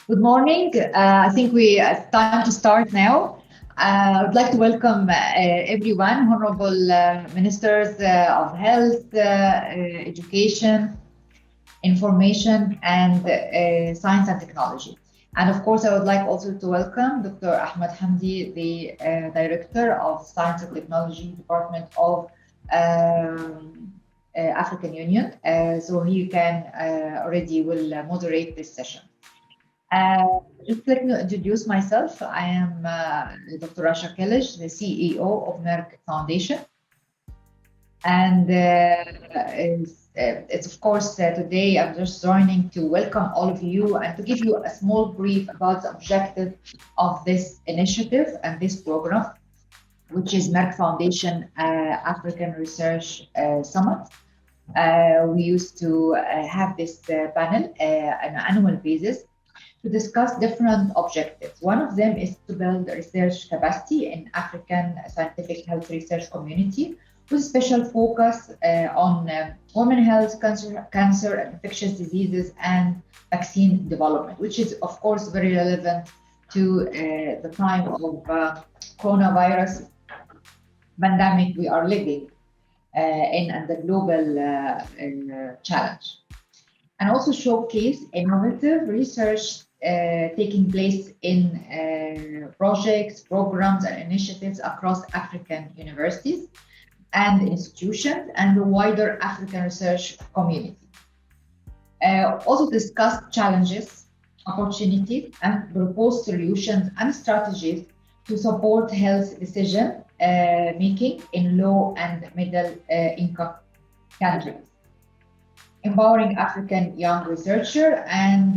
Good morning. I think it's time to start now. I would like to welcome everyone, Honourable Ministers of Health, Education, Information, and Science and Technology. And of course, I would like also to welcome Dr. Ahmed Hamdi, the Director of Science and Technology Department of African Union. So he can already will moderate this session. Just let me introduce myself. I am Dr. Rasha Kelej, the CEO of Merck Foundation. And it's of course today I'm just joining to welcome all of you and to give you a small brief about the objective of this initiative and this program, which is Merck Foundation African Research Summit. We used to have this panel on an annual basis to discuss different objectives. One of them is to build research capacity in African scientific health research community with special focus on women health, cancer, infectious diseases, and vaccine development, which is of course very relevant to the time of coronavirus pandemic we are living in and the global challenge. And also showcase innovative research taking place in projects, programs, and initiatives across African universities and institutions and the wider African research community. Also discuss challenges, opportunities, and propose solutions and strategies to support health decision making in low and middle income countries. Empowering African young researchers and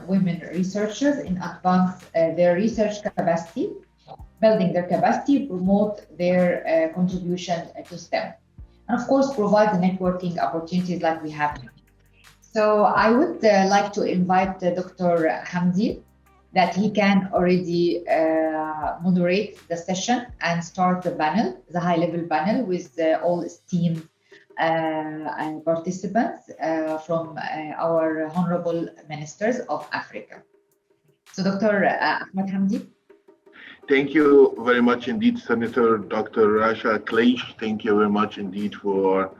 women researchers in advance their research capacity, building their capacity, promote their contribution to STEM, and of course provide the networking opportunities like we have. So I would like to invite Dr. Hamdi that he can already moderate the session and start the panel, the high-level panel with all esteemed and participants from our Honourable Ministers of Africa. So Dr. Ahmed Hamdi. Thank you very much indeed, Senator Dr. Rasha Kelej. Thank you very much indeed for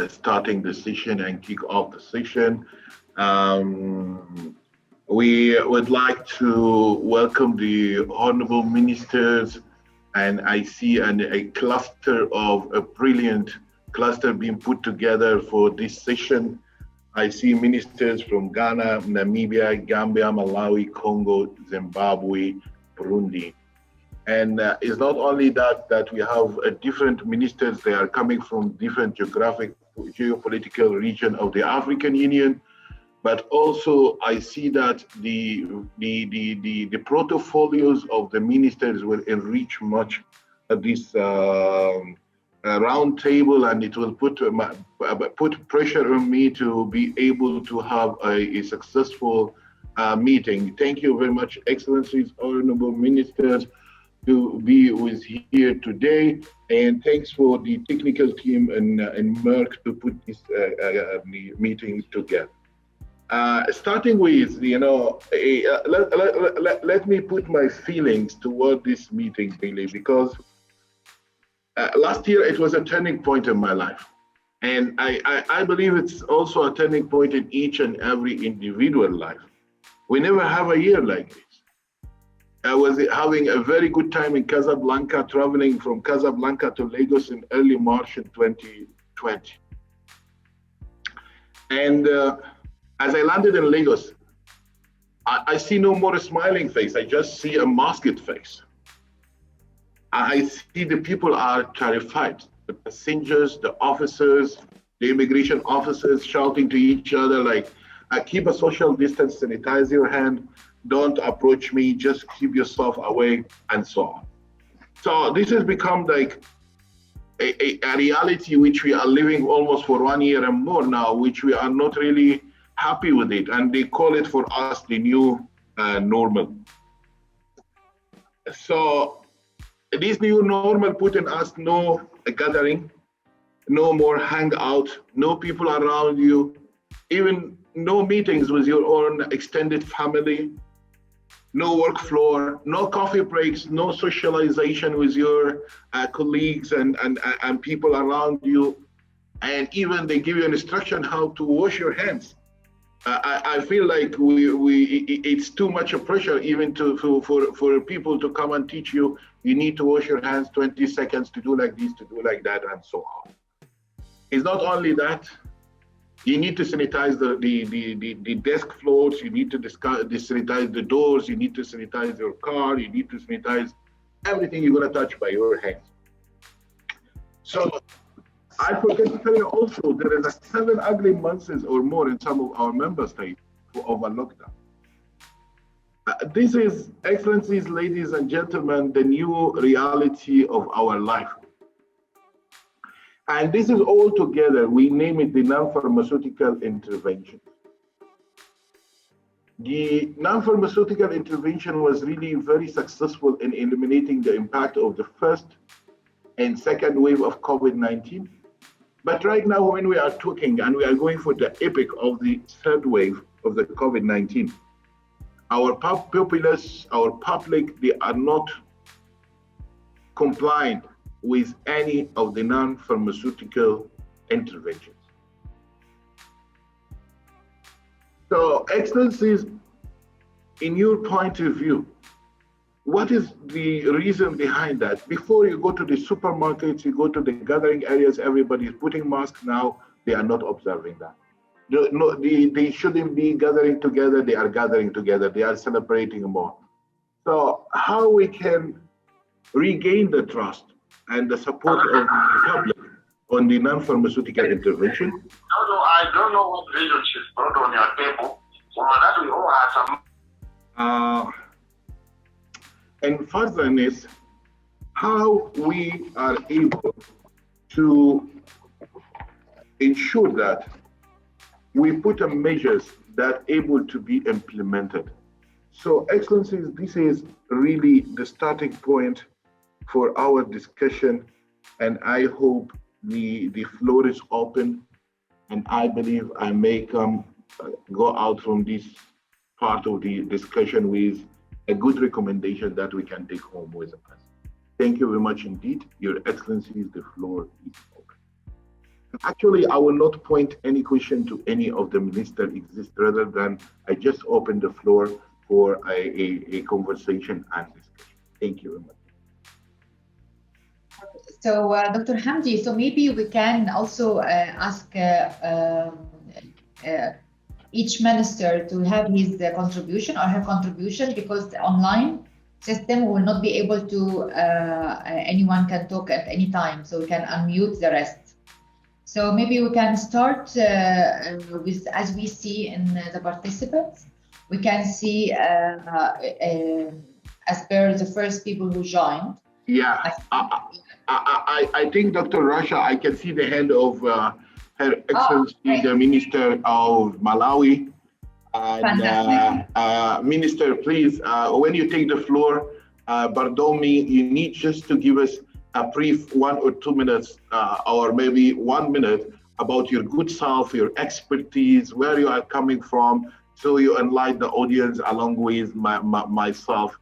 starting the session and kick off the session. We would like to welcome the Honourable Ministers, and I see a cluster of a brilliant cluster being put together for this session. I see ministers from Ghana, Namibia, Gambia, Malawi, Congo, Zimbabwe, Burundi. And it's not only that we have different ministers, they are coming from different geopolitical region of the African Union, but also I see that the portfolios of the ministers will enrich much this round table, and it will put pressure on me to be able to have a successful meeting. Thank you very much, Excellencies, Honourable Ministers, to be with here today, and thanks for the technical team in Merck to put this meeting together. Starting with, let me put my feelings toward this meeting really, because last year it was a turning point in my life, and I believe it's also a turning point in each and every individual life. We never have a year like this. I was having a very good time in Casablanca, traveling from Casablanca to Lagos in early March in 2020. And as I landed in Lagos, I see no more a smiling face. I just see a masked face. I see the people are terrified. The passengers, the officers, the immigration officers shouting to each other like, keep a social distance, sanitize your hand, don't approach me, just keep yourself away, and so on. So this has become like a reality which we are living almost for 1 year and more now, which we are not really happy with it. And they call it for us the new normal. So this new normal put in us no gathering, no more hangout, no people around you, even no meetings with your own extended family, no work floor, no coffee breaks, no socialization with your colleagues and people around you. And even they give you an instruction how to wash your hands. I feel like it's too much of pressure even for people to come and teach you, you need to wash your hands 20 seconds to do like this, to do like that, and so on. It's not only that, you need to sanitize the desk floors, you need to sanitize the doors, you need to sanitize your car, you need to sanitize everything you're gonna touch by your hands. So, I forget to tell you also, there is 7 ugly months or more in some of our member states of a lockdown. This is, Excellencies, ladies and gentlemen, the new reality of our life. And this is all together, we name it the non-pharmaceutical intervention. The non-pharmaceutical intervention was really very successful in eliminating the impact of the first and second wave of COVID-19. But right now, when we are talking and we are going for the epic of the third wave of the COVID-19, our populace, our public, they are not compliant with any of the non-pharmaceutical interventions. So, Excellencies, in your point of view, what is the reason behind that? Before you go to the supermarkets, you go to the gathering areas, everybody is putting masks now, they are not observing that. They shouldn't be gathering together, they are gathering together, they are celebrating more. So how we can regain the trust and the support of the public on the non-pharmaceutical intervention? No, I don't know what reason she's brought on your table. So that we all have some. And furthermore, how we are able to ensure that we put in measures that are able to be implemented. So, Excellencies, this is really the starting point for our discussion, and I hope the floor is open, and I believe I may go out from this part of the discussion with a good recommendation that we can take home with us. Thank you very much indeed. Your Excellencies, the floor is open. Actually, I will not point any question to any of the ministers exist, rather than I just open the floor for a conversation and discussion. Thank you very much. So, Dr. Hamdi, so maybe we can also ask each minister to have his contribution or her contribution, because the online system will not be able to, anyone can talk at any time, so we can unmute the rest. So maybe we can start with, as we see in the participants, we can see as per the first people who joined. Yeah, I think Dr. Rasha, I can see the hand of Her Excellency, the Minister of Malawi. And Minister, please, when you take the floor, Bardomi, you need just to give us a brief 1 or 2 minutes, or maybe 1 minute about your good self, your expertise, where you are coming from, so you enlighten the audience along with myself.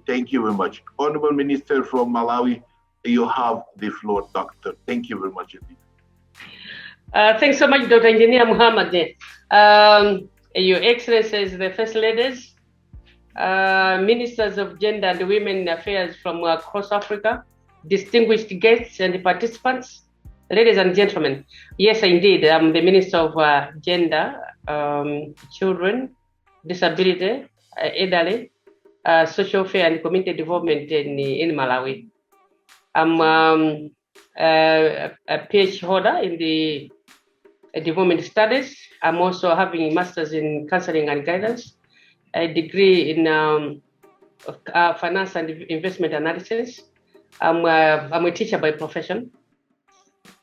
Thank you very much. Honourable Minister from Malawi, you have the floor, Doctor. Thank you very much indeed. Thanks so much, Dr. Engineer Muhammad. Your Excellencies, the First Ladies, Ministers of Gender and Women Affairs from across Africa, distinguished guests and participants, ladies and gentlemen. Yes, indeed, I'm the Minister of Gender, Children, Disability, Elderly, Social Affairs and Community Development in Malawi. I'm a PhD holder in the Development Studies. I'm also having a Master's in Counseling and Guidance, a degree in Finance and Investment Analysis. I'm a teacher by profession.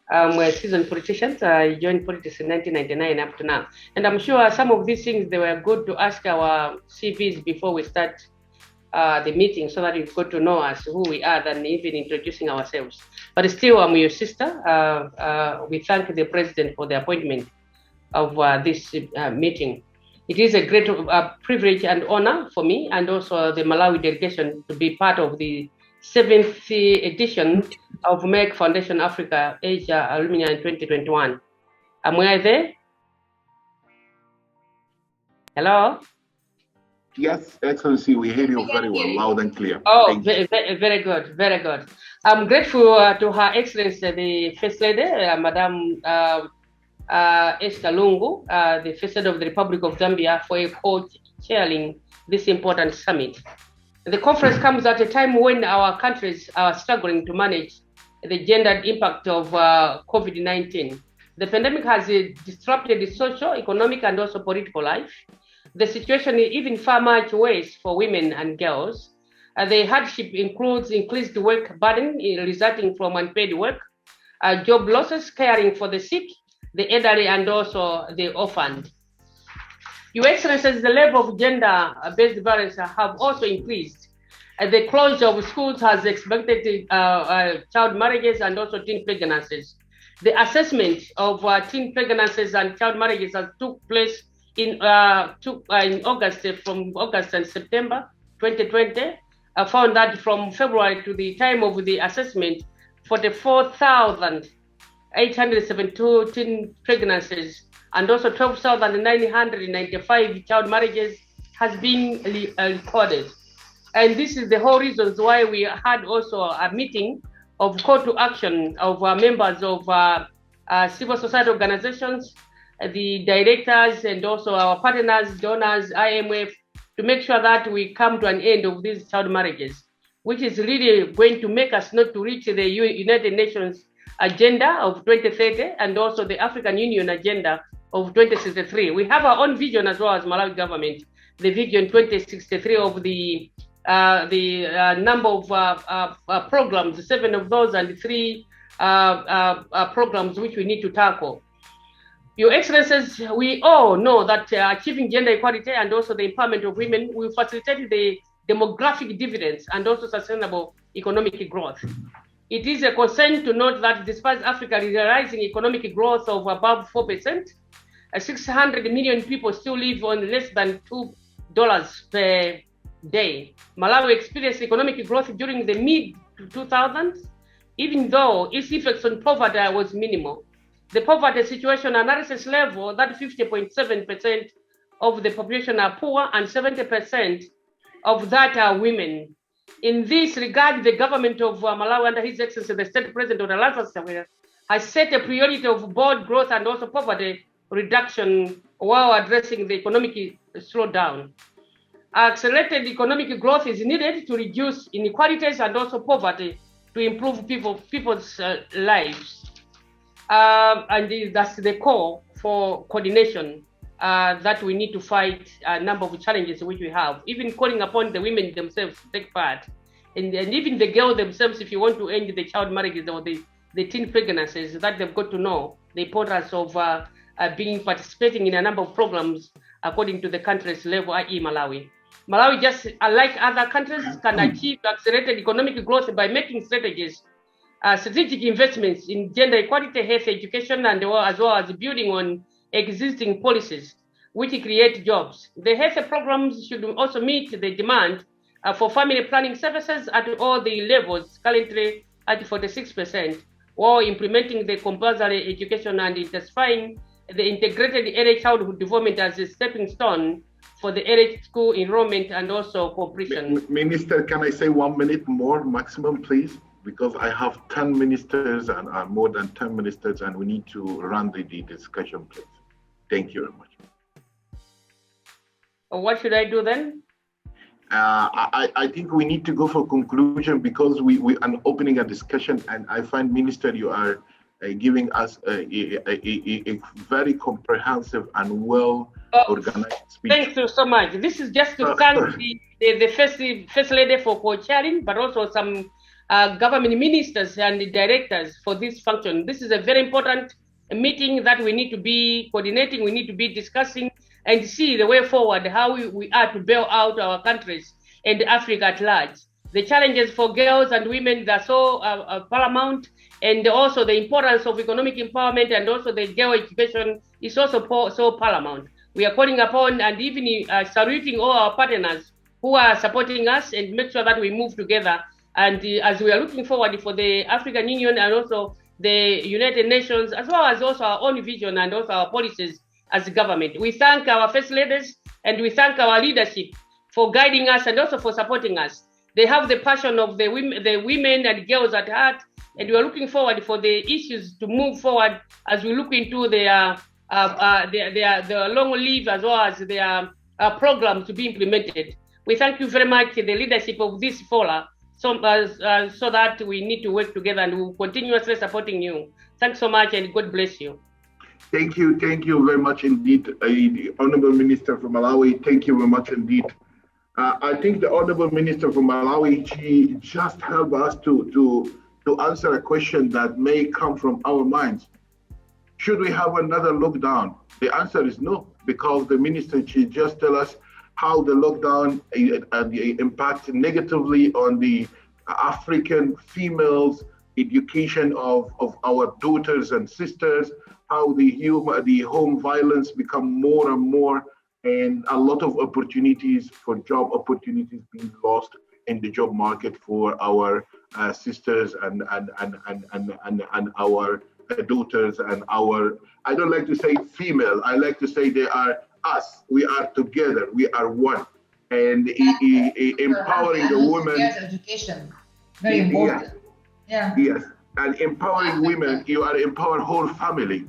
I'm a seasoned politician. I joined politics in 1999 up to now. And I'm sure some of these things, they were good to ask our CVs before we start the meeting, so that you've got to know us, who we are, than even introducing ourselves. But still, I'm your sister. We thank the President for the appointment of this meeting. It is a great privilege and honor for me and also the Malawi delegation to be part of the 7th edition of Merck Foundation Africa Asia Luminary in 2021. Am I there? Hello? Yes, Excellency, we hear you very well, loud and clear. Oh, very good, very good. I'm grateful to Her Excellency, the First Lady, Madam Esther Lungu, the First Lady of the Republic of Zambia, for co-chairing this important summit. The conference comes at a time when our countries are struggling to manage the gendered impact of COVID-19. The pandemic has disrupted the social, economic, and also political life. The situation is even far much worse for women and girls. The hardship includes increased work burden resulting from unpaid work, job losses, caring for the sick, the elderly, and also the orphaned. Your Excellencies, the level of gender-based violence have also increased. The closure of schools has expected child marriages and also teen pregnancies. The assessment of teen pregnancies and child marriages has took place in August, from August and September 2020. I found that from February to the time of the assessment, 44,872 teen pregnancies and also 12,995 child marriages has been recorded. And this is the whole reasons why we had also a meeting of call to action of members of civil society organizations, the directors, and also our partners, donors, IMF, to make sure that we come to an end of these child marriages, which is really going to make us not to reach the United Nations agenda of 2030 and also the African Union agenda of 2063. We have our own vision as well as Malawi government, the vision 2063 of the number of programs, 7 of those and 3 programs which we need to tackle. Your Excellencies, we all know that achieving gender equality and also the empowerment of women will facilitate the demographic dividends and also sustainable economic growth. It is a concern to note that despite Africa realizing economic growth of above 4%, 600 million people still live on less than $2 per day. Malawi experienced economic growth during the mid-2000s, even though its effects on poverty was minimal. The poverty situation analysis level that 50.7% of the population are poor and 70% of that are women. In this regard, the government of Malawi under His Excellency, the State President Rasha, has set a priority of both growth and also poverty reduction while addressing the economic slowdown. Accelerated economic growth is needed to reduce inequalities and also poverty to improve people's lives. And that's the core for coordination that we need to fight a number of challenges which we have, even calling upon the women themselves to take part, and even the girls themselves, if you want to end the child marriages or the teen pregnancies, that they've got to know the importance of participating in a number of programs according to the country's level, i.e. Malawi. Malawi, just like other countries, can achieve accelerated economic growth by making strategic investments in gender equality, health, education, and as well as building on existing policies which create jobs. The health programs should also meet the demand for family planning services at all the levels, currently at 46%, while implementing the compulsory education and intensifying the integrated early childhood development as a stepping stone for the early school enrollment and also completion. Minister, can I say 1 minute more maximum, please? Because I have 10 ministers and more than 10 ministers, and we need to run the discussion, please. Thank you very much. What should I do then? I think we need to go for conclusion because we are opening a discussion, and I find, Minister, you are giving us a very comprehensive and well-organized speech. Thank you so much. This is just to thank the first lady for co-chairing, but also some government ministers and the directors for this function. This is a very important meeting that we need to be coordinating, we need to be discussing and see the way forward, how we are to bail out our countries and Africa at large. the challenges for girls and women are so paramount, and also the importance of economic empowerment and also the girl education is also so paramount. We are calling upon and even saluting all our partners who are supporting us and make sure that we move together. And as we are looking forward for the African Union and also the United Nations, as well as also our own vision and also our policies as a government. We thank our first ladies and we thank our leadership for guiding us and also for supporting us. They have the passion of the women and girls at heart, and we are looking forward for the issues to move forward as we look into their long leave as well as their programs to be implemented. We thank you very much, the leadership of this forum, so that we need to work together, and we'll continuously supporting you. Thanks so much, and God bless you. Thank you very much indeed, the Honourable Minister from Malawi. Thank you very much indeed. I think the Honourable Minister from Malawi, she just helped us to answer a question that may come from our minds. Should we have another lockdown? The answer is no, because the Minister, she just tell us how the lockdown impacts negatively on the African females' education of our daughters and sisters, how the home violence become more and more, and a lot of opportunities for job opportunities being lost in the job market for our sisters and our daughters and our, I don't like to say female, I like to say they are us. We are together, we are one. And empowering the women. Education, very important. Yes, and empowering women, you are empower whole family.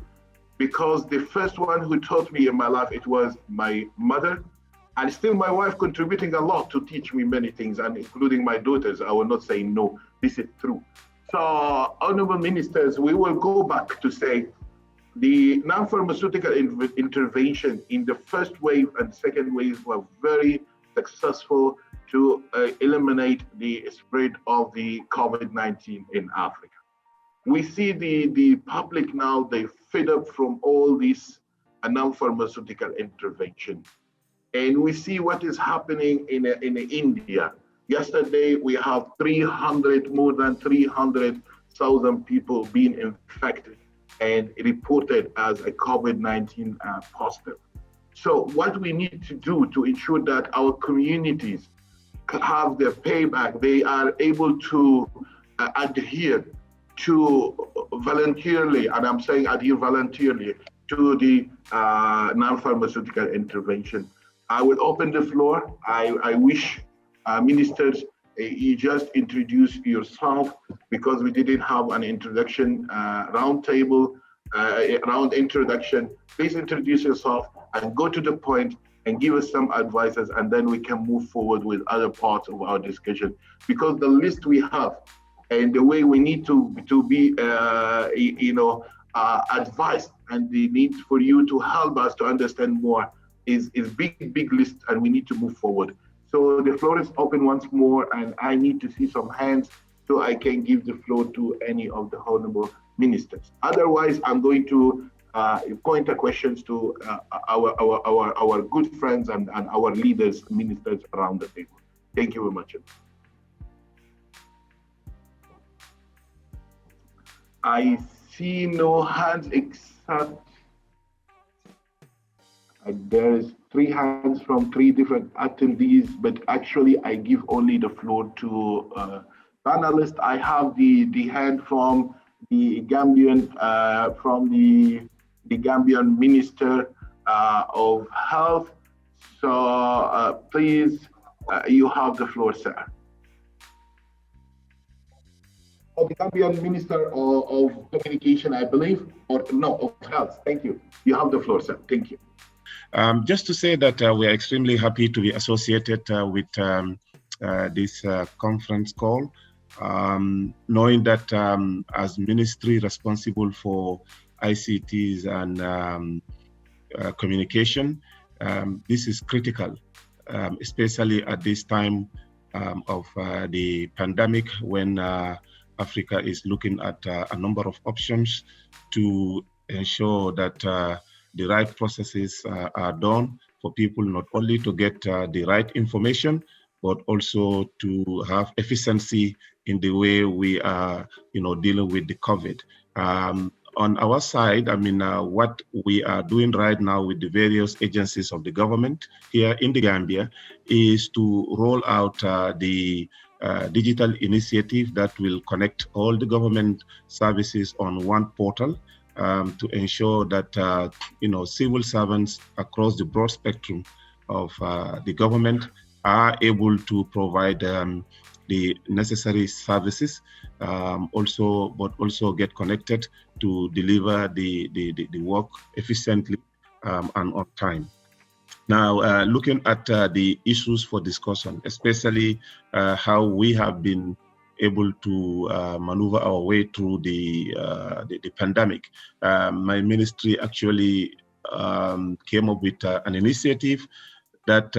Because the first one who taught me in my life, it was my mother, and still my wife contributing a lot to teach me many things, and including my daughters. I will not say no, this is true. So, Honourable Ministers, we will go back to say the non-pharmaceutical intervention in the first wave and second wave were very successful to eliminate the spread of the COVID-19 in Africa. We see the public now, they fed up from all this non-pharmaceutical intervention. And we see what is happening in India. Yesterday, we have more than 300,000 people being infected and reported as a COVID-19 positive. So what we need to do to ensure that our communities have their payback, they are able to adhere to voluntarily, and I'm saying adhere voluntarily, to the non-pharmaceutical intervention. I will open the floor. I wish ministers, you just introduce yourself, because we didn't have an introduction round introduction. Please introduce yourself and go to the point and give us some advices, and then we can move forward with other parts of our discussion. Because the list we have and the way we need to be, advised, and the need for you to help us to understand more is big list, and we need to move forward. So the floor is open once more, and I need to see some hands so I can give the floor to any of the honourable ministers. Otherwise, I'm going to point the questions to our good friends and our leaders, ministers around the table. Thank you very much. I see no hands except there is 3 hands from 3 different attendees, but actually I give only the floor to panelists. I have the hand from the Gambian, the Gambian Minister of Health. So please, you have the floor, sir. Of the Gambian Minister of Communication, I believe, or no, of Health. Thank you. You have the floor, sir. Thank you. Just to say that we are extremely happy to be associated with this conference call, knowing that as ministry responsible for ICTs and communication, this is critical, especially at this time of the pandemic, when Africa is looking at a number of options to ensure that the right processes are done for people not only to get the right information, but also to have efficiency in the way we are, dealing with the COVID. On our side, what we are doing right now with the various agencies of the government here in the Gambia is to roll out the digital initiative that will connect all the government services on one portal to ensure that, civil servants across the broad spectrum of the government are able to provide the necessary services, but also get connected to deliver the work efficiently and on time. Now, looking at the issues for discussion, especially how we have been able to maneuver our way through the pandemic, my ministry actually came up with an initiative that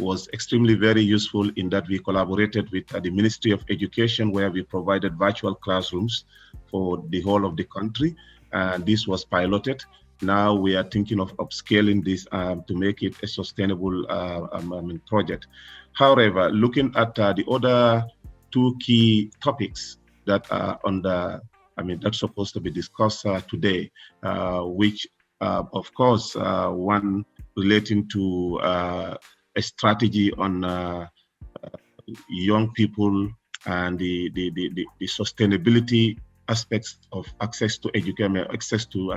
was extremely very useful in that we collaborated with the Ministry of Education, where we provided virtual classrooms for the whole of the country. And this was piloted. Now we are thinking of upscaling this to make it a sustainable project. However, looking at the other two key topics that are that's supposed to be discussed today, which of course, one relating to a strategy on young people and the sustainability aspects of access to education, access to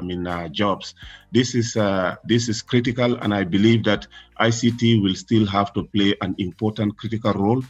jobs. This is critical, and I believe that ICT will still have to play an important critical role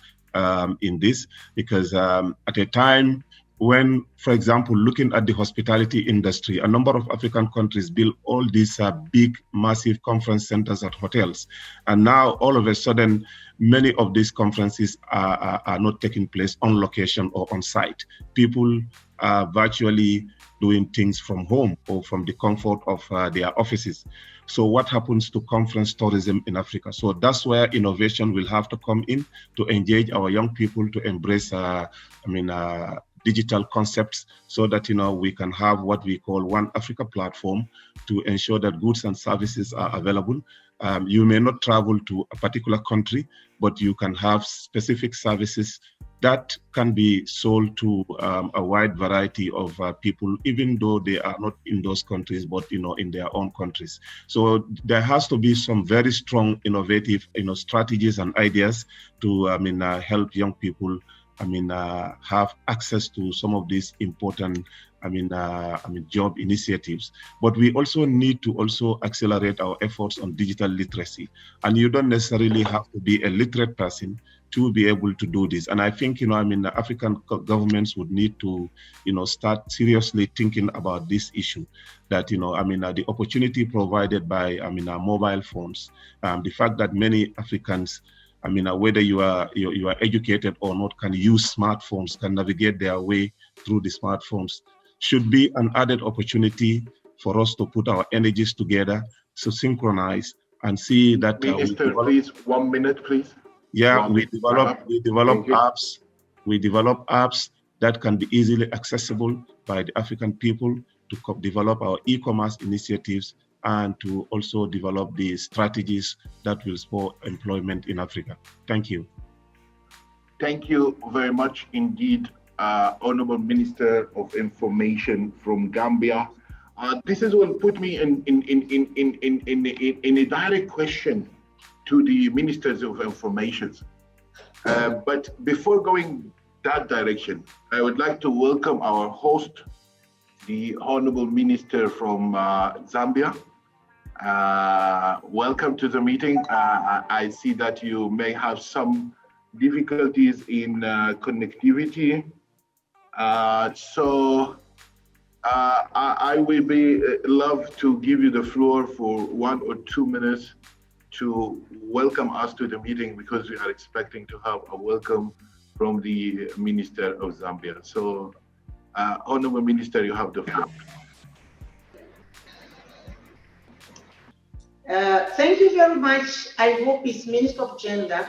in this, because at a time when, for example, looking at the hospitality industry, a number of African countries built all these big, massive conference centers at hotels. And now, all of a sudden, many of these conferences are not taking place on location or on site. People are virtually doing things from home or from the comfort of their offices. So what happens to conference tourism in Africa? So that's where innovation will have to come in to engage our young people to embrace digital concepts, so that we can have what we call One Africa platform to ensure that goods and services are available. You may not travel to a particular country, but you can have specific services that can be sold to a wide variety of people, even though they are not in those countries, but in their own countries. So there has to be some very strong, innovative, strategies and ideas to help young people have access to some of these important job initiatives. But we also need to accelerate our efforts on digital literacy. And you don't necessarily have to be a literate person to be able to do this. And I think, the African governments would need to, start seriously thinking about this issue, that, the opportunity provided by, our mobile phones, the fact that many Africans, whether you are educated or not, can use smartphones, can navigate their way through the smartphones, should be an added opportunity for us to put our energies together, to synchronize and see that. Minister, please, 1 minute, please. Yeah, we develop apps. We develop apps that can be easily accessible by the African people to develop our e-commerce initiatives and to also develop the strategies that will spur employment in Africa. Thank you. Thank you very much indeed, Honourable Minister of Information from Gambia. This is what put me in a direct question to the Ministers of Information. But before going that direction, I would like to welcome our host, the Honourable Minister from Zambia. Welcome to the meeting. I see that you may have some difficulties in connectivity. So I will love to give you the floor for 1 or 2 minutes to welcome us to the meeting, because we are expecting to have a welcome from the Minister of Zambia. So, Honourable Minister, you have the floor. Thank you very much. I hope it's Minister of Gender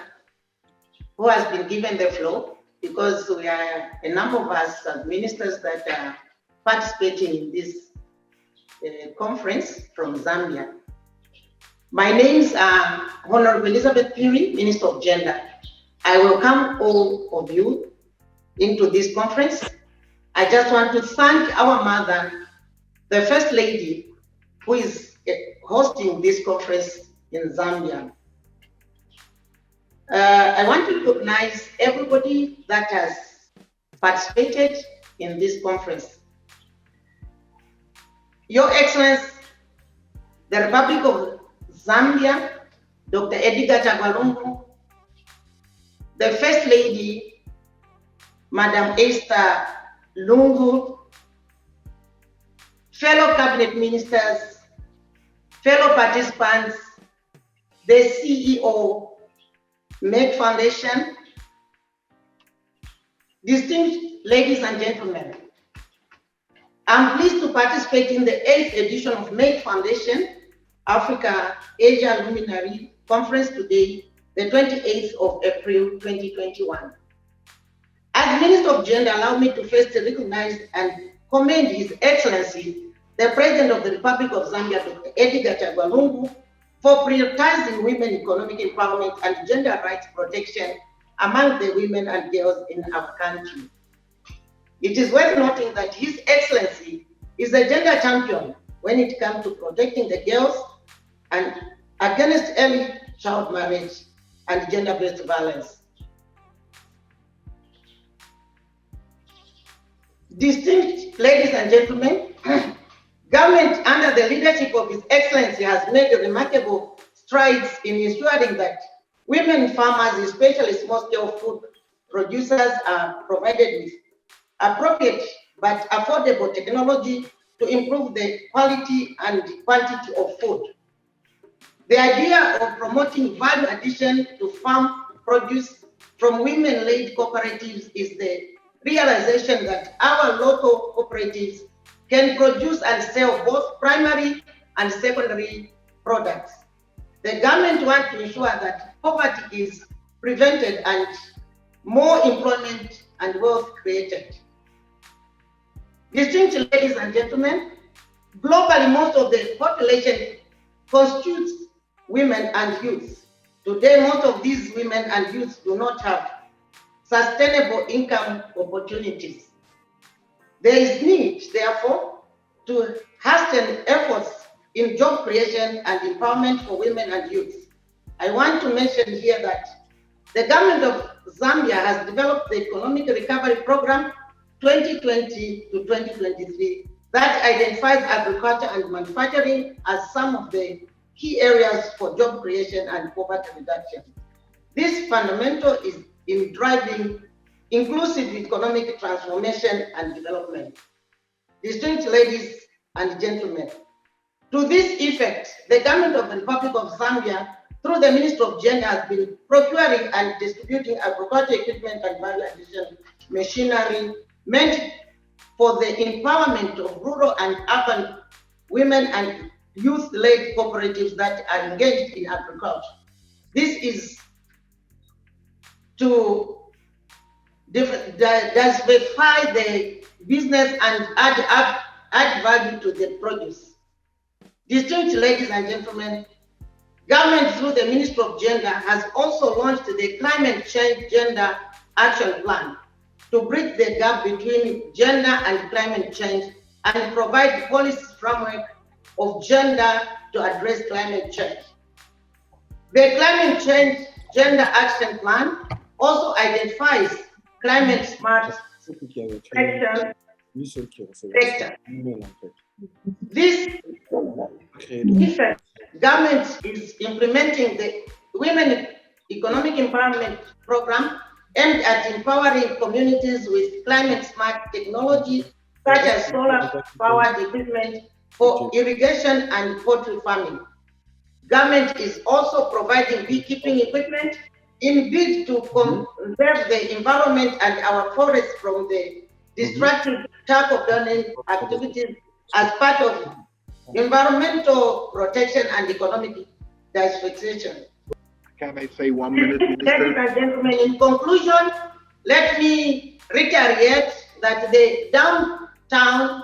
who has been given the floor, because we are a number of us as ministers that are participating in this conference from Zambia. My names are Honourable Elizabeth Cleary, Minister of Gender. I welcome all of you into this conference. I just want to thank our mother, the First Lady, who is hosting this conference in Zambia. I want to recognize everybody that has participated in this conference. Your Excellency, the Republic of Zambia, Dr. Edgar Chagwalungu, the First Lady, Madam Esther Lungu, fellow cabinet ministers, fellow participants, the CEO, Merck Foundation, distinguished ladies and gentlemen, I'm pleased to participate in the 8th edition of Merck Foundation Africa Asia Luminary Conference today, the 28th of April 2021. As Minister of Gender, allow me to first recognize and commend His Excellency, the President of the Republic of Zambia, Dr. Edgar Chagwalungu, for prioritizing women economic empowerment and gender rights protection among the women and girls in our country. It is worth noting that His Excellency is a gender champion when it comes to protecting the girls and against early child marriage and gender-based violence. Distinguished ladies and gentlemen, government under the leadership of His Excellency has made remarkable strides in ensuring that women farmers, especially small-scale food producers, are provided with appropriate but affordable technology to improve the quality and quantity of food. The idea of promoting value addition to farm produce from women-led cooperatives is the realization that our local cooperatives can produce and sell both primary and secondary products. The government wants to ensure that poverty is prevented and more employment and wealth created. Distinguished ladies and gentlemen, globally most of the population constitutes women and youth. Today, most of these women and youth do not have sustainable income opportunities. There is need, therefore, to hasten efforts in job creation and empowerment for women and youth. I want to mention here that the government of Zambia has developed the Economic Recovery Program 2020 to 2023 that identifies agriculture and manufacturing as some of the key areas for job creation and poverty reduction. This fundamental is in driving inclusive economic transformation and development. Distinguished ladies and gentlemen, to this effect, the government of the Republic of Zambia, through the Ministry of Gender, has been procuring and distributing agricultural equipment and value addition machinery meant for the empowerment of rural and urban women and youth-led cooperatives that are engaged in agriculture. This is to diversify the business and add value to the produce. Distinguished ladies and gentlemen, government through the Ministry of Gender has also launched the Climate Change Gender Action Plan to bridge the gap between gender and climate change and provide policy framework of gender to address climate change. The Climate Change Gender Action Plan also identifies climate smart sector. This effect, government is implementing the Women Economic Empowerment Program aimed at empowering communities with climate smart technology such as solar powered equipment for irrigation and poultry farming. Government is also providing beekeeping equipment in bid to conserve the environment and our forests from the destructive charcoal burning activities as part of environmental protection and economic diversification. Can I say 1 minute, Minister? Ladies and gentlemen, in conclusion, let me reiterate that the downturn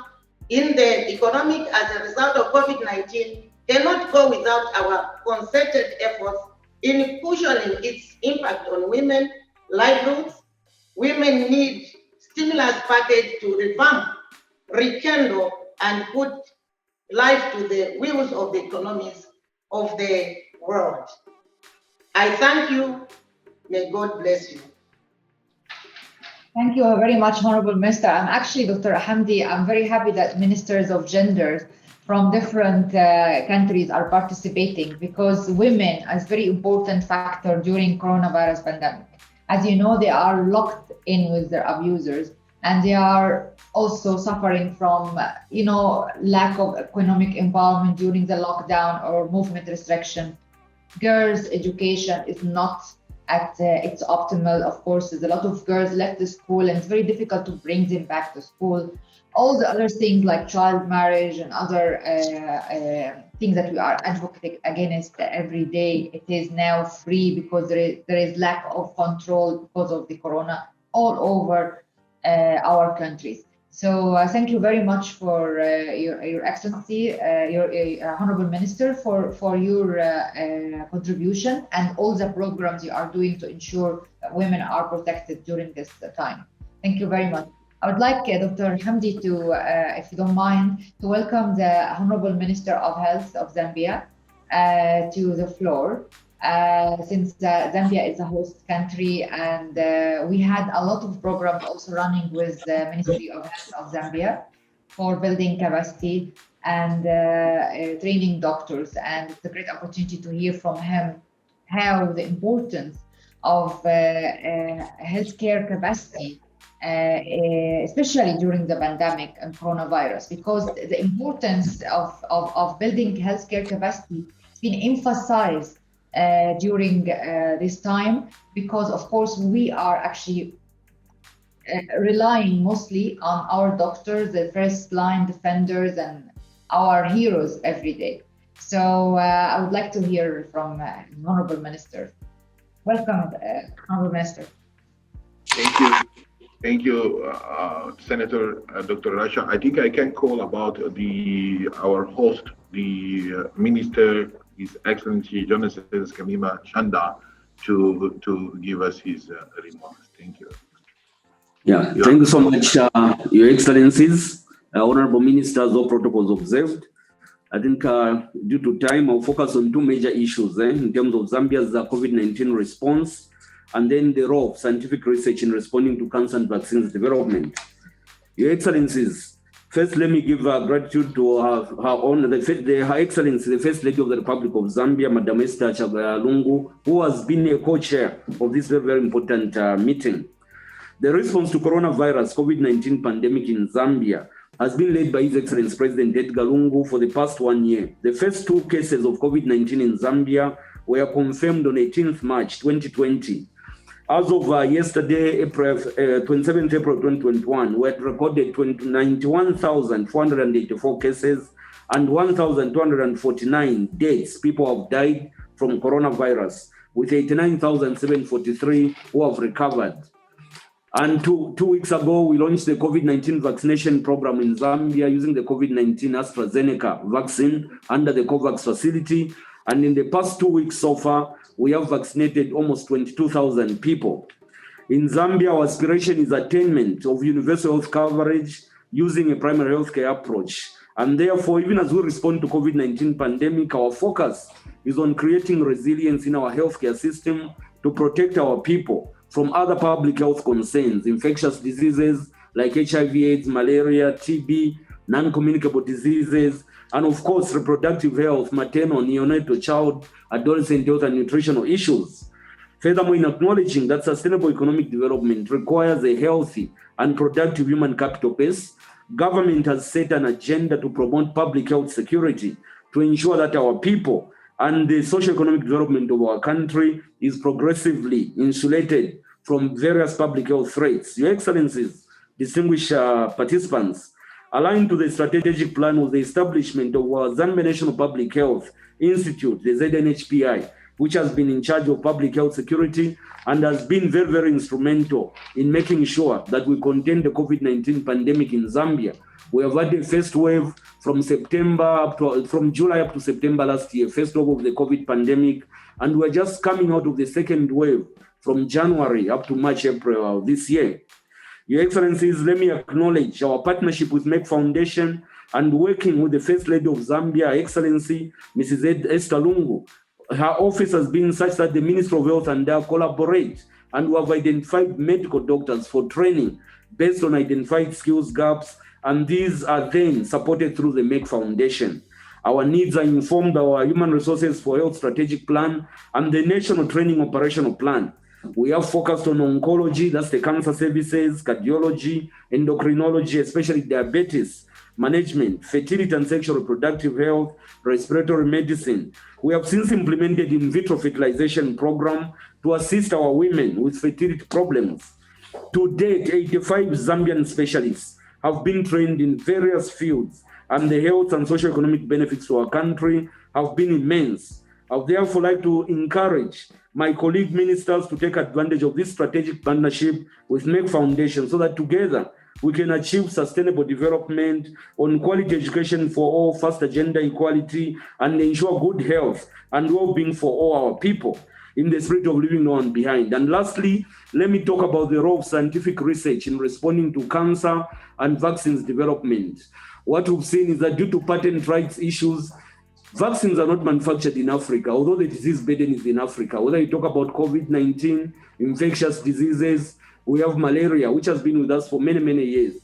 in the economic as a result of COVID-19 cannot go without our concerted efforts in cushioning its impact on women livelihoods. Women need stimulus package to revamp, rekindle, and put life to the wheels of the economies of the world. I thank you. May God bless you. Thank you very much, Honourable Minister. I'm actually, Dr. Hamdi, I'm very happy that ministers of gender from different countries are participating, because women is a very important factor during coronavirus pandemic. As you know, they are locked in with their abusers, and they are also suffering from, lack of economic empowerment during the lockdown or movement restriction. Girls' education is not at its optimal. Of course, there's a lot of girls left the school, and it's very difficult to bring them back to school. All the other things like child marriage and other things that we are advocating against every day, it is now free because there is lack of control because of the corona all over our countries. So thank you very much for your Excellency, your Honourable Minister, for your contribution and all the programs you are doing to ensure that women are protected during this time. Thank you very much. I would like Dr. Hamdi to, if you don't mind, to welcome the Honourable Minister of Health of Zambia to the floor. Since Zambia is a host country, and we had a lot of programs also running with the Ministry of Health of Zambia for building capacity and training doctors. And it's a great opportunity to hear from him how the importance of healthcare capacity, especially during the pandemic and coronavirus, because the importance of building healthcare capacity has been emphasized during this time, because of course we are actually relying mostly on our doctors, the first line defenders and our heroes every day. So I would like to hear from Honourable Minister. Welcome, Honourable Minister. Thank you, Senator Dr. Rasha. I think I can call about our host, the Minister, His Excellency Jonathan Kamima Chanda, to give us his remarks. Thank you. Yeah, thank you so much, Your Excellencies, Honourable Ministers, all protocols observed. I think due to time, I'll focus on two major issues in terms of Zambia's COVID-19 response, and then the role of scientific research in responding to cancer and vaccines development. Your Excellencies, first let me give gratitude to Her Excellency, the First Lady of the Republic of Zambia, Madam Esther Lungu, who has been a co-chair of this very, very important meeting. The response to coronavirus COVID-19 pandemic in Zambia has been led by His Excellency President Edgar Lungu for the past 1 year. The first 2 cases of COVID-19 in Zambia were confirmed on 18th March 2020. As of yesterday, 27th April 2021, we had recorded 91,484 cases and 1,249 deaths. People have died from coronavirus, with 89,743 who have recovered. And two weeks ago, we launched the COVID-19 vaccination program in Zambia using the COVID-19 AstraZeneca vaccine under the COVAX facility. And in the past 2 weeks so far, we have vaccinated almost 22,000 people. In Zambia, our aspiration is attainment of universal health coverage using a primary healthcare approach. And therefore, even as we respond to COVID-19 pandemic, our focus is on creating resilience in our healthcare system to protect our people from other public health concerns, infectious diseases like HIV/AIDS, malaria, TB, non-communicable diseases, and of course, reproductive health, maternal, neonatal, child, adolescent health, and nutritional issues. Furthermore, in acknowledging that sustainable economic development requires a healthy and productive human capital base, government has set an agenda to promote public health security to ensure that our people and the socio-economic development of our country is progressively insulated from various public health threats. Your Excellencies, distinguished participants, aligned to the strategic plan was the establishment of our Zambia National Public Health Institute, the ZNHPI, which has been in charge of public health security and has been very, very instrumental in making sure that we contain the COVID-19 pandemic in Zambia. We have had a first wave from July up to September last year, first wave of the COVID pandemic, and we're just coming out of the second wave from January up to March, April this year. Your Excellencies, let me acknowledge our partnership with Merck Foundation and working with the First Lady of Zambia, Her Excellency Mrs. Esther Lungu. Her office has been such that the Ministry of Health and I collaborate, and we have identified medical doctors for training based on identified skills gaps, and these are then supported through the Merck Foundation. Our needs are informed by our Human Resources for Health Strategic Plan and the National Training Operational Plan. We have focused on oncology, that's the cancer services, cardiology, endocrinology, especially diabetes management, fertility and sexual reproductive health, respiratory medicine. We have since implemented in vitro fertilization program to assist our women with fertility problems. To date, 85 Zambian specialists have been trained in various fields, and the health and socio-economic benefits to our country have been immense. I would therefore like to encourage my colleague ministers to take advantage of this strategic partnership with Merck Foundation so that together we can achieve sustainable development on quality education for all, faster gender equality, and ensure good health and well-being for all our people in the spirit of leaving no one behind. And lastly, let me talk about the role of scientific research in responding to cancer and vaccines development. What we've seen is that due to patent rights issues, vaccines are not manufactured in Africa, although the disease burden is in Africa. Whether you talk about COVID-19, infectious diseases, we have malaria, which has been with us for many, many years.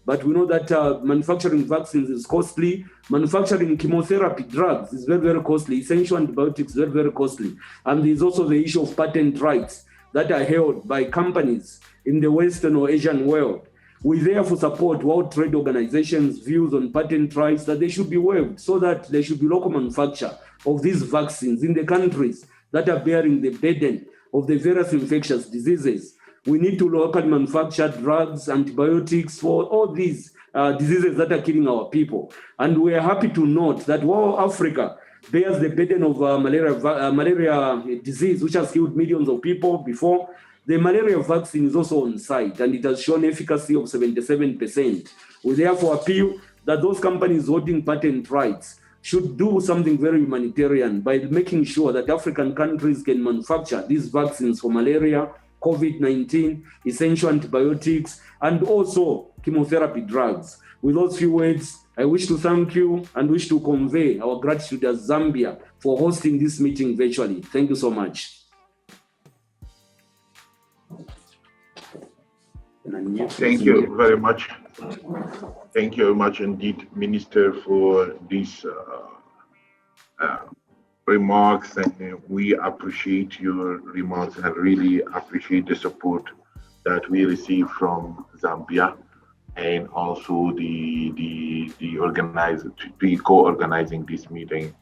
But we know that manufacturing vaccines is costly. Manufacturing chemotherapy drugs is very, very costly. Essential antibiotics is very, very costly. And there's also the issue of patent rights that are held by companies in the Western or Asian world. We therefore support World Trade Organization's views on patent rights that they should be waived so that there should be local manufacture of these vaccines in the countries that are bearing the burden of the various infectious diseases. We need to locally manufacture drugs, antibiotics for all these diseases that are killing our people. And we are happy to note that while Africa bears the burden of malaria disease, which has killed millions of people before, the malaria vaccine is also on site, and it has shown efficacy of 77%. We therefore appeal that those companies holding patent rights should do something very humanitarian by making sure that African countries can manufacture these vaccines for malaria, COVID-19, essential antibiotics, and also chemotherapy drugs. With those few words, I wish to thank you and wish to convey our gratitude as Zambia for hosting this meeting virtually. Thank you so much. Thank you very much. Thank you very much indeed, Minister, for these remarks, and we appreciate your remarks and really appreciate the support that we receive from Zambia and also the co-organizing this meeting.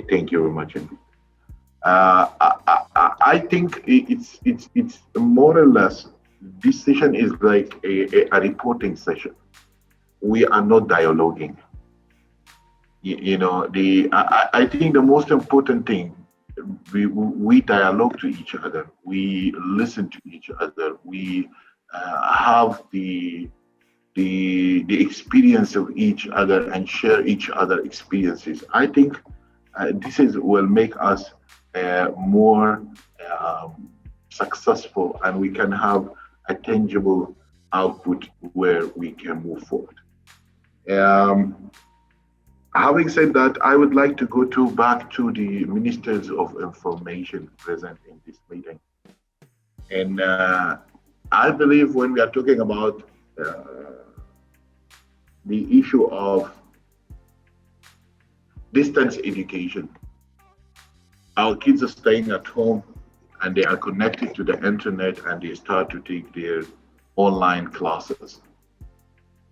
Thank you very much indeed. I think it's more or less, this session is like a reporting session. We are not dialoguing. You know, I think the most important thing, we dialogue to each other. We listen to each other. We have the experience of each other and share each other experiences. I think this will make us more successful, and we can have a tangible output where we can move forward. Having said that, I would like to go back to the Ministers of Information present in this meeting. And I believe when we are talking about the issue of distance education, our kids are staying at home and they are connected to the internet and they start to take their online classes.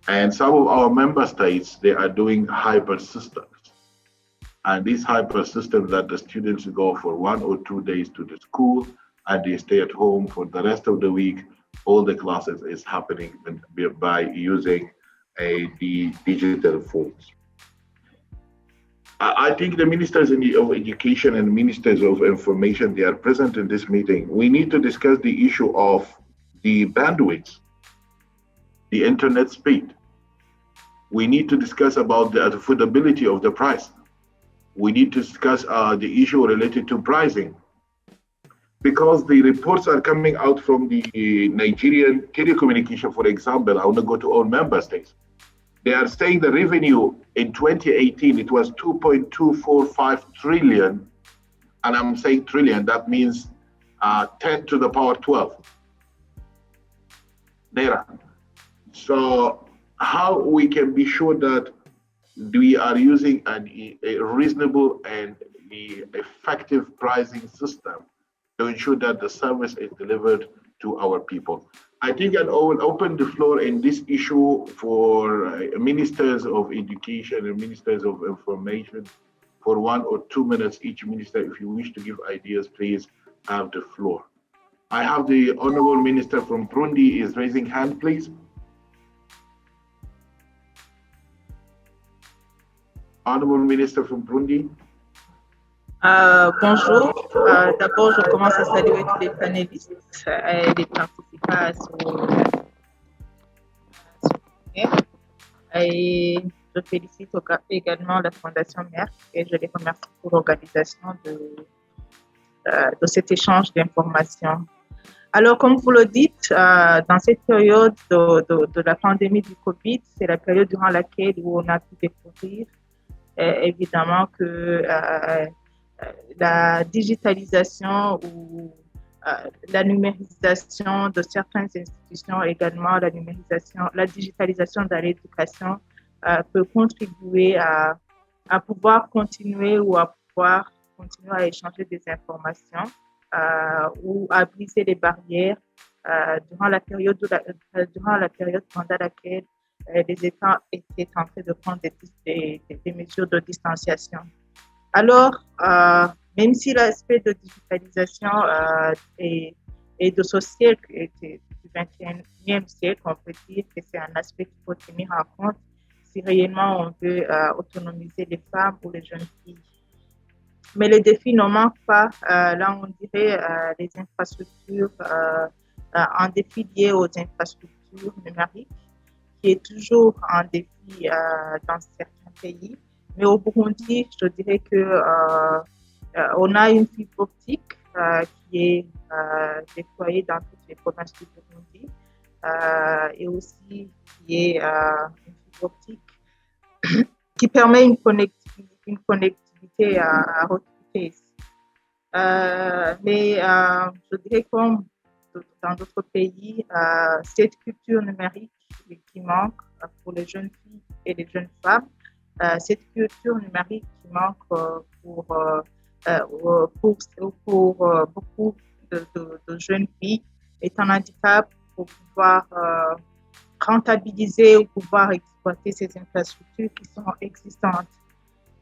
And some of our member states, they are doing hyper systems. And these hyper systems that the students go for 1 or 2 days to the school and they stay at home for the rest of the week. All the classes is happening by using the digital phones. I think the ministers of education and ministers of information, they are present in this meeting. We need to discuss the issue of the bandwidth, the internet speed. We need to discuss about the affordability of the price. We need to discuss the issue related to pricing, because the reports are coming out from the Nigerian telecommunication, for example. I want to go to all member states. They are saying the revenue in 2018, it was 2.245 trillion. And I'm saying trillion, that means 10 to the power 12 naira. So how we can be sure that we are using a reasonable and effective pricing system to ensure that the service is delivered to our people. I think I will open the floor in this issue for ministers of education and ministers of information for 1 or 2 minutes each minister. If you wish to give ideas, please have the floor. I have the Honourable Minister from Burundi is raising hand, please. Honourable Minister from Burundi. Bonjour. D'abord, je commence à saluer tous les panélistes et les participants et je félicite également la Fondation Merck et je les remercie pour l'organisation de cet échange d'informations. Alors, comme vous le dites, dans cette période de la pandémie du Covid, c'est la période durant laquelle on a pu découvrir évidemment que la digitalisation ou la numérisation de certaines institutions, également la digitalisation de l'éducation peut contribuer à pouvoir continuer à échanger des informations ou à briser les barrières durant la période pendant laquelle les États étaient en train de prendre des mesures de distanciation. Alors, même si l'aspect de digitalisation et de ce siècle du 21e siècle, on peut dire que c'est un aspect qu'il faut tenir en compte si réellement on veut autonomiser les femmes ou les jeunes filles. Mais les défis ne manquent pas. Là, on dirait les infrastructures, un défi lié aux infrastructures numériques, qui est toujours un défi dans certains pays. Mais au Burundi, je dirais que on a une fibre optique qui est déployée dans toutes les provinces du Burundi et aussi qui est une fibre optique qui permet une connectivité à haute vitesse. Mais je dirais comme dans d'autres pays, cette culture numérique qui manque pour les jeunes filles et les jeunes femmes, cette culture numérique qui manque pour beaucoup de jeunes filles est un handicap pour pouvoir rentabiliser ou pouvoir exploiter ces infrastructures qui sont existantes.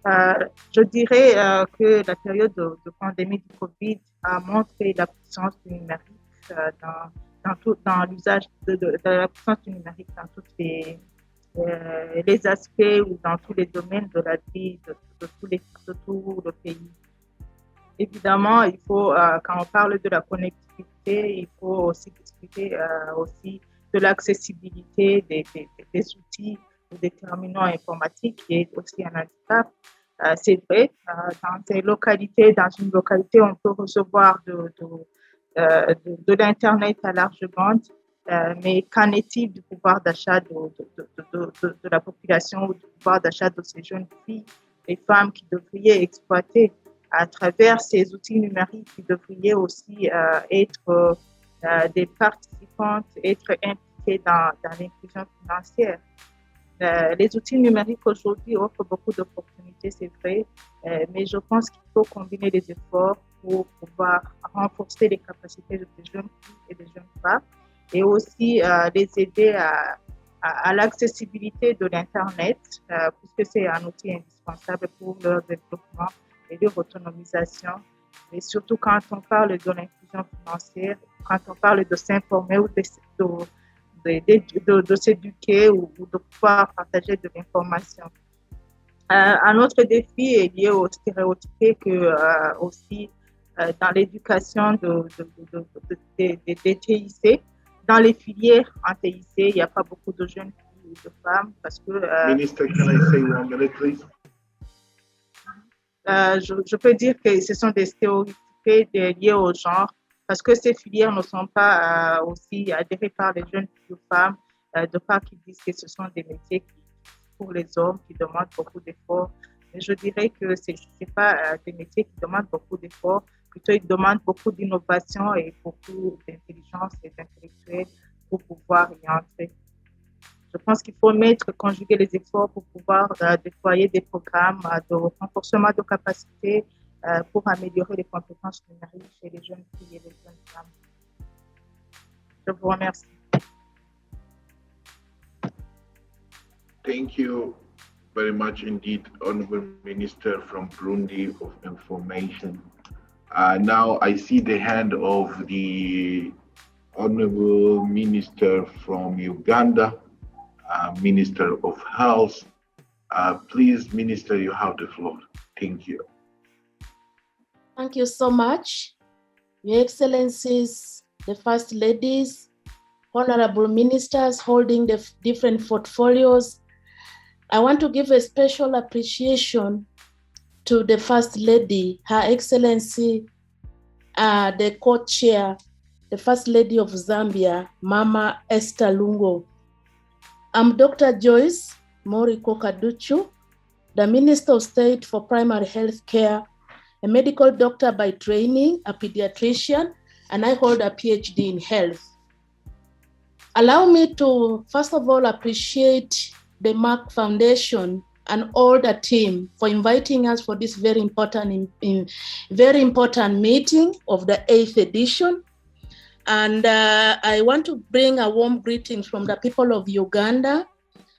Je dirais que la période de pandémie du Covid a montré la puissance du numérique dans l'usage de la puissance du numérique dans tous les aspects ou dans tous les domaines de la vie de tout le pays. Évidemment, il faut, quand on parle de la connectivité, il faut aussi discuter aussi de l'accessibilité des outils ou des terminaux informatiques qui est aussi un handicap. C'est vrai, dans une localité, on peut recevoir de l'Internet à large bande, mais qu'en est-il du pouvoir d'achat de la population ou du pouvoir d'achat de ces jeunes filles et femmes qui devraient exploiter à travers ces outils numériques, qui devraient aussi être des participantes, être impliquées dans l'inclusion financière. Les outils numériques aujourd'hui offrent beaucoup d'opportunités, c'est vrai, mais je pense qu'il faut combiner les efforts pour pouvoir renforcer les capacités des jeunes filles et des jeunes femmes et aussi les aider à l'accessibilité de l'Internet, puisque c'est un outil indispensable pour leur développement et leur autonomisation. Et surtout quand on parle de l'inclusion financière, quand on parle de s'informer ou de s'éduquer ou de pouvoir partager de l'information. Un autre défi est lié aux stéréotypés que aussi dans l'éducation des TIC. Dans les filières en TIC, il n'y a pas beaucoup de jeunes filles et de femmes parce que... Minister, can I say 1 minute, please? Je peux dire que ce sont des stéréotypés liés au genre parce que ces filières ne sont pas aussi adhérées par les jeunes filles ou femmes, de part qu'ils disent que ce sont des métiers pour les hommes qui demandent beaucoup d'efforts. Mais je dirais que ce n'est pas des métiers qui demandent beaucoup d'efforts, plutôt ils demandent beaucoup d'innovation et beaucoup d'intelligence et d'intellectuel pour pouvoir y entrer. Je pense qu'il faut conjuguer les efforts pour pouvoir déployer des programmes de renforcement de capacités pour améliorer les compétences numériques chez les jeunes filles et les jeunes femmes. Je vous remercie. Thank you very much indeed, Honourable Minister from Burundi of Information. Now I see the hand of the Honourable Minister from Uganda, Minister of Health. Please, Minister, you have the floor. Thank you. Thank you so much. Your Excellencies, the First Ladies, Honourable Ministers holding the different portfolios, I want to give a special appreciation to the First Lady, Her Excellency, the co-chair, the First Lady of Zambia, Mama Esther Lungo. I'm Dr. Joyce Moriko Kaduchu, the Minister of State for Primary Health Care, a medical doctor by training, a pediatrician, and I hold a PhD in health. Allow me to, first of all, appreciate the Merck Foundation and all the team for inviting us for this very important meeting of the 8th edition. And I want to bring a warm greeting from the people of Uganda.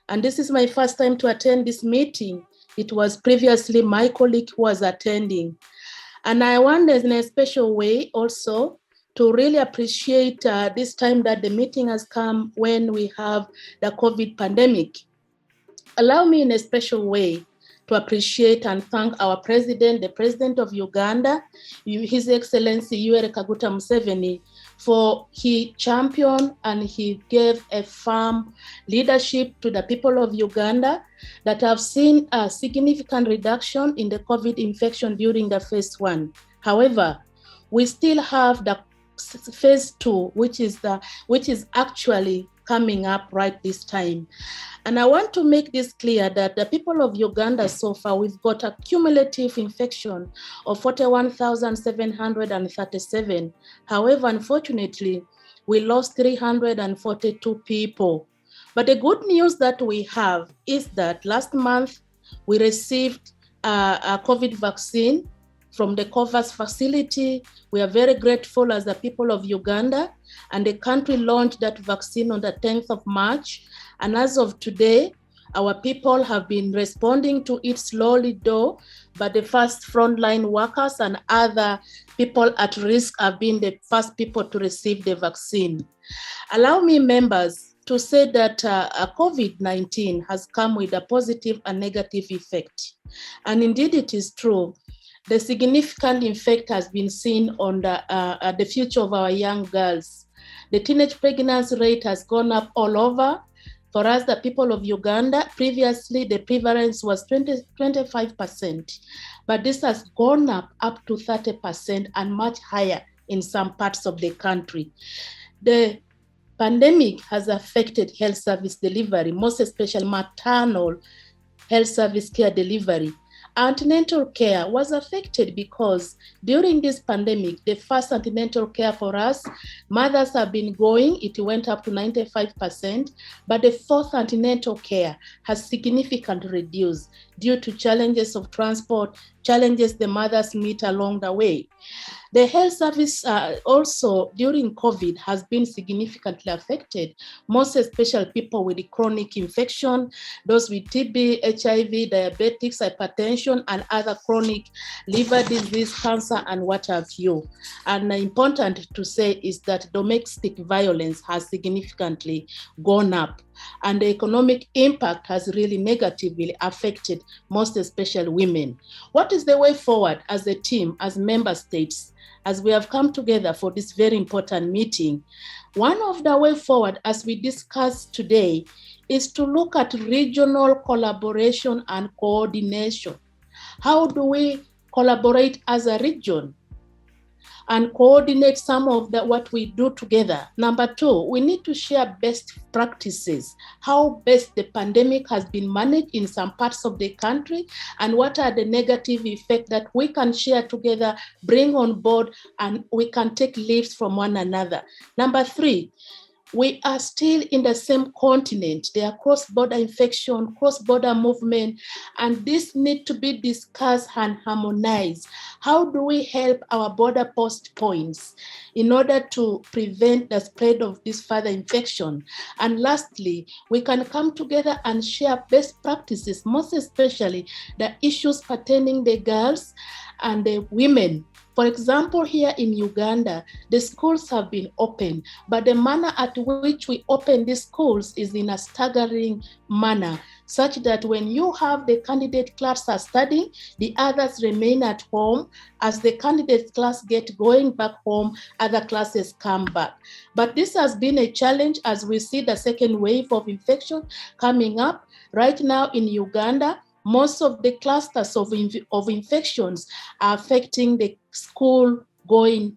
And this is my first time to attend this meeting. It was previously my colleague who was attending. And I want in a special way also to really appreciate this time that the meeting has come when we have the COVID pandemic. Allow me in a special way to appreciate and thank our president, the president of Uganda, His Excellency Yoweri Kaguta Museveni, for he championed and he gave a firm leadership to the people of Uganda that have seen a significant reduction in the COVID infection during the phase 1. However, we still have the phase 2, which is actually coming up right this time. And I want to make this clear that the people of Uganda so far, we've got a cumulative infection of 41,737. However, unfortunately, we lost 342 people. But the good news that we have is that last month, we received a COVID vaccine from the COVAX facility. We are very grateful as the people of Uganda, and the country launched that vaccine on the 10th of March. And as of today, our people have been responding to it slowly though, but the first frontline workers and other people at risk have been the first people to receive the vaccine. Allow me, members, to say that COVID-19 has come with a positive and negative effect. And indeed it is true. The significant effect has been seen on the future of our young girls. The teenage pregnancy rate has gone up all over. For us, the people of Uganda, previously the prevalence was 25%, but this has gone up to 30% and much higher in some parts of the country. The pandemic has affected health service delivery, most especially maternal health service care delivery. Antenatal care was affected because during this pandemic, the first antenatal care for us, mothers have been going, it went up to 95%, but the fourth antenatal care has significantly reduced due to challenges of transport, challenges the mothers meet along the way. The health service also during COVID has been significantly affected, most especially people with chronic infection, those with TB, HIV, diabetics, hypertension, and other chronic liver disease, cancer, and what have you. And important to say is that domestic violence has significantly gone up. and the economic impact has really negatively affected most especially women. What is the way forward as a team, as member states, as we have come together for this very important meeting? One of the way forward, as we discussed today, is to look at regional collaboration and coordination. How do we collaborate as a region and coordinate some of what we do together? Number two, we need to share best practices, how best the pandemic has been managed in some parts of the country, and what are the negative effects that we can share together, bring on board, and we can take leaves from one another. Number three, we are still in the same continent. There are cross-border infection, cross-border movement, and this need to be discussed and harmonized. How do we help our border post points in order to prevent the spread of this further infection? And lastly, we can come together and share best practices, most especially the issues pertaining the girls and the women. For example, here in Uganda, the schools have been open, but the manner at which we open these schools is in a staggering manner, such that when you have the candidate class are studying, the others remain at home. As the candidate class get going back home, other classes come back. But this has been a challenge as we see the second wave of infection coming up. Right now in Uganda, most of the clusters of infections are affecting the school-going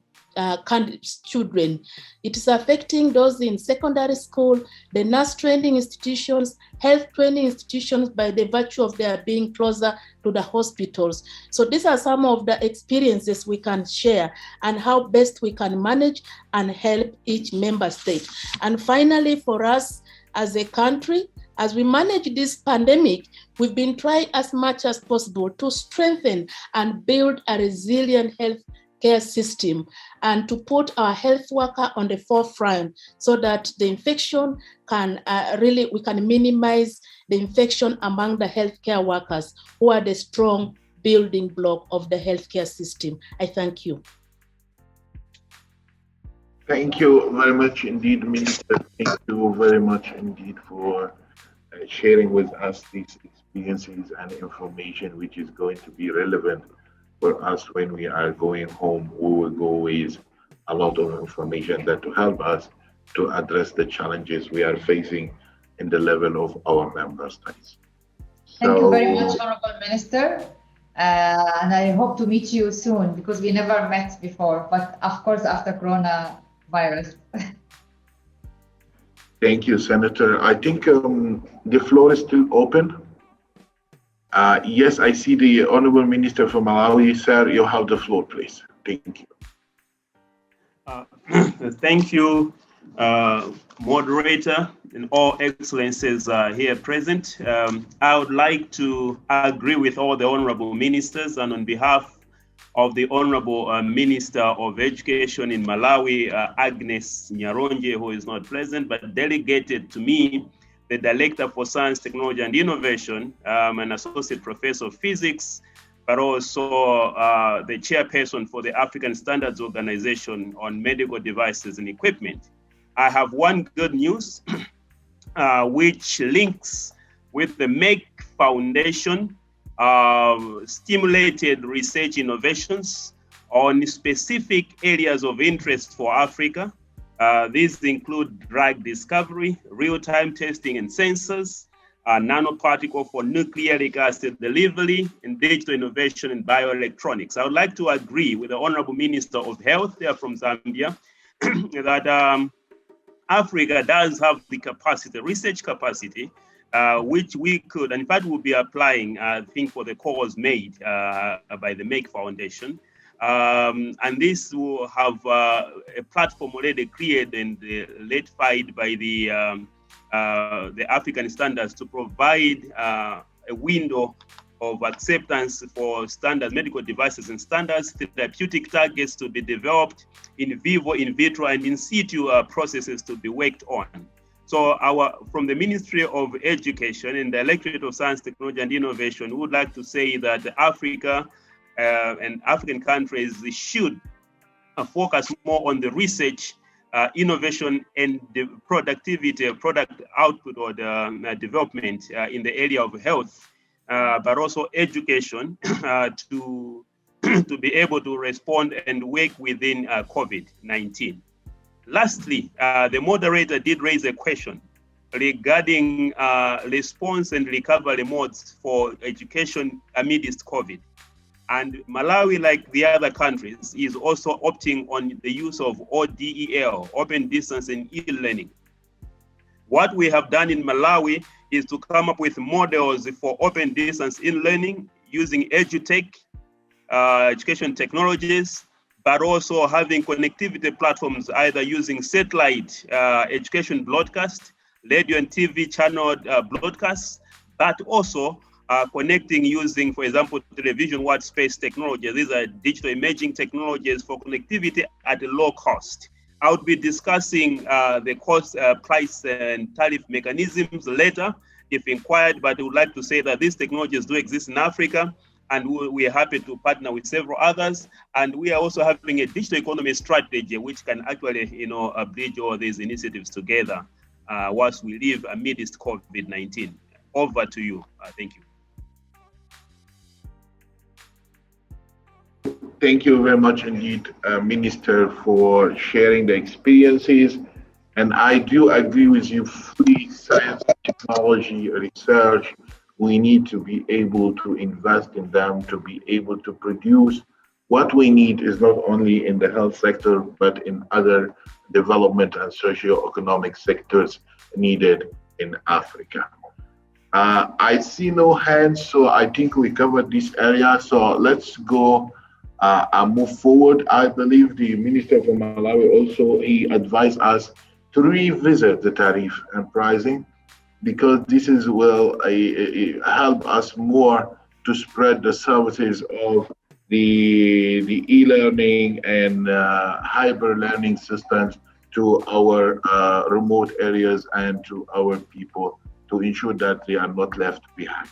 children. It is affecting those in secondary school, the nurse training institutions, health training institutions by the virtue of their being closer to the hospitals. So these are some of the experiences we can share and how best we can manage and help each member state. And finally, for us as a country, as we manage this pandemic, we've been trying as much as possible to strengthen and build a resilient health care system and to put our health worker on the forefront so that the infection can we can minimize the infection among the healthcare workers who are the strong building block of the healthcare system. I thank you. Thank you very much indeed, Minister. Thank you very much indeed for sharing with us these experiences and information which is going to be relevant for us when we are going home. We will go with a lot of information that will help us to address the challenges we are facing in the level of our member states. Thank you very much, Honourable Minister. And I hope to meet you soon because we never met before, but of course after coronavirus. Thank you, Senator. I think the floor is still open. Yes, I see the Honourable Minister from Malawi. Sir, you have the floor, please. Thank you. Thank you, moderator, and all excellencies here present. I would like to agree with all the honourable ministers, and on behalf of the Honourable Minister of Education in Malawi, Agnes Nyaronje, who is not present, but delegated to me, the Director for Science, Technology and Innovation, an Associate Professor of Physics, but also the Chairperson for the African Standards Organization on Medical Devices and Equipment. I have one good news, which links with the Merck Foundation stimulated research innovations on specific areas of interest for Africa. These include drug discovery, real-time testing and sensors, nanoparticle for nucleic acid delivery, and digital innovation in bioelectronics. I would like to agree with the Honourable Minister of Health there from Zambia that Africa does have the capacity, research capacity, which we could, and in fact we'll be applying, I think, for the calls made by the Merck Foundation. And this will have a platform already created and led by the African standards to provide a window of acceptance for standard medical devices and standards, therapeutic targets to be developed, in vivo, in vitro, and in situ processes to be worked on. So from the Ministry of Education and the Directorate of Science, Technology and Innovation, we would like to say that Africa and African countries should focus more on the research innovation and the productivity, product output or the development in the area of health, but also education to be able to respond and work within COVID-19. Lastly, the moderator did raise a question regarding response and recovery modes for education amidst COVID. And Malawi, like the other countries, is also opting on the use of ODEL, open distance and e-learning. What we have done in Malawi is to come up with models for open distance e-learning using edutech, education technologies, but also having connectivity platforms, either using satellite education broadcast, radio and TV channel broadcasts, but also connecting using, for example, television wide space technology. These are digital imaging technologies for connectivity at a low cost. I would be discussing the cost, price, and tariff mechanisms later if inquired, but I would like to say that these technologies do exist in Africa, and we are happy to partner with several others. And we are also having a digital economy strategy which can actually, bridge all these initiatives together whilst we live amidst COVID-19. Over to you. Thank you. Thank you very much indeed, Minister, for sharing the experiences. And I do agree with you fully. Science, technology, research, we need to be able to invest in them to be able to produce what we need is not only in the health sector, but in other development and socio-economic sectors needed in Africa. I see no hands, so I think we covered this area. So let's go and move forward. I believe the Minister from Malawi also, he advised us to revisit the tariff and pricing, because this is will help us more to spread the services of the e-learning and hybrid learning systems to our remote areas and to our people, to ensure that they are not left behind.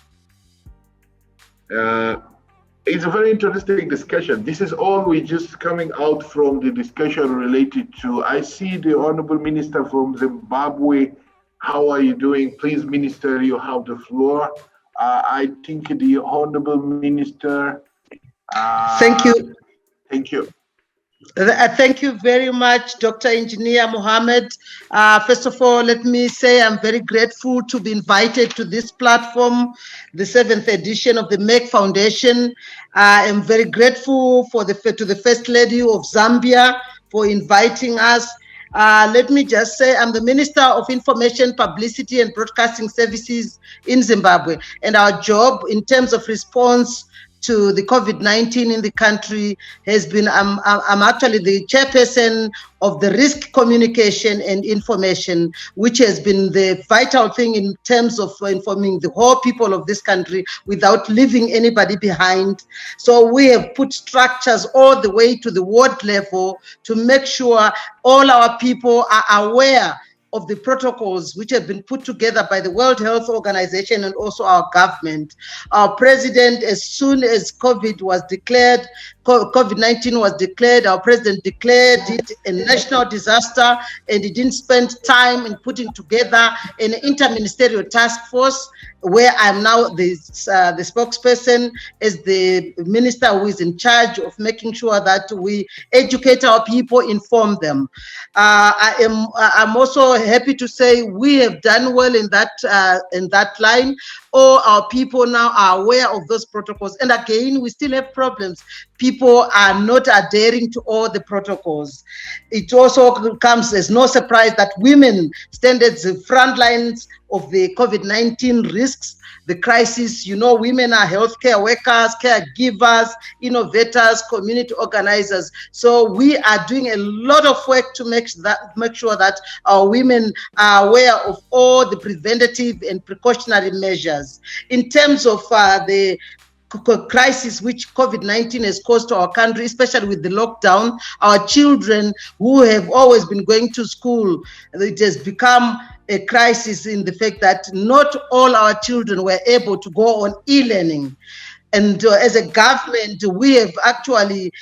It's a very interesting discussion. This is all we just coming out from the discussion related to, I see the Honourable Minister from Zimbabwe. How are you doing? Please, Minister, you have the floor. I think the Honourable Minister. Thank you. Thank you. Thank you very much, Dr. Engineer Mohammed. First of all, let me say I'm very grateful to be invited to this platform, the 7th edition of the Merck Foundation. I am very grateful to the First Lady of Zambia for inviting us. Let me just say I'm the Minister of Information, Publicity and Broadcasting Services in Zimbabwe, and our job in terms of response to the COVID-19 in the country has been, I'm actually the chairperson of the risk communication and information, which has been the vital thing in terms of informing the whole people of this country without leaving anybody behind. So we have put structures all the way to the ward level to make sure all our people are aware of the protocols which have been put together by the World Health Organization and also our government. Our president, as soon as COVID-19 was declared, our president declared it a national disaster, and he didn't spend time in putting together an interministerial task force, where I'm now the spokesperson as the minister who is in charge of making sure that we educate our people, inform them. I'm also happy to say we have done well in that line. All our people now are aware of those protocols. And again, we still have problems. People are not adhering to all the protocols. It also comes as no surprise that women stand at the front lines of the COVID-19 risks, the crisis. You know, women are healthcare workers, caregivers, innovators, community organizers. So we are doing a lot of work to make sure that our women are aware of all the preventative and precautionary measures. In terms of the crisis which COVID-19 has caused to our country, especially with the lockdown, our children who have always been going to school, it has become a crisis in the fact that not all our children were able to go on e-learning. And as a government, we have actually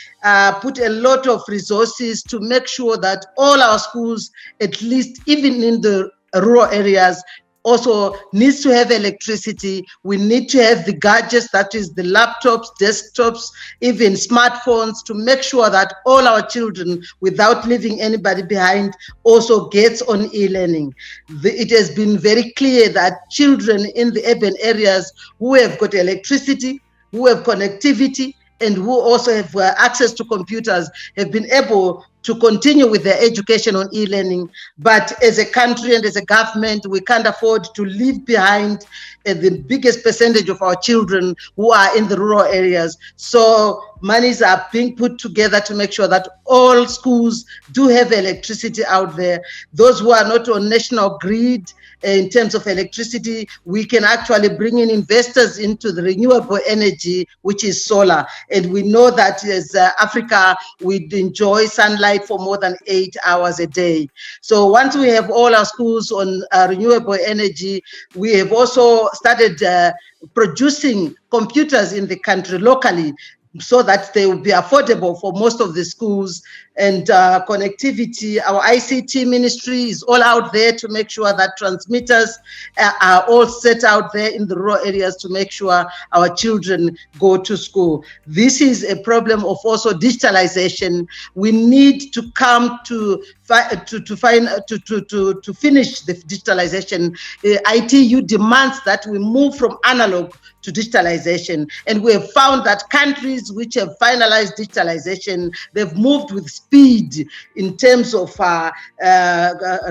put a lot of resources to make sure that all our schools, at least even in the rural areas, also needs to have electricity. We need to have the gadgets, that is the laptops, desktops, even smartphones, to make sure that all our children, without leaving anybody behind, also gets on e-learning. It has been very clear that children in the urban areas who have got electricity, who have connectivity, and who also have access to computers have been able to continue with their education on e-learning. But as a country and as a government, we can't afford to leave behind the biggest percentage of our children who are in the rural areas. So monies are being put together to make sure that all schools do have electricity out there. Those who are not on national grid in terms of electricity, we can actually bring in investors into the renewable energy, which is solar. And we know that as Africa, we enjoy sunlight for more than 8 hours a day. So once we have all our schools on renewable energy, we have also started producing computers in the country locally, so that they will be affordable for most of the schools. And connectivity, our ICT ministry is all out there to make sure that transmitters are all set out there in the rural areas to make sure our children go to school. This is a problem of also digitalization. We need to come to finish the digitalization. ITU demands that we move from analog to digitalization. And we have found that countries which have finalized digitalization, they've moved with speed in terms of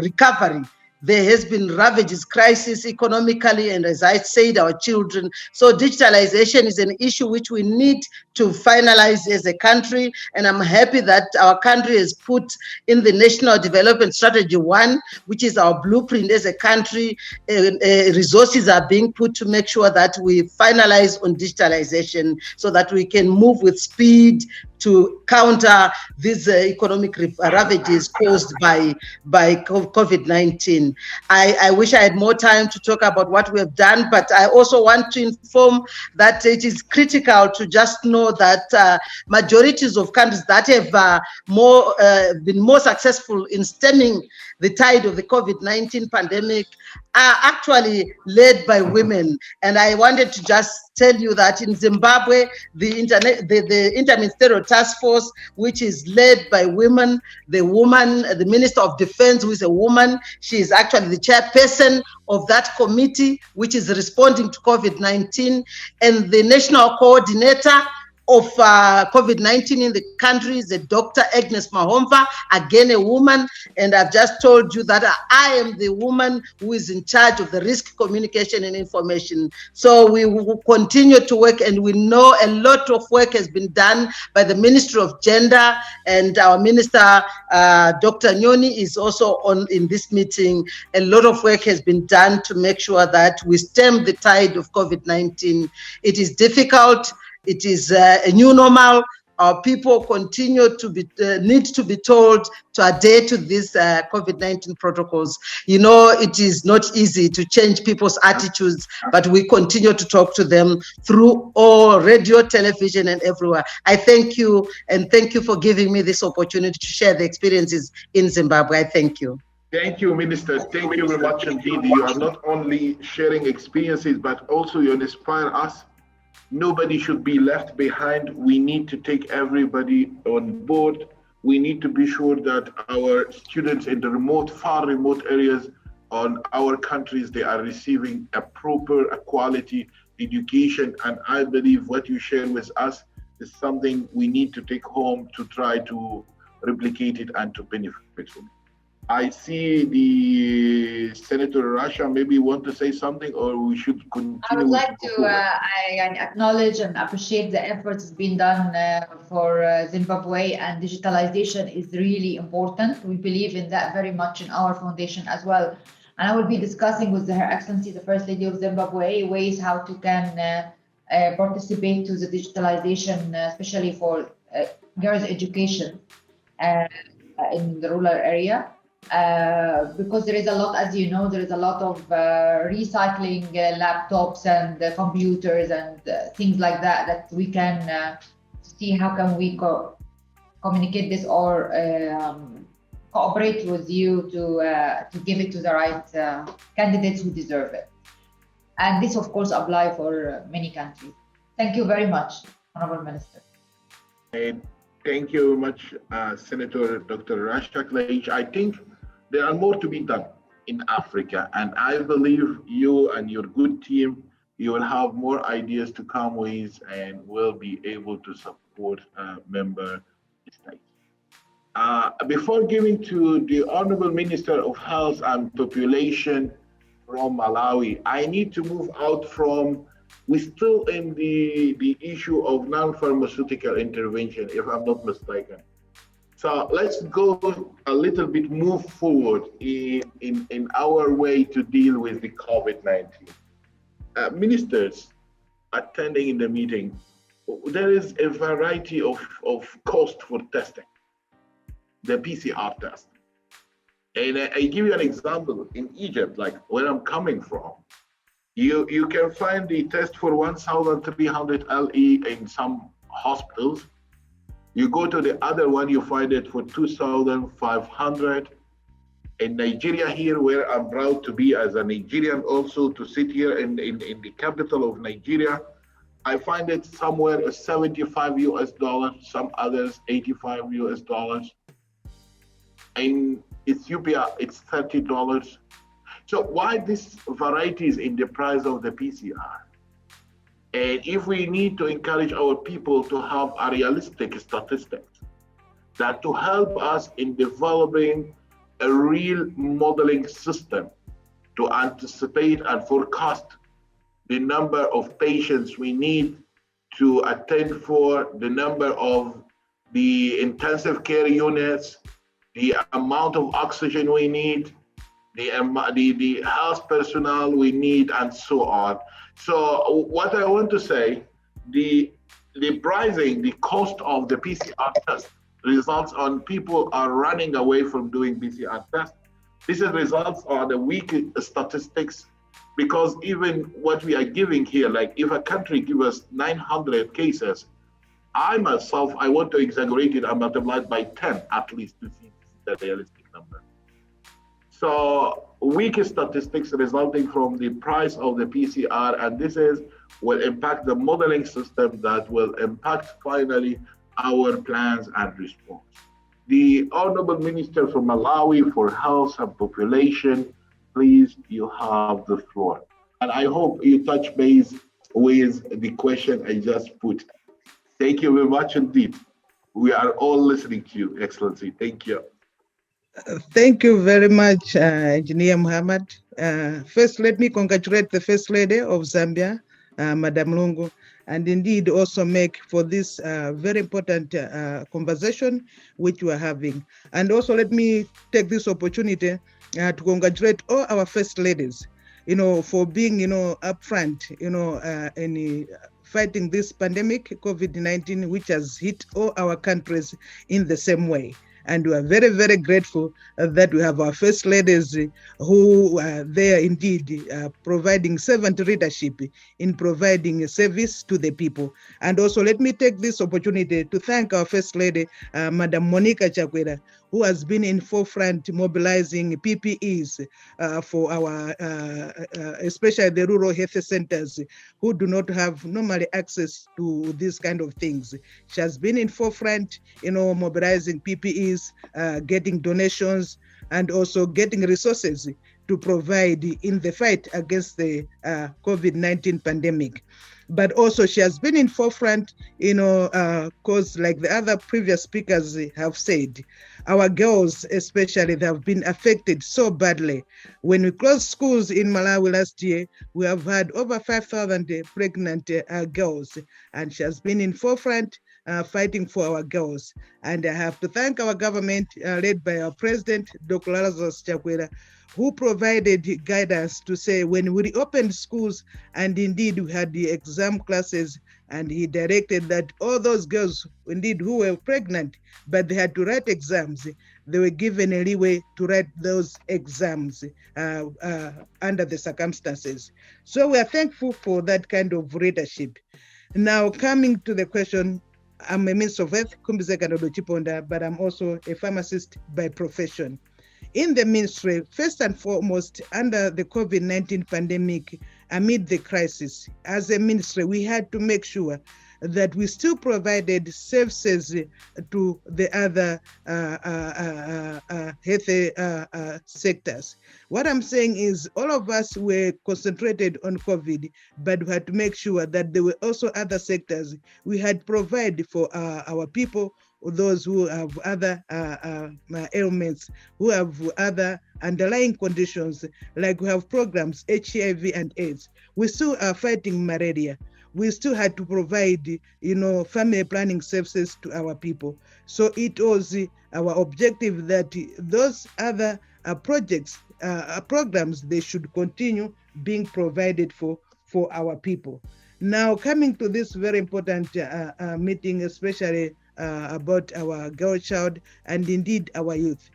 recovery. There has been ravages, crisis economically, and as I said, our children. So digitalization is an issue which we need to finalize as a country. And I'm happy that our country has put in the National Development Strategy 1, which is our blueprint as a country. Resources are being put to make sure that we finalize on digitalization so that we can move with speed to counter these economic ravages caused by COVID-19. I wish I had more time to talk about what we have done, but I also want to inform that it is critical to just know that majorities of countries that have been more successful in stemming the tide of the COVID-19 pandemic are actually led by women. And I wanted to just tell you that in Zimbabwe, the Interministerial Task Force, which is led by women, the Minister of Defense, who is a woman, she is actually the chairperson of that committee, which is responding to COVID-19, and the national coordinator of COVID-19 in the country is Dr. Agnes Mahomva, again a woman, and I've just told you that I am the woman who is in charge of the risk communication and information. So we will continue to work, and we know a lot of work has been done by the Ministry of Gender, and our Minister, Dr. Nyoni, is also in this meeting. A lot of work has been done to make sure that we stem the tide of COVID-19. It is difficult. It is a new normal. Our people continue to need to be told to adhere to these COVID-19 protocols. You know, it is not easy to change people's attitudes, but we continue to talk to them through all radio, television, and everywhere. I thank you, and thank you for giving me this opportunity to share the experiences in Zimbabwe. I thank you. Thank you, Minister. Thank you very much indeed. You are not only sharing experiences, but also you inspire us. Nobody should be left behind. We need to take everybody on board. We need to be sure that our students in the far remote areas on our countries, they are receiving a quality education. And I believe what you share with us is something we need to take home to try to replicate it and to benefit from it. I see the Senator Rasha maybe want to say something, or we should continue. I would like to acknowledge and appreciate the efforts being done for Zimbabwe, and digitalization is really important. We believe in that very much in our foundation as well. And I will be discussing with Her Excellency, the First Lady of Zimbabwe, ways how to participate to the digitalization, especially for girls' education in the rural area. because there is a lot, as you know, there is a lot of recycling laptops and computers and things like that that we can see how can we communicate this or cooperate with you to give it to the right candidates who deserve it. And this, of course, apply for many countries. Thank you very much, Honourable Minister. Thank you very much, Senator Dr. Rasha Kelej. I think there are more to be done in Africa, and I believe you and your good team, you will have more ideas to come with and will be able to support member states. Before giving to the Honourable Minister of Health and Population from Malawi, I need to move out from, we're still in the issue of non-pharmaceutical intervention, if I'm not mistaken. So let's go a little bit move forward in our way to deal with the COVID-19. Ministers attending in the meeting, there is a variety of cost for testing, the PCR test. And I give you an example. In Egypt, like where I'm coming from, you can find the test for 1,300 LE in some hospitals. You go to the other one, you find it for 2,500. In Nigeria here, where I'm proud to be as a Nigerian also, to sit here in the capital of Nigeria, I find it somewhere 75 US dollars, some others 85 US dollars. In Ethiopia, it's $30. So why this varieties in the price of the PCR? And if we need to encourage our people to have a realistic statistics, that to help us in developing a real modeling system to anticipate and forecast the number of patients we need to attend for, the number of the intensive care units, the amount of oxygen we need, the health personnel we need, and so on. So what I want to say, the pricing, the cost of the PCR test results on people are running away from doing PCR tests. This results on the weak statistics, because even what we are giving here, like if a country gives us 900 cases, I myself, I want to exaggerate it and multiply it by 10 at least to see the realistic number. So weak statistics resulting from the price of the PCR, and this will impact the modeling system that will impact finally our plans and response. The Honourable Minister from Malawi for Health and Population, please, you have the floor. And I hope you touch base with the question I just put. Thank you very much indeed. We are all listening to you, Excellency. Thank you. Thank you very much, Engineer Muhammad. First, let me congratulate the First Lady of Zambia, Madam Lungu, and indeed also make for this very important conversation which we are having. And also let me take this opportunity to congratulate all our First Ladies, for being, upfront, in fighting this pandemic, COVID-19, which has hit all our countries in the same way. And we are very, very grateful that we have our First Ladies who are there indeed providing servant leadership in providing a service to the people. And also let me take this opportunity to thank our First Lady, Madam Monica Chakwera, who has been in forefront mobilizing PPEs for our, especially the rural health centers who do not have normally access to these kind of things. She has been in forefront, mobilizing PPEs, getting donations, and also getting resources to provide in the fight against the COVID-19 pandemic. But also she has been in forefront, because like the other previous speakers have said, our girls especially, they have been affected so badly. When we closed schools in Malawi last year, we have had over 5,000 pregnant girls, and she has been in forefront fighting for our girls. And I have to thank our government led by our President, Dr. Lazarus Chakwera, who provided guidance to say when we reopened schools and indeed we had the exam classes, and he directed that all those girls indeed who were pregnant but they had to write exams, they were given a leeway to write those exams under the circumstances. So we are thankful for that kind of leadership. Now, coming to the question, I'm a Minister of Health, but I'm also a pharmacist by profession. In the ministry, first and foremost, under the COVID-19 pandemic, amid the crisis, as a ministry, we had to make sure that we still provided services to the other health sectors. What I'm saying is all of us were concentrated on COVID, but we had to make sure that there were also other sectors we had provided for our people, those who have other ailments, who have other underlying conditions, like we have programs, HIV and AIDS. We still are fighting malaria. We still had to provide, family planning services to our people. So it was our objective that those other projects, programs, they should continue being provided for our people. Now, coming to this very important meeting, especially about our girl child and indeed our youth.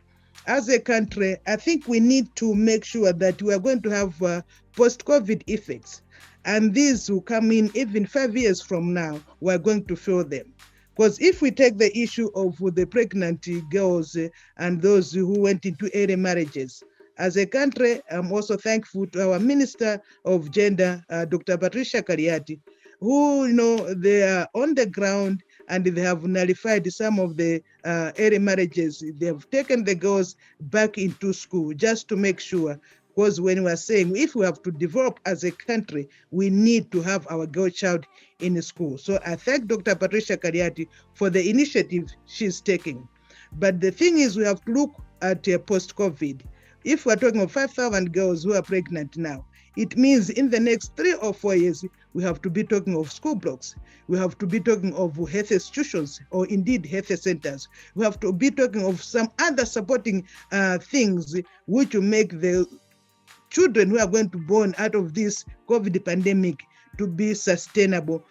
As a country, I think we need to make sure that we are going to have post-COVID effects. And these will come in even 5 years from now, we're going to feel them. Because if we take the issue of the pregnant girls and those who went into early marriages, as a country, I'm also thankful to our Minister of Gender, Dr. Patricia Kariati, who, they are on the ground and they have nullified some of the early marriages. They have taken the girls back into school just to make sure, because when we are saying if we have to develop as a country, we need to have our girl child in the school. So I thank Dr. Patricia Kariati for the initiative she's taking. But the thing is, we have to look at post-COVID. If we're talking of 5,000 girls who are pregnant now, it means in the next 3 or 4 years, we have to be talking of school blocks. We have to be talking of health institutions or indeed health centers. We have to be talking of some other supporting things which will make the children who are going to be born out of this COVID pandemic to be sustainable,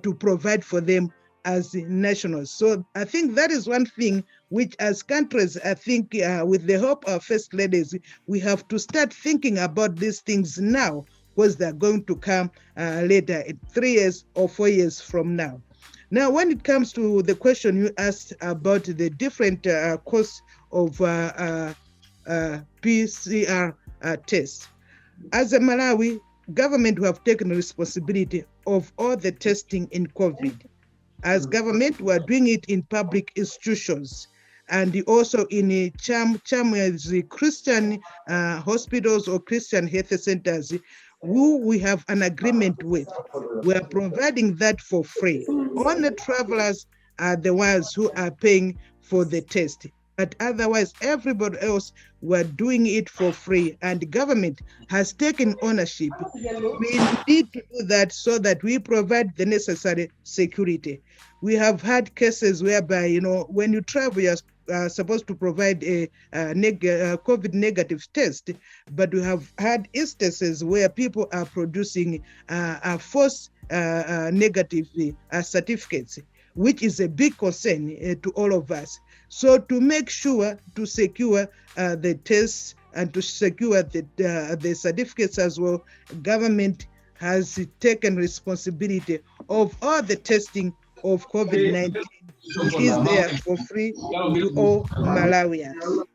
to provide for them as nationals. So I think that is one thing which as countries, I think with the help of First Ladies, we have to start thinking about these things now, because they're going to come later, 3 years or 4 years from now. Now, when it comes to the question you asked about the different costs of PCR tests, as a Malawi government, we have taken responsibility of all the testing in COVID. As government, we are doing it in public institutions and also in the Christian hospitals or Christian health centers who we have an agreement with. We are providing that for free. Only travelers are the ones who are paying for the test. But otherwise, everybody else were doing it for free, and the government has taken ownership. We need to do that so that we provide the necessary security. We have had cases whereby, when you travel, you're supposed to provide a COVID negative test, but we have had instances where people are producing false negative certificates, which is a big concern to all of us. So to make sure to secure the tests and to secure the certificates as well, government has taken responsibility of all the testing of COVID-19. It is there for free to all Malawians.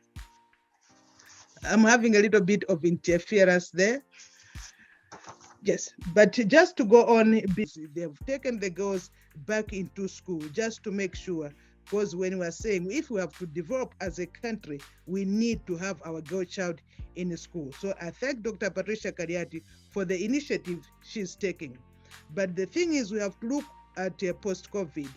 I'm having a little bit of interference there. Yes, but just to go on, they've taken the girls back into school just to make sure, because when we are saying if we have to develop as a country, we need to have our girl child in the school. So I thank Dr. Patricia Kariati for the initiative she's taking. But the thing is, we have to look at post-COVID.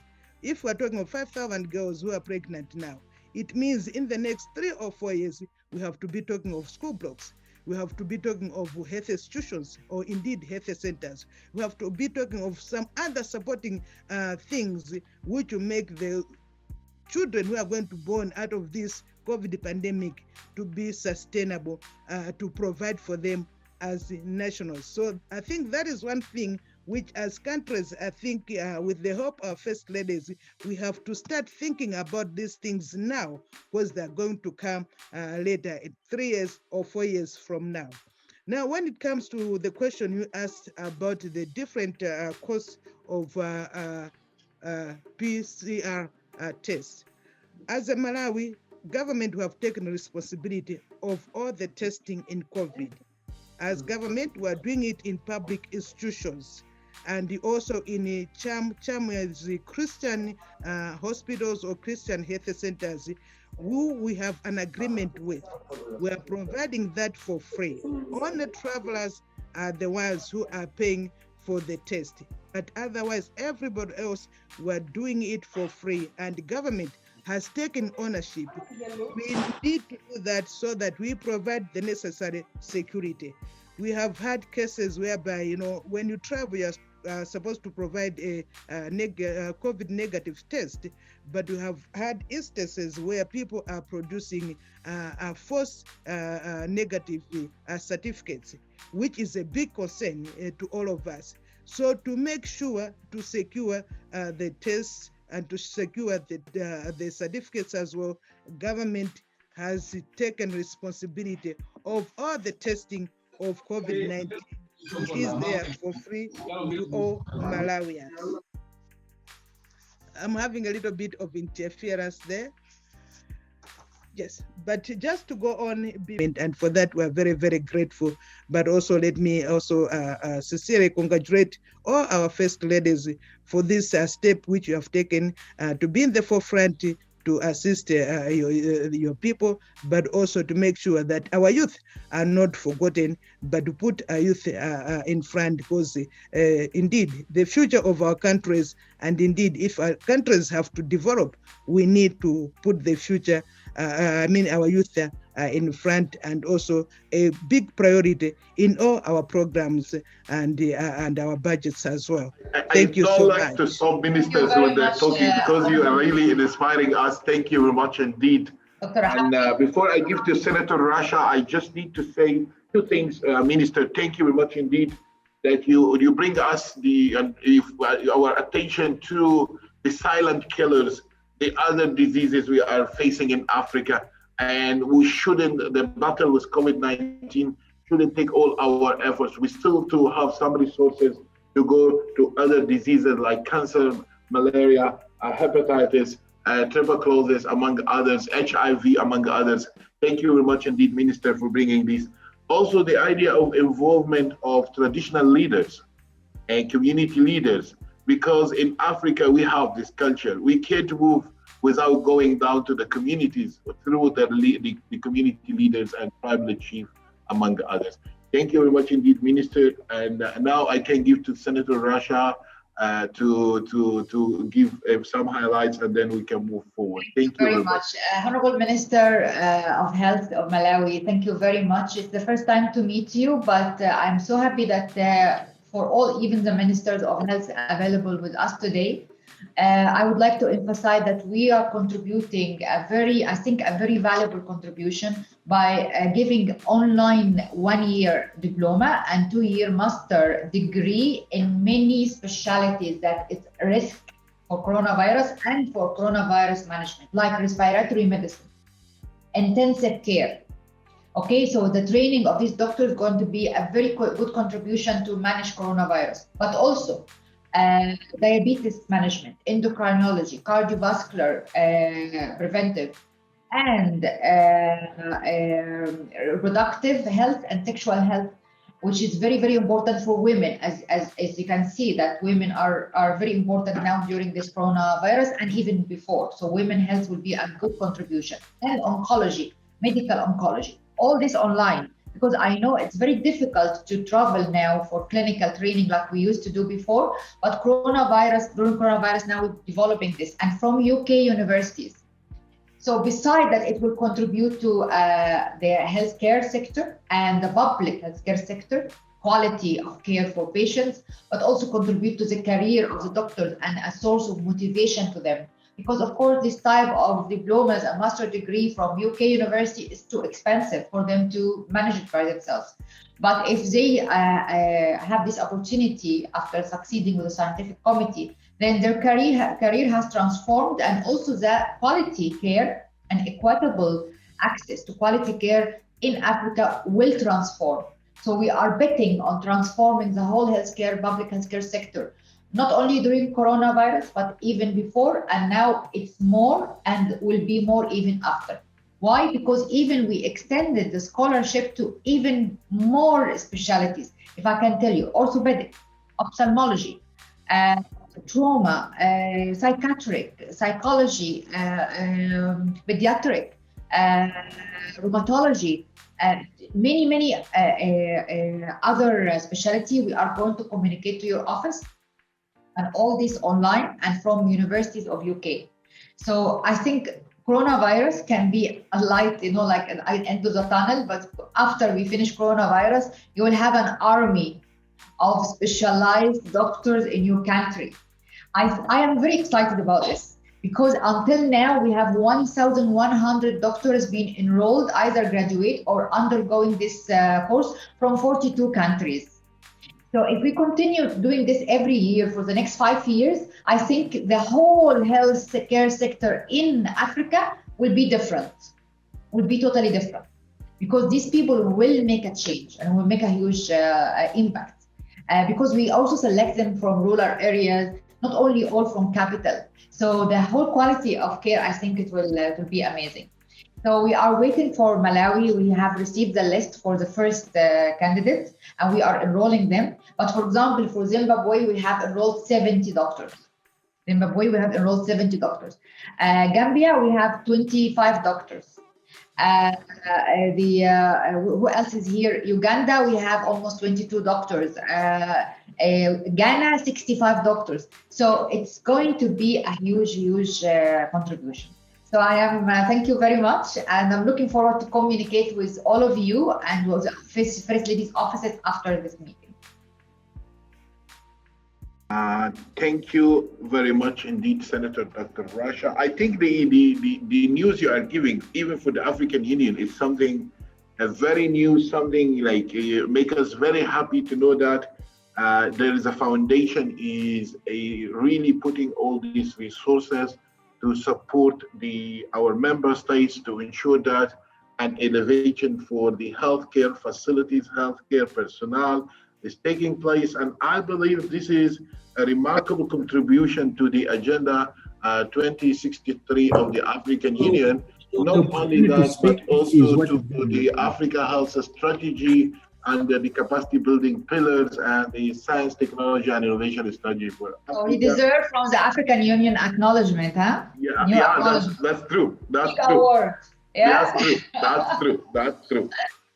If we're talking of 5,000 girls who are pregnant now, it means in the next 3 or 4 years, we have to be talking of school blocks. We have to be talking of health institutions or indeed health centers. We have to be talking of some other supporting things which will make the children who are going to be born out of this COVID pandemic to be sustainable, to provide for them as nationals. So I think that is one thing which as countries, I think with the help of First Ladies, we have to start thinking about these things now, because they're going to come later, 3 years or 4 years from now. Now, when it comes to the question you asked about the different costs of PCR tests, as a Malawi government, we have taken responsibility of all the testing in COVID. As government, we are doing it in public institutions and also in Christian hospitals or Christian health centers who we have an agreement with. We are providing that for free. Only travelers are the ones who are paying for the test. But otherwise, everybody else, we're doing it for free, and the government has taken ownership. We need to do that so that we provide the necessary security. We have had cases whereby, when you travel, you're supposed to provide a COVID negative test, but we have had instances where people are producing false negative certificates, which is a big concern to all of us. So to make sure to secure the tests and to secure the certificates as well, government has taken responsibility of all the testing of COVID-19. It is there for free to all Malawians. I'm having a little bit of interference there. Yes, but just to go on, and for that we're very, very grateful. But also let me also sincerely congratulate all our First Ladies for this step which you have taken to be in the forefront to assist your people, but also to make sure that our youth are not forgotten, but to put our youth in front, because indeed the future of our countries, and indeed if our countries have to develop, we need to put the future, our youth in front, and also a big priority in all our programs and our budgets as well. Thank you so much. I don't like to stop ministers when they're talking, because you are really inspiring us. Thank you very much indeed. And before I give to Senator Rasha, I just need to say two things, Minister. Thank you very much indeed that you bring us our attention to the silent killers, the other diseases we are facing in Africa. And we shouldn't, the battle with COVID-19 shouldn't take all our efforts. We still to have some resources to go to other diseases like cancer, malaria, hepatitis, tuberculosis, among others, HIV, among others. Thank you very much indeed, Minister, for bringing this. Also, the idea of involvement of traditional leaders and community leaders, because in Africa, we have this culture. We can't move without going down to the communities through the community leaders and tribal chief, among others. Thank you very much indeed, Minister. And now I can give to Senator Rasha to give some highlights, and then we can move forward. Thank you very much. Honourable Minister of Health of Malawi, thank you very much. It's the first time to meet you, but I'm so happy that for all, even the ministers of health available with us today, I would like to emphasize that we are contributing a very valuable contribution by giving online 1-year diploma and 2-year master degree in many specialties that it's risk for coronavirus and for coronavirus management, like respiratory medicine, intensive care. Okay, so the training of these doctors is going to be a very good contribution to manage coronavirus, but also diabetes management, endocrinology, cardiovascular preventive, and reproductive health and sexual health, which is very, very important for women. As you can see, that women are very important now during this coronavirus and even before. So women health will be a good contribution. And oncology, medical oncology, all this online. Because I know it's very difficult to travel now for clinical training like we used to do before, but during coronavirus now we're developing this, and from UK universities. So besides that, it will contribute to the healthcare sector and the public healthcare sector, quality of care for patients, but also contribute to the career of the doctors and a source of motivation to them because of course this type of diplomas and master degree from UK university is too expensive for them to manage it by themselves. But if they have this opportunity after succeeding with the scientific committee, then their career has transformed, and also the quality care and equitable access to quality care in Africa will transform. So we are betting on transforming the whole public healthcare sector, not only during coronavirus, but even before, and now it's more and will be more even after. Why? Because even we extended the scholarship to even more specialties. If I can tell you, orthopedic, ophthalmology, trauma, psychiatric, psychology, pediatric, rheumatology, many other specialty. We are going to communicate to your office, and all this online and from universities of UK. So I think coronavirus can be a light, like an end of the tunnel, but after we finish coronavirus, you will have an army of specialized doctors in your country. I am very excited about this, because until now we have 1,100 doctors being enrolled, either graduate or undergoing this course from 42 countries. So if we continue doing this every year for the next 5 years, I think the whole health care sector in Africa will be different, will be totally different, because these people will make a change and will make a huge impact. Because we also select them from rural areas, not only all from capital. So the whole quality of care, I think it will be amazing. So we are waiting for Malawi. We have received the list for the first candidates, and we are enrolling them. But for example, for Zimbabwe, we have enrolled 70 doctors. Gambia, we have 25 doctors. Who else is here? Uganda, we have almost 22 doctors. Ghana, 65 doctors. So it's going to be a huge contribution. So I am, thank you very much, and I'm looking forward to communicate with all of you and with the First Lady's offices after this meeting. Thank you very much indeed, Senator Dr. Rasha. I think the news you are giving, even for the African Union, is something very new, something like make us very happy to know that there is a foundation is really putting all these resources to support our member states to ensure that an elevation for the healthcare facilities, healthcare personnel is taking place. And I believe this is a remarkable contribution to the Agenda 2063 of the African Union. Not only that, but also to the Africa Health Strategy and the capacity building pillars and the science, technology, and innovation strategy for Africa. So he deserves from the African Union acknowledgement, huh? That's true. That's true. That's true.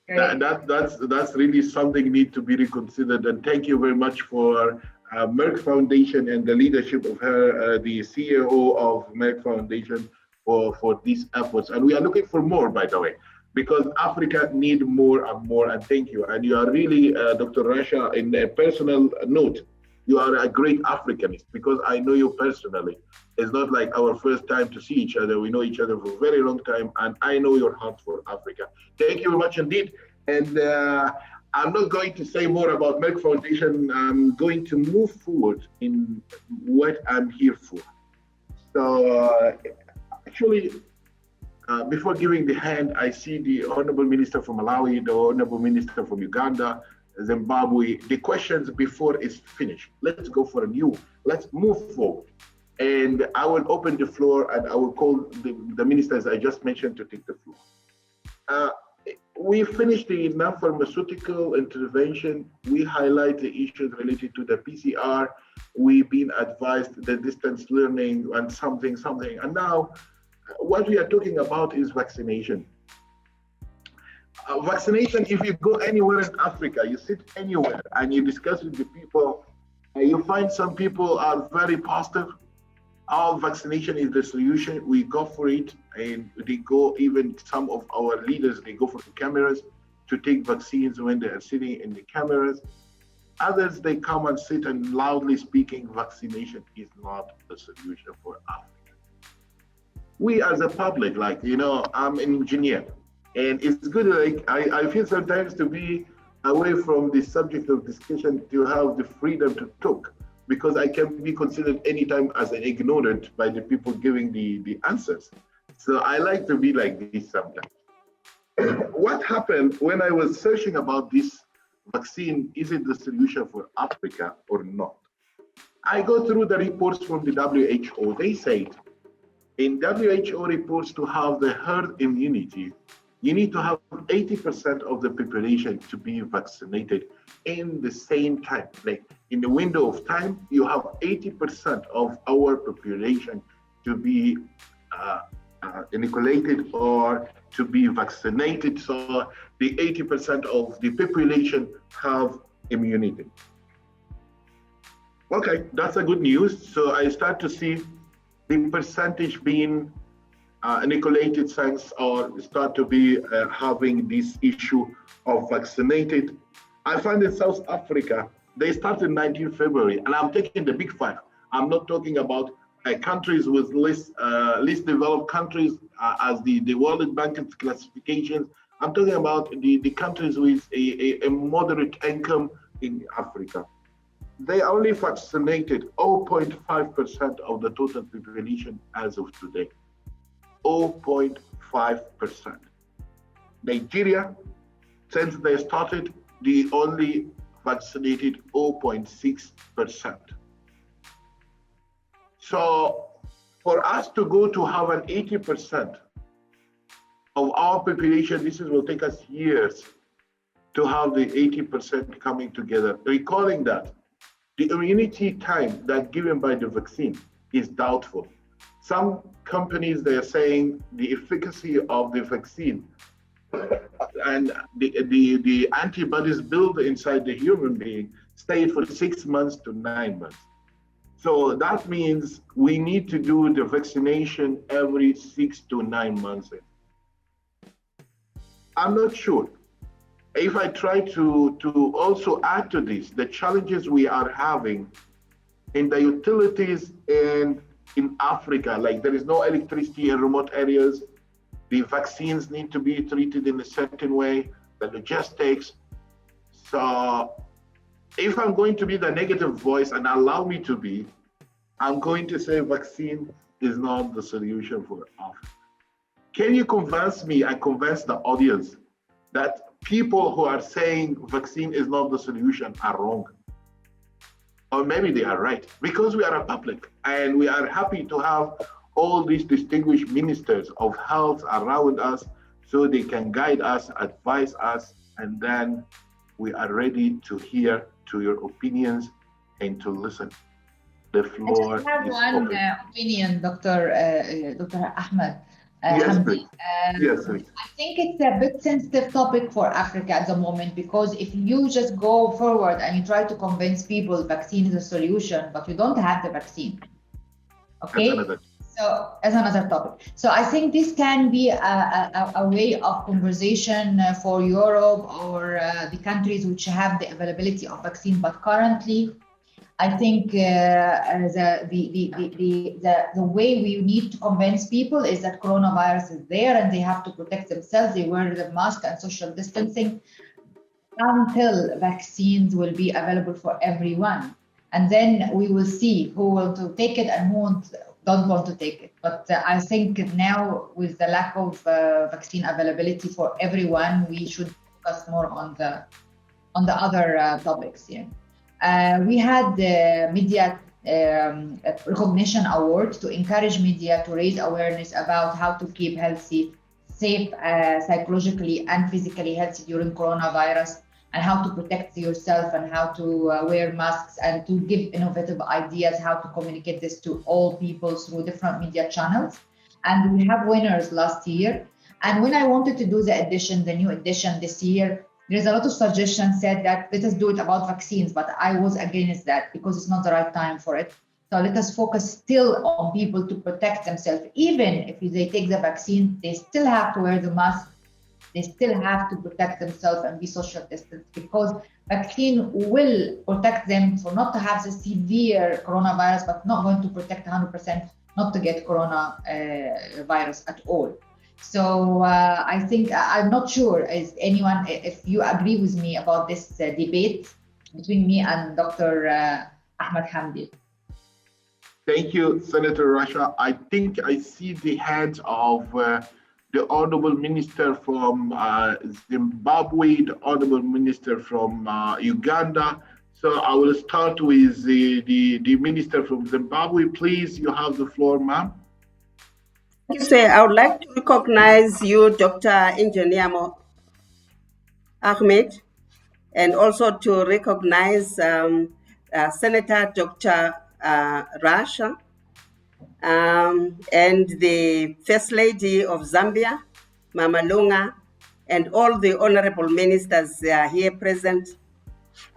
That's really something need to be reconsidered. And thank you very much for Merck Foundation and the leadership of her, the CEO of Merck Foundation, for these efforts. And we are looking for more, by the way, because Africa need more and more. And thank you. And you are really, Dr. Rasha, in a personal note, you are a great Africanist, because I know you personally. It's not like our first time to see each other. We know each other for a very long time, and I know your heart for Africa. Thank you very much indeed. And I'm not going to say more about Merck Foundation. I'm going to move forward in what I'm here for. So actually, before giving the hand, I see the Honourable Minister from Malawi, the Honourable Minister from Uganda, Zimbabwe. The questions before is finished. Let's go for let's move forward. And I will open the floor, and I will call the ministers I just mentioned to take the floor. We finished the non-pharmaceutical intervention. We highlight the issues related to the PCR. We've been advised the distance learning and something. And now what we are talking about is vaccination. Vaccination, if you go anywhere in Africa, you sit anywhere and you discuss with the people, you find some people are very positive. Our vaccination is the solution. We go for it, and they go, even some of our leaders, they go for the cameras to take vaccines when they are sitting in the cameras. Others, they come and sit and loudly speaking, vaccination is not the solution for Africa. we as a public, like, I'm an engineer, and it's good, like, I feel sometimes to be away from the subject of discussion, to have the freedom to talk, because I can be considered anytime as an ignorant by the people giving the answers. So I like to be like this sometimes. What happened when I was searching about this vaccine, is it the solution for Africa or not? I go through the reports from the WHO. They said in WHO reports, to have the herd immunity, you need to have 80% of the population to be vaccinated in the same time. Like in the window of time, you have 80% of our population to be inoculated or to be vaccinated. So the 80% of the population have immunity. Okay, that's a good news. So I start to see the percentage being inoculated thanks, or start to be having this issue of vaccinated. I find in South Africa, they started 19 February, and I'm taking the big five. I'm not talking about countries with least developed countries as the World Bank's classifications. I'm talking about the countries with a moderate income in Africa. They only vaccinated 0.5% of the total population as of today. 0.5%. Nigeria, since they started, they only vaccinated 0.6%. So for us to go to have an 80% of our population, will take us years to have the 80% coming together. Recalling that the immunity time that given by the vaccine is doubtful. Some companies, they are saying the efficacy of the vaccine and the antibodies built inside the human being stayed for 6 months to 9 months. So that means we need to do the vaccination every 6 to 9 months. I'm not sure. If I try to also add to this, the challenges we are having in the utilities and in Africa, like there is no electricity in remote areas, the vaccines need to be treated in a certain way, the logistics. So if I'm going to be the negative voice, and allow me to be, I'm going to say vaccine is not the solution for Africa. Can you convince me and convince the audience that people who are saying vaccine is not the solution are wrong? Or maybe they are right, because we are a public and we are happy to have all these distinguished ministers of health around us so they can guide us, advise us, and then we are ready to hear to your opinions and to listen. The floor I just have is one open. opinion, Dr. Ahmed. Yes, Hamdi. please. Yes, please. I think it's a bit sensitive topic for Africa at the moment, because if you just go forward and you try to convince people vaccine is a solution, but you don't have the vaccine, okay? So as another topic. So I think this can be a way of conversation for Europe or the countries which have the availability of vaccine, but currently, I think the way we need to convince people is that coronavirus is there and they have to protect themselves. They wear the mask and social distancing until vaccines will be available for everyone. And then we will see who will to take it and who don't want to take it. But I think now with the lack of vaccine availability for everyone, we should focus more on the other topics here. We had the media recognition award to encourage media to raise awareness about how to keep healthy, safe, psychologically and physically healthy during coronavirus, and how to protect yourself and how to wear masks, and to give innovative ideas how to communicate this to all people through different media channels. And we have winners last year. And when I wanted to do the new edition this year, there's a lot of suggestions said that let us do it about vaccines, but I was against that because it's not the right time for it. So let us focus still on people to protect themselves. Even if they take the vaccine, they still have to wear the mask. They still have to protect themselves and be social distance, because vaccine will protect them for not to have the severe coronavirus, but not going to protect 100% not to get corona virus at all. So I think, I'm not sure is anyone, if you agree with me about this debate between me and Dr. Ahmed Hamdi. Thank you, Senator Rasha. I think I see the hand of the Honourable Minister from Zimbabwe, the Honourable Minister from Uganda. So I will start with the Minister from Zimbabwe. Please, you have the floor, ma'am. Thank you, sir. I would like to recognize you, Dr. Engineer Ahmed, and also to recognize Senator Dr. Rasha, and the First Lady of Zambia, Mama Lunga, and all the honorable ministers here present.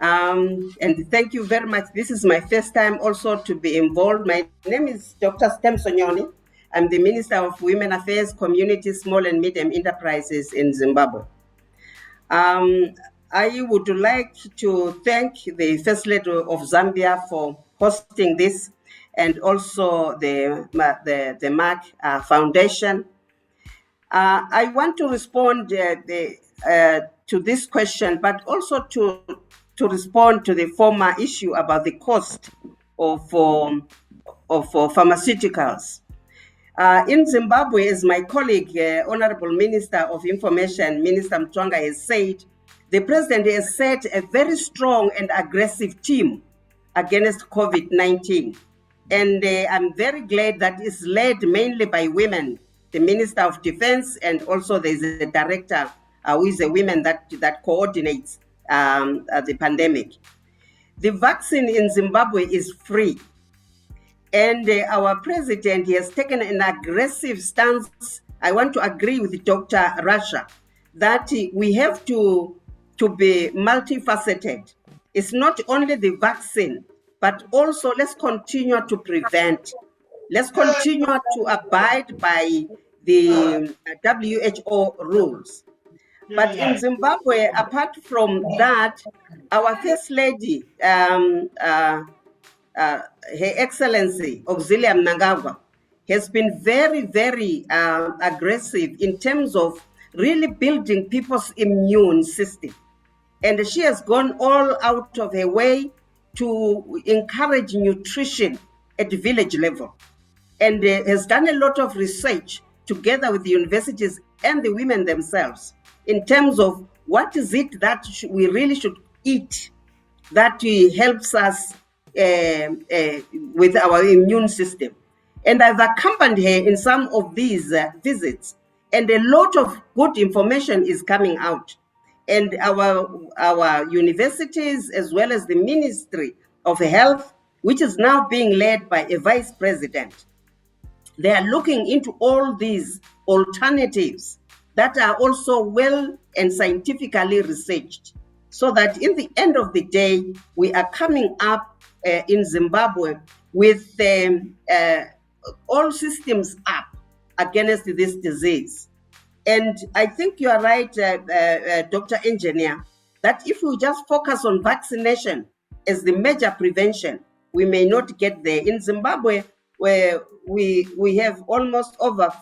And thank you very much. This is my first time also to be involved. My name is Dr. Stem Sonyoni. I'm the Minister of Women Affairs, Community, Small and Medium Enterprises in Zimbabwe. I would like to thank the First Lady of Zambia for hosting this, and also the Merck Foundation. I want to respond to this question, but also to respond to the former issue about the cost of pharmaceuticals. In Zimbabwe, as my colleague, Honourable Minister of Information, Minister Mtwanga, has said, the President has set a very strong and aggressive team against COVID-19. And I'm very glad that it's led mainly by women, the Minister of Defense, and also there's a director who is a woman that coordinates the pandemic. The vaccine in Zimbabwe is free. And our president has taken an aggressive stance. I want to agree with Dr. Rasha that we have to be multifaceted. It's not only the vaccine, but also let's continue to prevent. Let's continue to abide by the WHO rules. But in Zimbabwe, apart from that, our First Lady, Her Excellency Auxilia Mnangagwa, has been very, very aggressive in terms of really building people's immune system. And she has gone all out of her way to encourage nutrition at the village level, and has done a lot of research together with the universities and the women themselves in terms of what is it that we really should eat that helps us with our immune system. And I've accompanied her in some of these visits, and a lot of good information is coming out. And our universities, as well as the Ministry of Health, which is now being led by a vice president, they are looking into all these alternatives that are also well and scientifically researched, so that in the end of the day, we are coming up in Zimbabwe with all systems up against this disease. And I think you are right, Dr. Engineer, that if we just focus on vaccination as the major prevention, we may not get there. In Zimbabwe, where we have almost over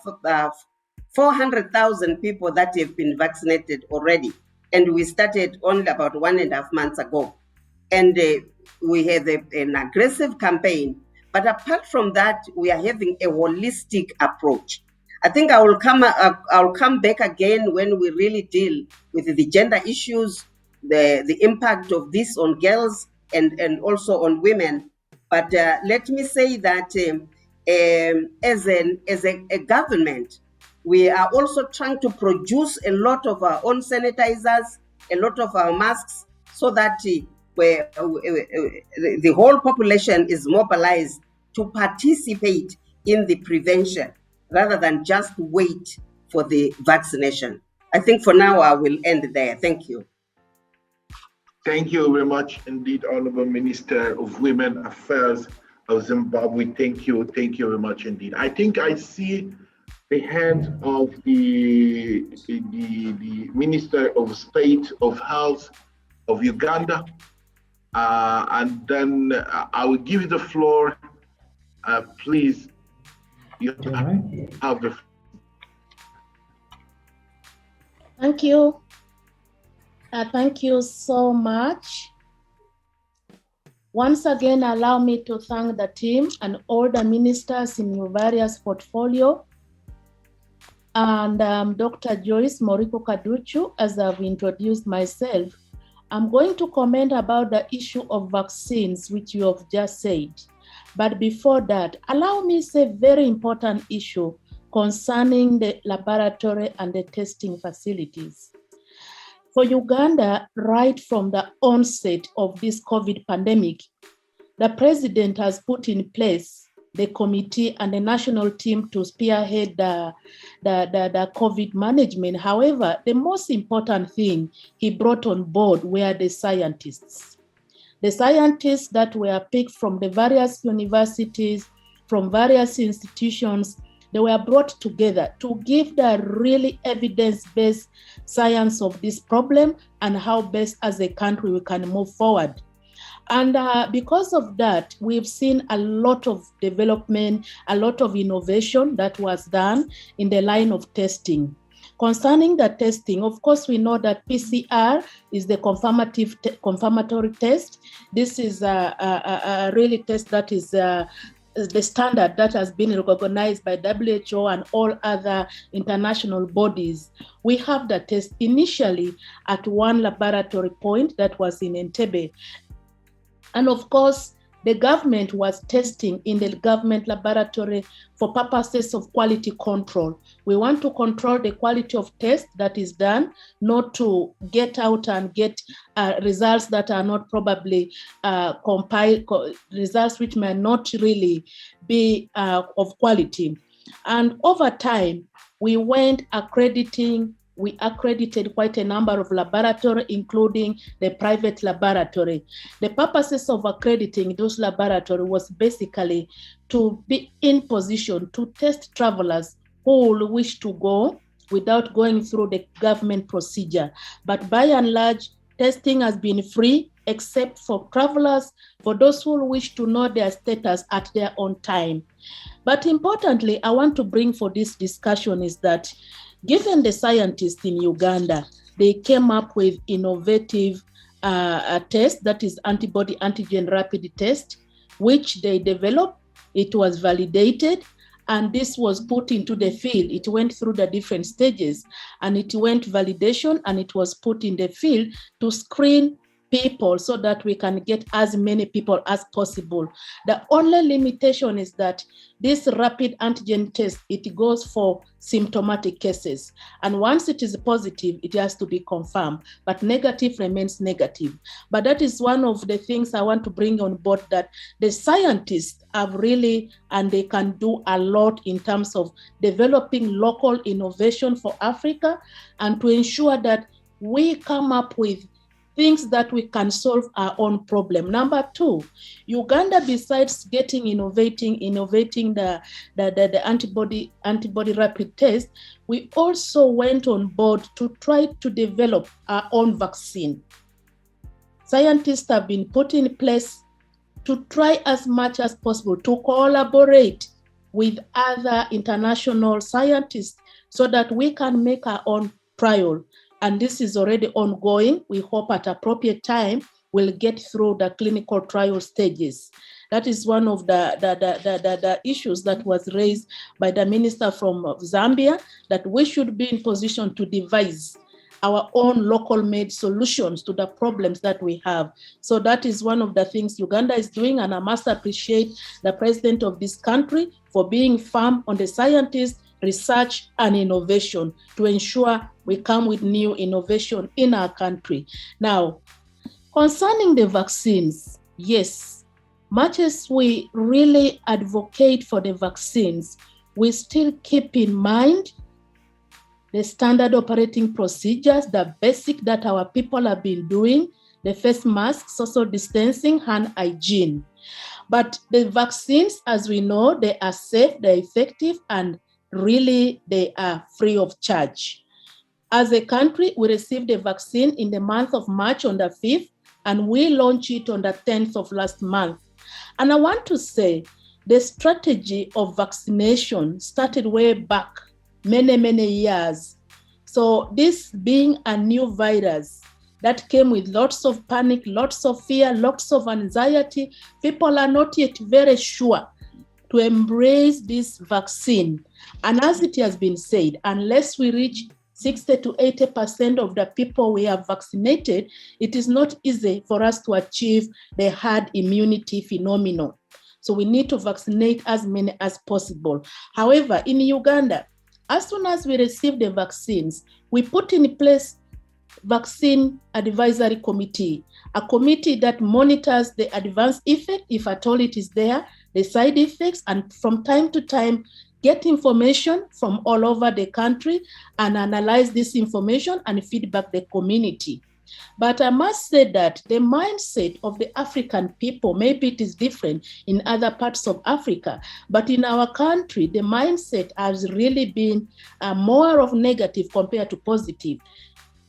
400,000 people that have been vaccinated already. And we started only about 1.5 months ago. And we have an aggressive campaign. But apart from that, we are having a holistic approach. I think I'll come back again when we really deal with the gender issues, the impact of this on girls and also on women. But let me say that as a government, we are also trying to produce a lot of our own sanitizers, a lot of our masks, so that the whole population is mobilized to participate in the prevention, rather than just wait for the vaccination. I think for now I will end there. Thank you. Thank you very much indeed, Honourable Minister of Women Affairs of Zimbabwe. Thank you very much indeed. I think I see the hand of the Minister of State of Health of Uganda, and then I will give you the floor, please. You have the. Thank you. Thank you so much. Once again, allow me to thank the team and all the ministers in your various portfolio. And Dr. Joyce Moriko Kaduchu, as I've introduced myself, I'm going to comment about the issue of vaccines, which you have just said. But before that, allow me to say a very important issue concerning the laboratory and the testing facilities. For Uganda, right from the onset of this COVID pandemic, the president has put in place the committee and the national team to spearhead the COVID management. However, the most important thing he brought on board were the scientists. The scientists that were picked from the various universities, from various institutions, they were brought together to give the really evidence-based science of this problem and how best as a country we can move forward. And because of that, we've seen a lot of development, a lot of innovation that was done in the line of testing. Concerning the testing, of course, we know that PCR is the confirmatory test. This is a really test that is the standard that has been recognized by WHO and all other international bodies. We have the test initially at one laboratory point that was in Entebbe. And of course, the government was testing in the government laboratory for purposes of quality control. We want to control the quality of test that is done, not to get out and get results that are not probably results which may not really be of quality. And over time, we went we accredited quite a number of laboratories, including the private laboratory. The purposes of accrediting those laboratories was basically to be in position to test travelers who will wish to go without going through the government procedure. But by and large, testing has been free, except for travelers, for those who wish to know their status at their own time. But importantly, I want to bring for this discussion is that given the scientists in Uganda, they came up with innovative test, that is antibody antigen rapid test, which they developed. It was validated, and this was put into the field. It went through the different stages, and it went validation, and it was put in the field to screen people so that we can get as many people as possible. The only limitation is that this rapid antigen test, it goes for symptomatic cases. And once it is positive, it has to be confirmed, but negative remains negative. But that is one of the things I want to bring on board, that the scientists have really, and they can do a lot in terms of developing local innovation for Africa and to ensure that we come up with things that we can solve our own problem. Number two, Uganda, besides innovating the antibody rapid test, we also went on board to try to develop our own vaccine. Scientists have been put in place to try as much as possible to collaborate with other international scientists so that we can make our own trial. And this is already ongoing. We hope at appropriate time we'll get through the clinical trial stages. That is one of the issues that was raised by the minister from Zambia, that we should be in position to devise our own local made solutions to the problems that we have. So that is one of the things Uganda is doing, and I must appreciate the president of this country for being firm on the scientists, research and innovation to ensure we come with new innovation in our country. Now, concerning the vaccines, yes, much as we really advocate for the vaccines, we still keep in mind the standard operating procedures, the basic that our people have been doing, the face mask, social distancing, hand hygiene. But the vaccines, as we know, they are safe, they're effective, and really, they are free of charge. As a country, we received a vaccine in the month of March on the 5th, and we launched it on the 10th of last month. And I want to say, the strategy of vaccination started way back many years. So this being a new virus that came with lots of panic, lots of fear, lots of anxiety, people are not yet very sure to embrace this vaccine. And as it has been said, unless we reach 60 to 80% of the people we have vaccinated, it is not easy for us to achieve the herd immunity phenomenon. So we need to vaccinate as many as possible. However, in Uganda, as soon as we receive the vaccines, we put in place Vaccine Advisory Committee, a committee that monitors the adverse effect, if at all it is there, the side effects, and from time to time, get information from all over the country and analyze this information and feedback the community. But I must say that the mindset of the African people, maybe it is different in other parts of Africa, but in our country, the mindset has really been more of negative compared to positive,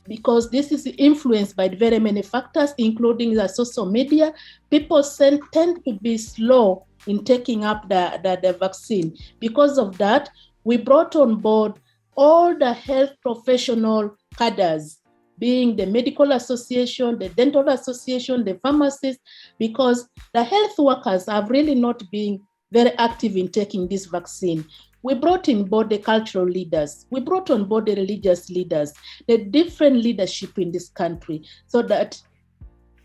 because this is influenced by very many factors, including the social media. People tend to be slow in taking up the vaccine. Because of that, we brought on board all the health professional cadres, being the medical association, the dental association, the pharmacists, because the health workers have really not been very active in taking this vaccine. We brought on board the cultural leaders, we brought on board the religious leaders, the different leadership in this country, so that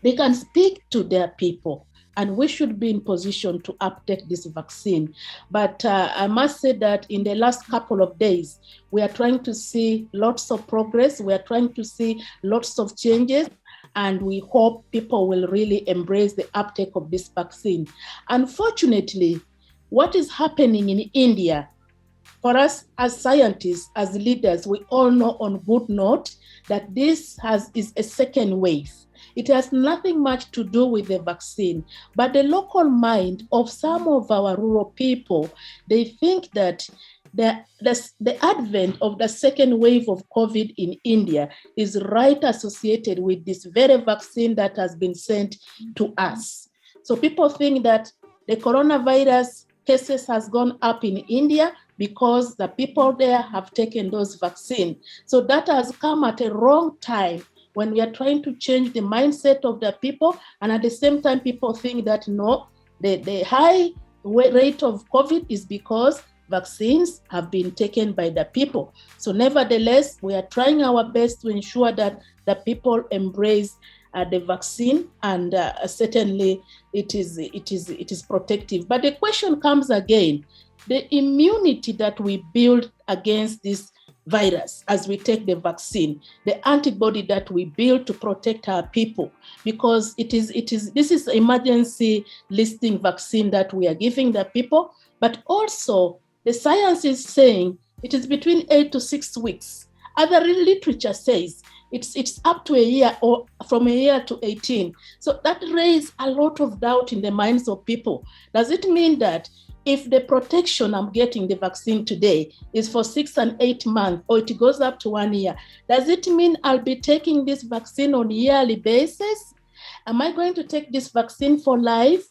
they can speak to their people, and we should be in position to uptake this vaccine. But I must say that in the last couple of days, we are trying to see lots of progress, we are trying to see lots of changes, and we hope people will really embrace the uptake of this vaccine. Unfortunately, what is happening in India, for us as scientists, as leaders, we all know on good note that this is a second wave. It has nothing much to do with the vaccine, but the local mind of some of our rural people, they think that the advent of the second wave of COVID in India is right associated with this very vaccine that has been sent to us. So people think that the coronavirus cases has gone up in India because the people there have taken those vaccines. So that has come at a wrong time when we are trying to change the mindset of the people, and at the same time, people think that no, the high rate of COVID is because vaccines have been taken by the people. So nevertheless, we are trying our best to ensure that the people embrace the vaccine, and certainly it is protective. But the question comes again, the immunity that we build against this virus as we take the vaccine, the antibody that we build to protect our people, because this is emergency listing vaccine that we are giving the people, but also the science is saying it is between 8 to 6 weeks. Other literature says it's up to a year, or from a year to 18. So that raises a lot of doubt in the minds of people. Does it mean that if the protection I'm getting the vaccine today is for 6 and 8 months, or it goes up to 1 year, does it mean I'll be taking this vaccine on a yearly basis? Am I going to take this vaccine for life?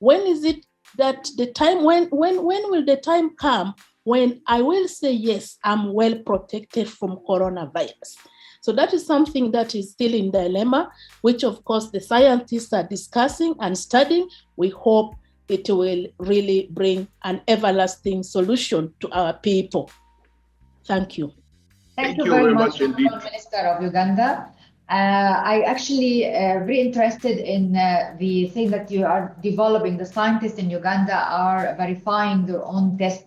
When is it that the time, when will the time come when I will say, yes, I'm well protected from coronavirus? So that is something that is still in dilemma, which of course the scientists are discussing and studying. We hope it will really bring an everlasting solution to our people. Thank you. Thank you very much, Honourable Minister of Uganda. I actually very interested in the thing that you are developing. The scientists in Uganda are verifying their own test,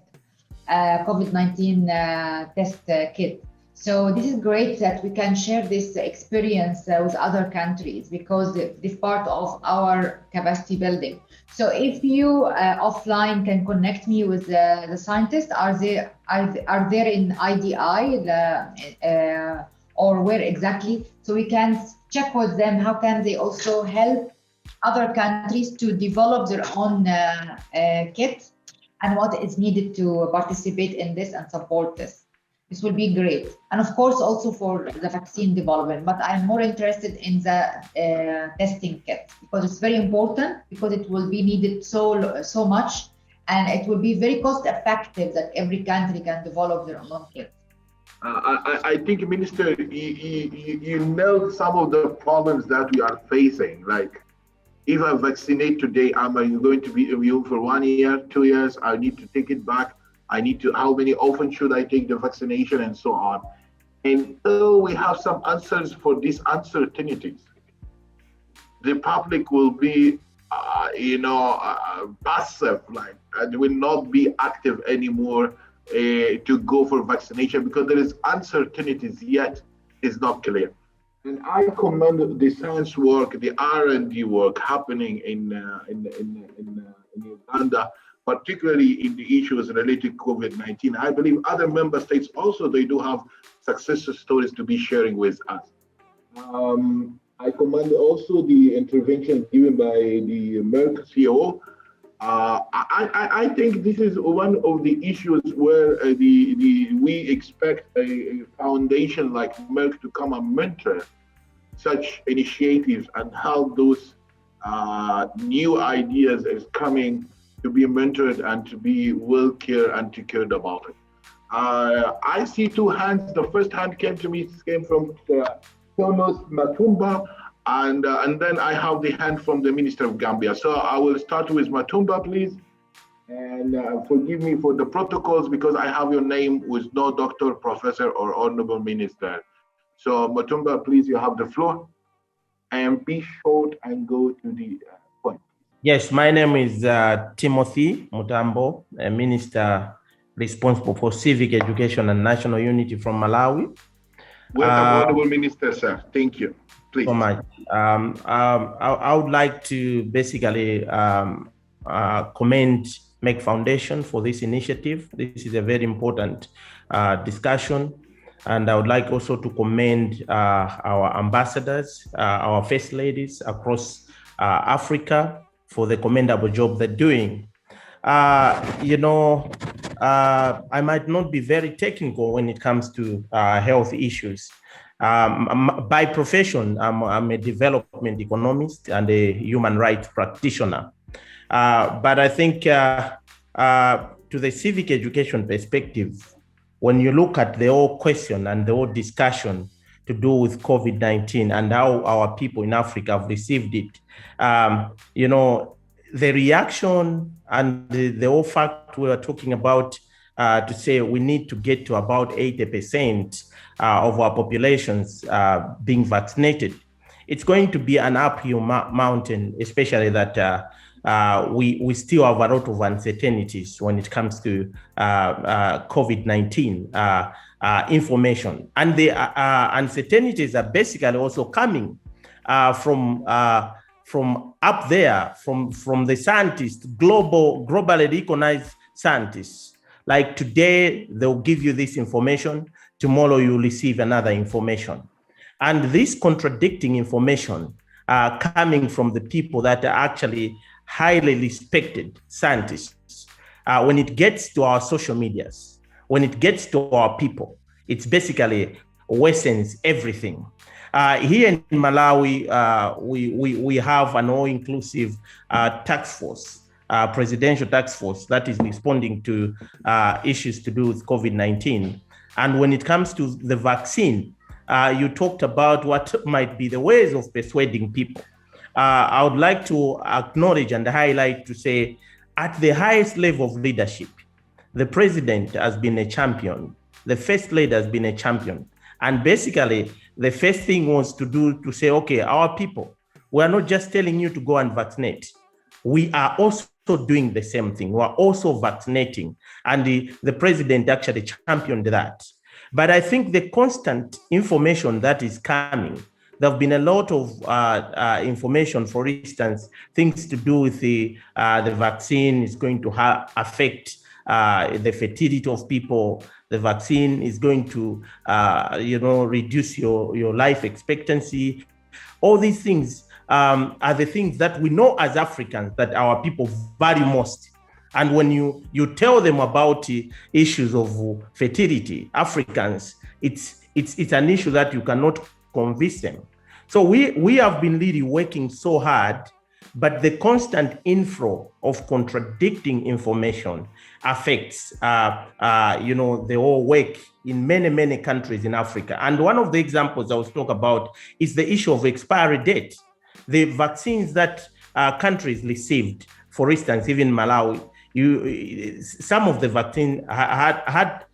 COVID-19 test kit. So this is great that we can share this experience with other countries, because this is part of our capacity building. So if you offline can connect me with the scientists, are there in IDI or where exactly? So we can check with them how can they also help other countries to develop their own kit, and what is needed to participate in this and support this. This will be great. And of course, also for the vaccine development, but I'm more interested in the testing kit, because it's very important, because it will be needed so much. and it will be very cost effective that every country can develop their own kit. I think, Minister, you know some of the problems that we are facing. Like, if I vaccinate today, am I going to be immune for 1 year, 2 years? I need to take it back. I need to, how many often should I take the vaccination, and so on. Until we have some answers for these uncertainties, the public will be, passive, like, and will not be active anymore to go for vaccination because there is uncertainties yet is not clear. And I commend the science work, the R&D work happening in Uganda, particularly in the issues related to COVID-19. I believe other member states also, they do have success stories to be sharing with us. I commend also the intervention given by the Merck CEO. I think this is one of the issues where we expect a foundation like Merck to come and mentor such initiatives and how those new ideas is coming to be mentored and to be well cared and to cared about it. I see two hands. The first hand came from Thomas Matumba, and then I have the hand from the Minister of Gambia. So I will start with Matumba, please. And forgive me for the protocols because I have your name with no doctor, professor, or honorable minister. So Matumba, please, you have the floor. And be short and go to the point. Yes, my name is Timothy Mutambo, a minister responsible for civic education and national unity from Malawi. Welcome, honorable minister, sir. Thank you. Please. So much. I would like to basically commend Merck Foundation for this initiative. This is a very important discussion. And I would like also to commend our ambassadors, our first ladies across Africa for the commendable job they're doing. I might not be very technical when it comes to health issues. By profession, I'm a development economist and a human rights practitioner. But I think to the civic education perspective, when you look at the whole question and the whole discussion to do with COVID-19 and how our people in Africa have received it, the reaction and the whole fact we are talking about to say we need to get to about 80% of our populations being vaccinated, it's going to be an uphill mountain, especially that we still have a lot of uncertainties when it comes to COVID-19 information. And the uncertainties are basically also coming from up there, from the scientists, globally recognized scientists. Like today, they'll give you this information, tomorrow you'll receive another information. And this contradicting information coming from the people that are actually highly respected scientists. When it gets to our social medias, when it gets to our people, it's basically worsens everything. Here in Malawi, we have an all-inclusive task force, presidential task force that is responding to issues to do with COVID-19. And when it comes to the vaccine, you talked about what might be the ways of persuading people. I would like to acknowledge and highlight to say at the highest level of leadership, the president has been a champion. The first lady has been a champion. And basically, the first thing was to do to say, okay, our people, we are not just telling you to go and vaccinate. We are also doing the same thing. We are also vaccinating. And the president actually championed that. But I think the constant information that is coming, there have been a lot of information, for instance, things to do with the vaccine is going to affect the fertility of people. The vaccine is going to, reduce your life expectancy. All these things are the things that we know as Africans that our people value most. And when you tell them about issues of fertility, Africans, it's an issue that you cannot convince them. So we have been really working so hard but the constant inflow of contradicting information affects, the whole work in many countries in Africa. And one of the examples I was talking about is the issue of expiry date. The vaccines that countries received, for instance, even Malawi, some of the vaccine had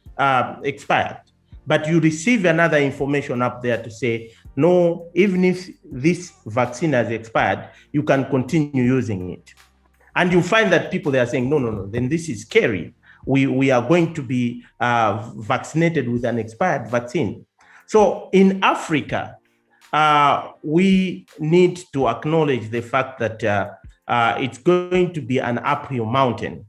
expired, but you receive another information up there to say, no, even if this vaccine has expired, you can continue using it. And you find that people, they are saying, no, then this is scary. We are going to be vaccinated with an expired vaccine. So in Africa, we need to acknowledge the fact that it's going to be an uphill mountain.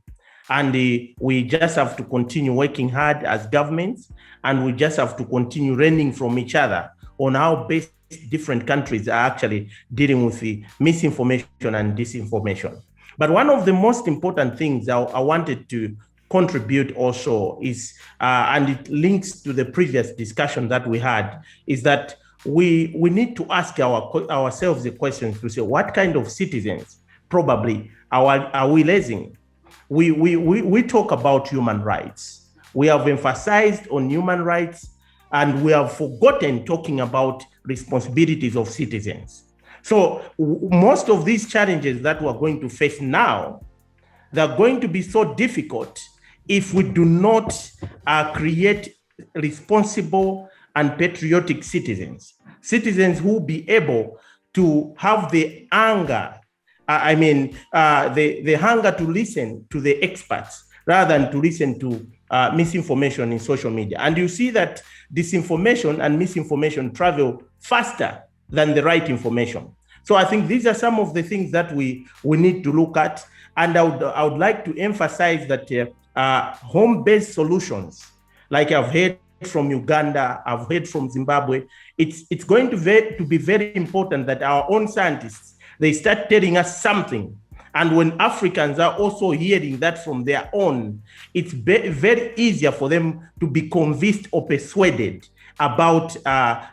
And we just have to continue working hard as governments, and we just have to continue learning from each other on how best different countries are actually dealing with the misinformation and disinformation. But one of the most important things I wanted to contribute also is, and it links to the previous discussion that we had, is that we need to ask ourselves the question to say, what kind of citizens probably are we raising? We talk about human rights. We have emphasized on human rights, and we have forgotten talking about responsibilities of citizens. So most of these challenges that we're going to face now, they're going to be so difficult if we do not create responsible and patriotic citizens who will be able to have the anger, the hunger to listen to the experts rather than to listen to misinformation in social media. And you see that disinformation and misinformation travel faster than the right information. So I think these are some of the things that we need to look at. And I would like to emphasize that home-based solutions, like I've heard from Uganda, I've heard from Zimbabwe, it's going to be very important that our own scientists, they start telling us something. And when Africans are also hearing that from their own, it's very easier for them to be convinced or persuaded about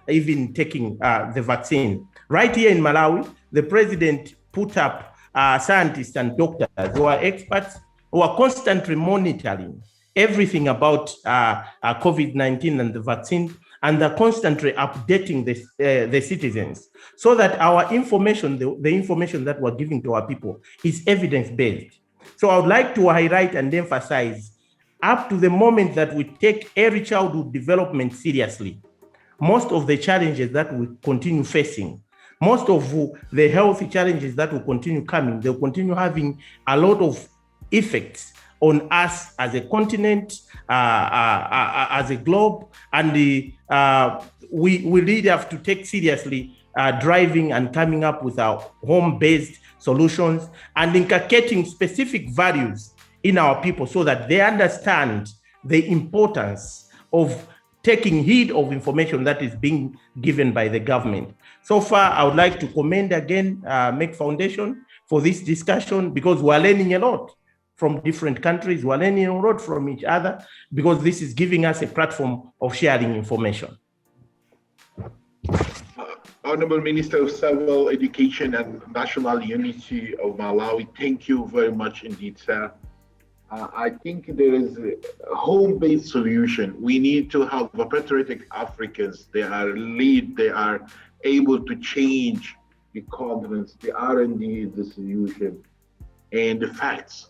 even taking the vaccine. Right here in Malawi, the president put up scientists and doctors who are experts, who are constantly monitoring everything about COVID-19 and the vaccine, and they're constantly updating the citizens so that our information, the information that we're giving to our people, is evidence-based. So I would like to highlight and emphasize, up to the moment that we take early childhood development seriously, most of the challenges that we continue facing, most of the health challenges that will continue coming, they'll continue having a lot of effects on us as a continent, as a globe, and we really have to take seriously driving and coming up with our home-based solutions and inculcating specific values in our people so that they understand the importance of taking heed of information that is being given by the government. So far, I would like to commend again Merck Foundation for this discussion, because we're learning a lot from different countries. We're learning a lot from each other, because this is giving us a platform of sharing information. Honourable Minister of Civil Education and National Unity of Malawi, thank you very much indeed, sir. I think there is a home-based solution. We need to have patriotic Africans. They are they are able to change the continents. The R&D is the solution. And the facts.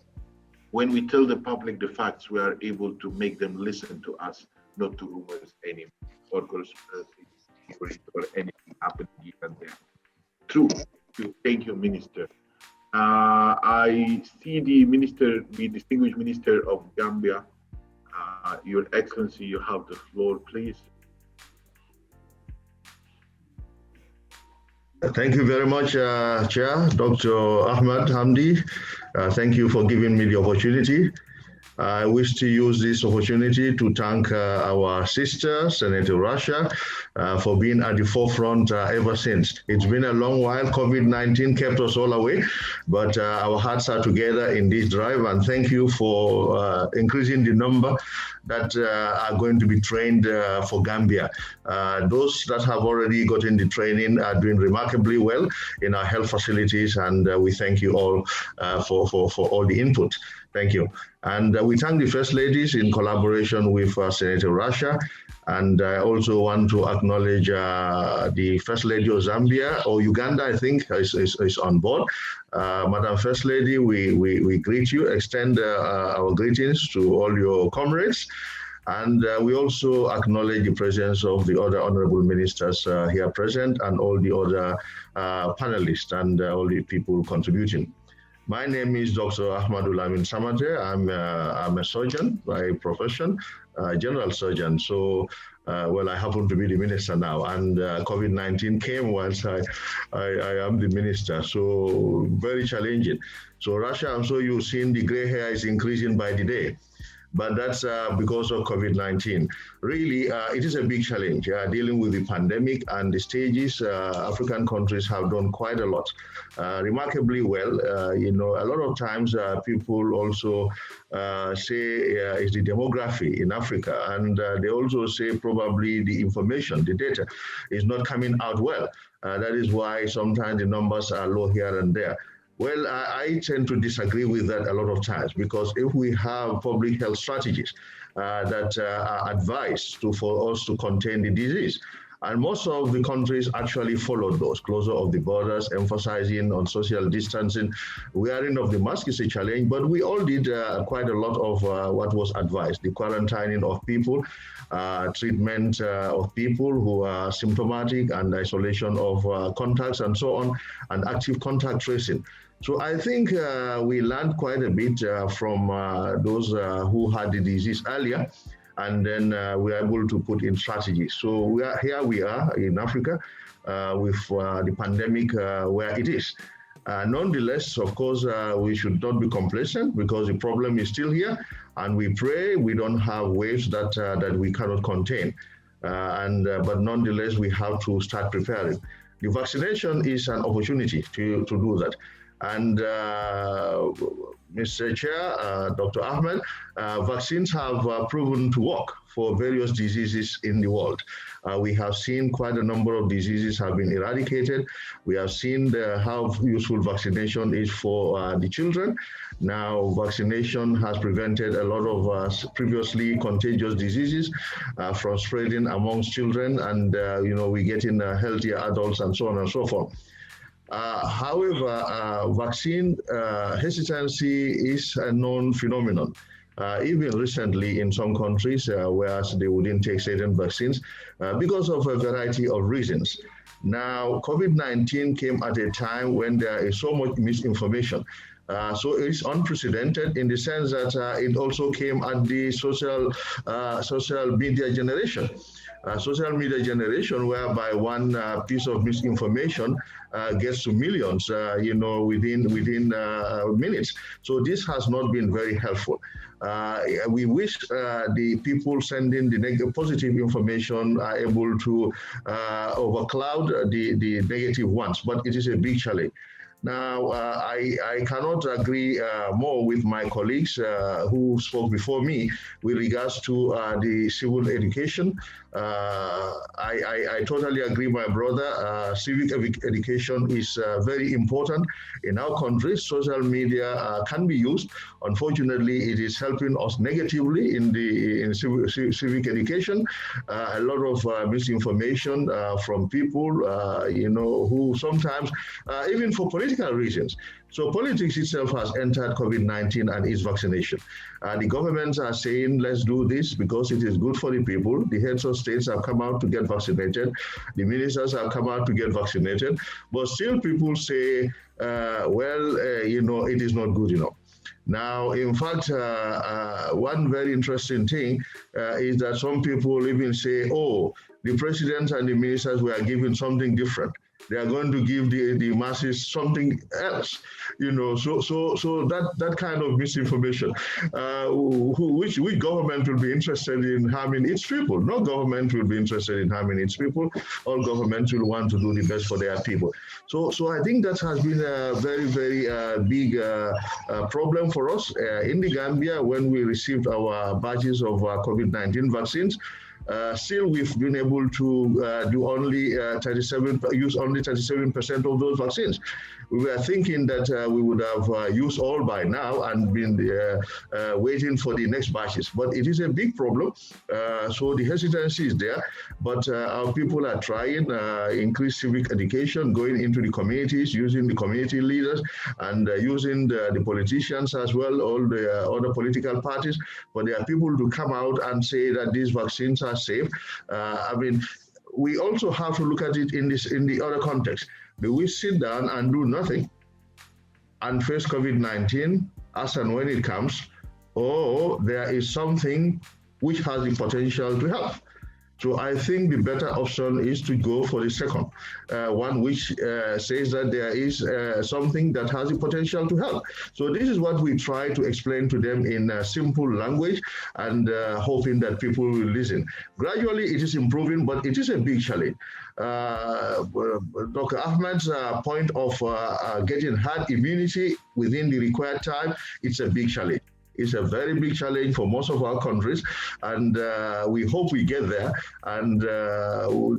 When we tell the public the facts, we are able to make them listen to us, not to rumors anymore, or conspiracies, or anything happening here and there. True. Thank you, Minister. I see the distinguished Minister of Gambia. Your Excellency, you have the floor, please. Thank you very much, Chair, Dr. Ahmed Hamdi. Thank you for giving me the opportunity. I wish to use this opportunity to thank our sister, Senator Rasha, for being at the forefront ever since. It's been a long while. COVID-19 kept us all away, but our hearts are together in this drive, and thank you for increasing the number that are going to be trained for Gambia. Those that have already gotten the training are doing remarkably well in our health facilities, and we thank you all for all the input. Thank you. And we thank the First Ladies in collaboration with Senator Rasha. And I also want to acknowledge the First Lady of Zambia, or Uganda, I think, is on board. Madam First Lady, we greet you, extend our greetings to all your comrades. And we also acknowledge the presence of the other honorable ministers here present, and all the other panelists and all the people contributing. My name is Dr. Ahmadul Amin Samate. I'm a surgeon by profession, general surgeon. So, well, I happen to be the minister now, and COVID-19 came whilst I am the minister. So, very challenging. So, Rasha, I'm sure you've seen the gray hair is increasing by the day. But that's because of COVID-19. Really, it is a big challenge dealing with the pandemic and the stages. African countries have done quite a lot, remarkably well. You know, a lot of times people also say it's the demography in Africa, and they also say probably the information, the data is not coming out well. That is why sometimes the numbers are low here and there. Well, I tend to disagree with that a lot of times, because if we have public health strategies that are advised for us to contain the disease, and most of the countries actually followed those, closure of the borders, emphasizing on social distancing, wearing of the mask is a challenge, but we all did quite a lot of what was advised, the quarantining of people, treatment of people who are symptomatic, and isolation of contacts and so on, and active contact tracing. So I think we learned quite a bit from those who had the disease earlier, and then we are able to put in strategies. So we are in Africa with the pandemic where it is. Nonetheless, of course, we should not be complacent, because the problem is still here, and we pray we don't have waves that we cannot contain. But nonetheless, we have to start preparing. The vaccination is an opportunity to do that. And Mr. Chair, Dr. Ahmed, vaccines have proven to work for various diseases in the world. We have seen quite a number of diseases have been eradicated. We have seen how useful vaccination is for the children. Now, vaccination has prevented a lot of previously contagious diseases from spreading amongst children, and you know, we get in healthier adults and so on and so forth. However, vaccine hesitancy is a known phenomenon. Even recently in some countries, whereas they wouldn't take certain vaccines because of a variety of reasons. Now, COVID-19 came at a time when there is so much misinformation. So it's unprecedented in the sense that it also came at the social media generation. Social media generation, whereby one piece of misinformation gets to millions, you know, within minutes. So this has not been very helpful. We wish the people sending the positive information are able to overcloud the negative ones, but it is a big challenge. Now, I cannot agree more with my colleagues who spoke before me with regards to the civil education. I totally agree, my brother. Civic education is very important in our country. Social media can be used. Unfortunately, it is helping us negatively in civic education. A lot of misinformation from people, you know, who sometimes, even for political reasons. So politics itself has entered COVID-19 and its vaccination. The governments are saying, let's do this because it is good for the people. The heads of states have come out to get vaccinated. The ministers have come out to get vaccinated. But still people say, you know, it is not good enough. Now, in fact, one very interesting thing is that some people even say, oh, the president and the ministers were given something different. They are going to give the masses something else, so that kind of misinformation, which government will be interested in harming its people? No government will be interested in harming its people. All governments will want to do the best for their people. So I think that has been a very, very big problem for us in the Gambia when we received our batches of COVID-19 vaccines. Still, we've been able to use only 37% of those vaccines. We were thinking that we would have used all by now and been waiting for the next batches. But it is a big problem. So the hesitancy is there. But our people are trying, increase civic education, going into the communities, using the community leaders and using the politicians as well, all the other political parties. But there are people to come out and say that these vaccines are safe. We also have to look at it in the other context. Do we sit down and do nothing and face COVID-19 as and when it comes, or there is something which has the potential to help? So I think the better option is to go for the second one, which says that there is something that has the potential to help. So this is what we try to explain to them in simple language and hoping that people will listen. Gradually, it is improving, but it is a big challenge. Dr. Ahmed's point of getting herd immunity within the required time, it's a big challenge. It's a very big challenge for most of our countries, and we hope we get there. And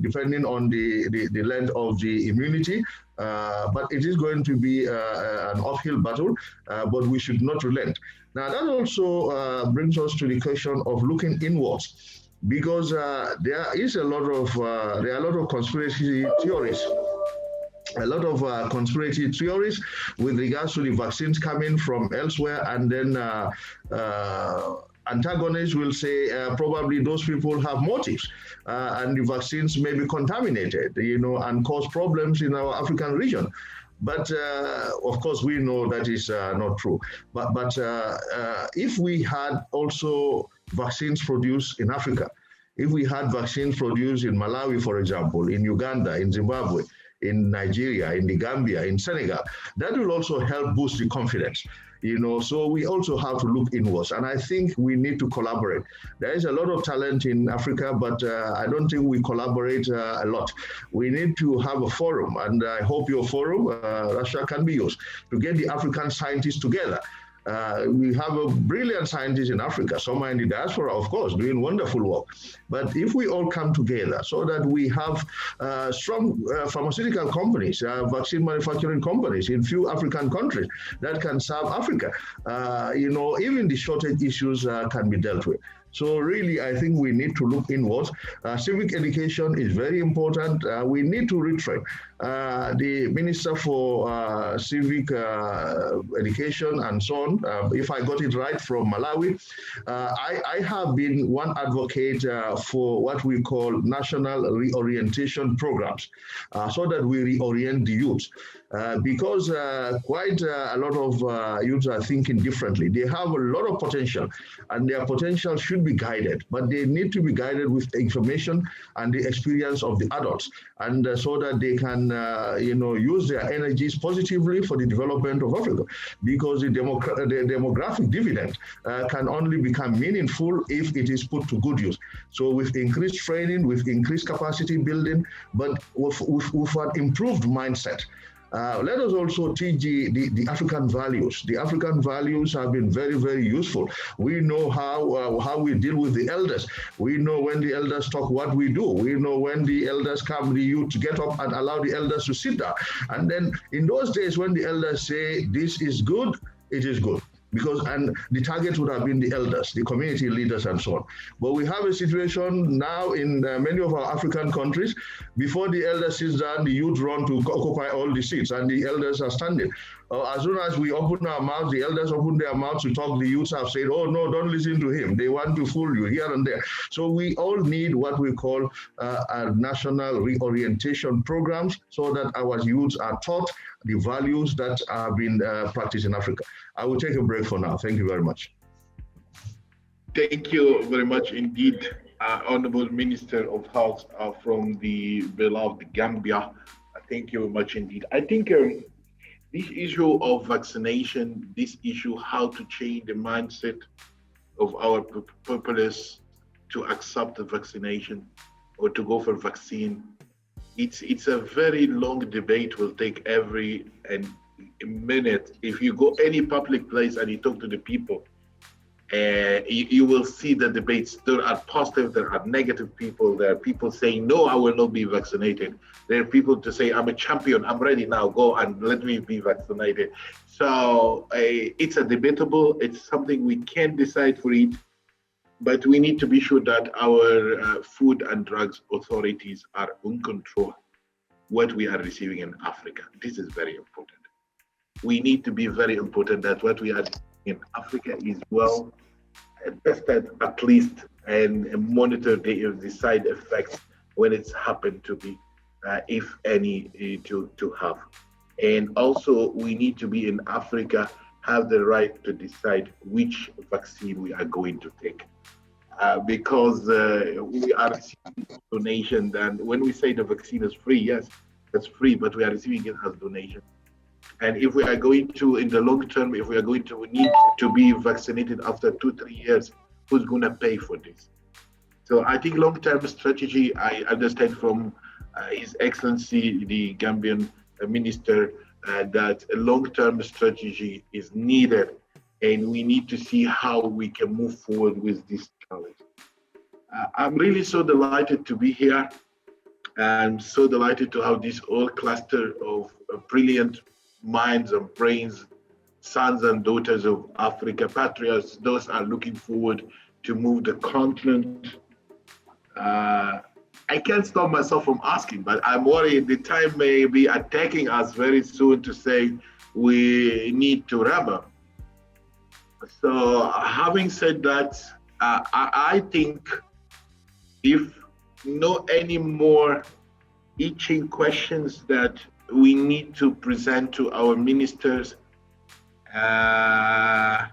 depending on the length of the immunity, but it is going to be an uphill battle, but we should not relent. Now, that also brings us to the question of looking inwards, because there are a lot of conspiracy theories. A lot of conspiracy theories with regards to the vaccines coming from elsewhere, and then antagonists will say probably those people have motives and the vaccines may be contaminated, and cause problems in our African region. But of course, we know that is not true. But if we had also vaccines produced in Africa, if we had vaccines produced in Malawi, for example, in Uganda, in Zimbabwe, in Nigeria, in the Gambia, in Senegal, that will also help boost the confidence. So we also have to look inwards, and I think we need to collaborate. There is a lot of talent in Africa, but I don't think we collaborate a lot. We need to have a forum, and I hope your forum, Rasha, can be used to get the African scientists together. We have a brilliant scientists in Africa. Some are in the diaspora, of course, doing wonderful work. But if we all come together so that we have strong pharmaceutical companies, vaccine manufacturing companies in few African countries that can serve Africa, even the shortage issues can be dealt with. So really, I think we need to look inwards. Civic education is very important. We need to retrain. The Minister for Civic Education and so on, if I got it right, from Malawi, I have been one advocate for what we call national reorientation programs, so that we reorient the youth. Because quite a lot of youths are thinking differently. They have a lot of potential, and their potential should be guided, but they need to be guided with the information and the experience of the adults, and so that they can use their energies positively for the development of Africa, because the demographic dividend can only become meaningful if it is put to good use. So with increased training, with increased capacity building, but with an improved mindset. Let us also teach the African values. The African values have been very, very useful. We know how we deal with the elders. We know when the elders talk, what we do. We know when the elders come, the youth to get up and allow the elders to sit down. And then in those days when the elders say this is good, it is good. And the target would have been the elders, the community leaders, and so on. But we have a situation now in many of our African countries. Before the elders sit down, the youth run to occupy all the seats, and the elders are standing. As soon as we open our mouths, the elders open their mouths to talk. The youths have said, "Oh no, don't listen to him. They want to fool you here and there." So we all need what we call national reorientation programs, so that our youths are taught the values that have been practiced in Africa. I will take a break for now. Thank you very much. Thank you very much indeed, Honourable Minister of Health from the beloved Gambia. Thank you very much indeed. I think this issue of vaccination, this issue how to change the mindset of our populace to accept the vaccination or to go for vaccine, it's a very long debate. Will take every minute. If you go any public place and you talk to the people, you will see the debates. There are positive, there are negative people. There are people saying, no, I will not be vaccinated. There are people to say, I'm a champion, I'm ready now, go and let me be vaccinated. So it's a debatable, it's something we can't decide for it, but we need to be sure that our food and drugs authorities are in control what we are receiving in Africa. This is very important. We need to be very important that what we are in Africa is well tested at least and monitor the side effects when it's happened to be, if any, to have. And also we need to be in Africa, have the right to decide which vaccine we are going to take. Because we are receiving donation, and when we say the vaccine is free, yes, it's free, but we are receiving it as donation. And if we are going to, in the long term, if we are going to need to be vaccinated after 2-3 years, who's going to pay for this? So I think long-term strategy, I understand from His Excellency, the Gambian Minister, that a long-term strategy is needed, and we need to see how we can move forward with this challenge. I'm really so delighted to be here. I'm so delighted to have this whole cluster of brilliant minds and brains, sons and daughters of Africa, patriots. Those are looking forward to move the continent. I can't stop myself from asking, but I'm worried the time may be attacking us very soon to say we need to wrap up. So having said that, I think if no any more itching questions that we need to present to our ministers, there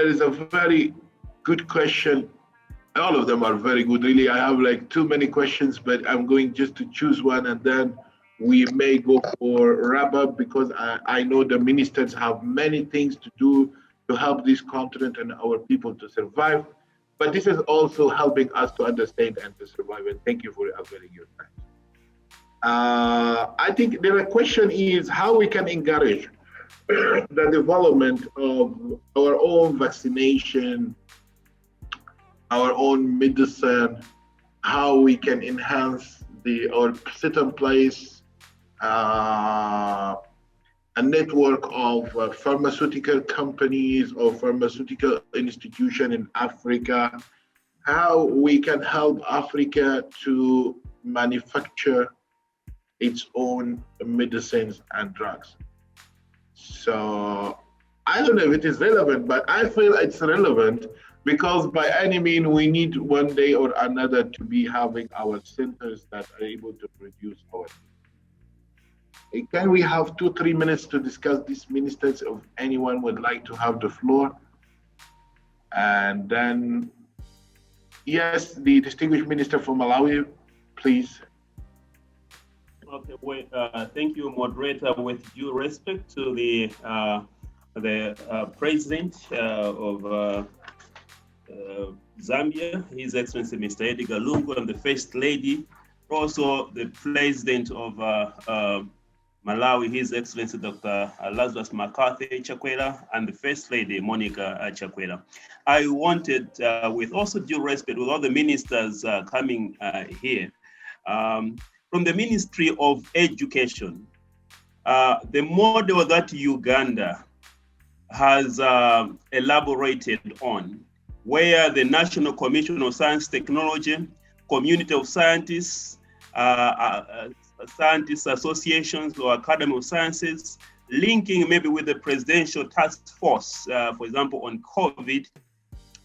is a very good question. All of them are very good, really. I have like too many questions, but I'm going just to choose one, and then we may go for wrap up, because I know the ministers have many things to do to help this continent and our people to survive. But this is also helping us to understand and to survive. And thank you for availing your time. I think the question is how we can encourage the development of our own vaccination, our own medicine, how we can enhance or set in place a network of pharmaceutical companies or pharmaceutical institutions in Africa, how we can help Africa to manufacture its own medicines and drugs. So I don't know if it is relevant, but I feel it's relevant because by any means we need one day or another to be having our centers that are able to produce our. Can we have 2-3 minutes to discuss these ministers if anyone would like to have the floor? And then, yes, the distinguished minister from Malawi, please. Okay, wait, thank you, moderator. With due respect to the president of Zambia, His Excellency Mr. Edgar Lungu, and the First Lady, also the president of Malawi, His Excellency Dr. Lazarus McCarthy Chakwera, and the First Lady, Monica Chakwera. I wanted, with also due respect, with all the ministers coming here, from the Ministry of Education, the model that Uganda has elaborated on, where the National Commission of Science Technology, Community of Scientists, scientists associations or Academy of Sciences, linking maybe with the Presidential Task Force, for example, on COVID,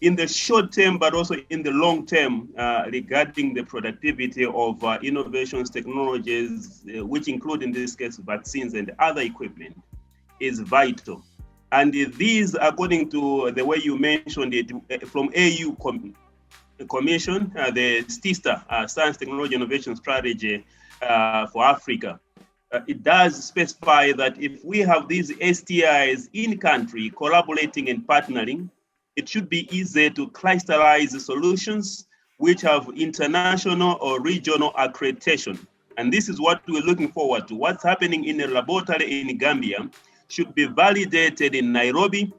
in the short term, but also in the long term, regarding the productivity of innovations, technologies, which include in this case vaccines and other equipment, is vital. And these, according to the way you mentioned it, from AU Commission, the STISTA, Science, Technology, Innovation Strategy for Africa. It does specify that if we have these STIs in country collaborating and partnering, it should be easy to crystallize solutions which have international or regional accreditation. And this is what we're looking forward to. What's happening in a laboratory in Gambia should be validated in Nairobi,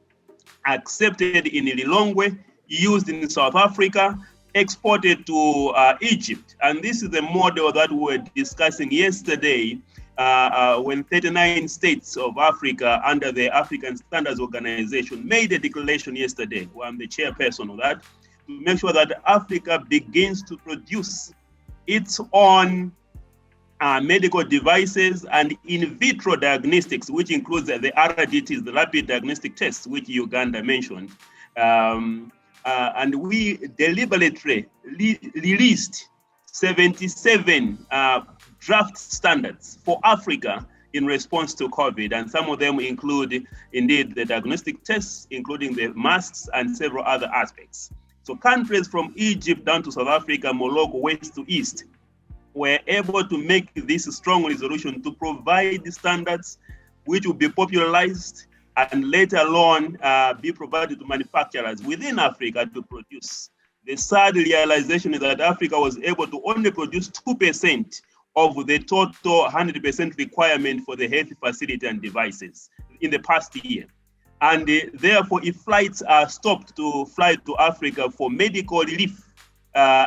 accepted in Lilongwe, used in South Africa, exported to Egypt. And this is the model that we were discussing yesterday when 39 states of Africa under the African Standards Organization made a declaration yesterday. Well, I'm the chairperson of that, to make sure that Africa begins to produce its own medical devices and in vitro diagnostics, which includes the RDTs, the rapid diagnostic tests, which Uganda mentioned. And we deliberately released 77 draft standards for Africa in response to COVID. And some of them include, indeed, the diagnostic tests, including the masks and several other aspects. So countries from Egypt down to South Africa, Morocco, west to east, were able to make this strong resolution to provide the standards which will be popularized and later on be provided to manufacturers within Africa to produce. The sad realization is that Africa was able to only produce 2% of the total 100% requirement for the health facility and devices in the past year. And therefore, if flights are stopped to fly to Africa for medical relief,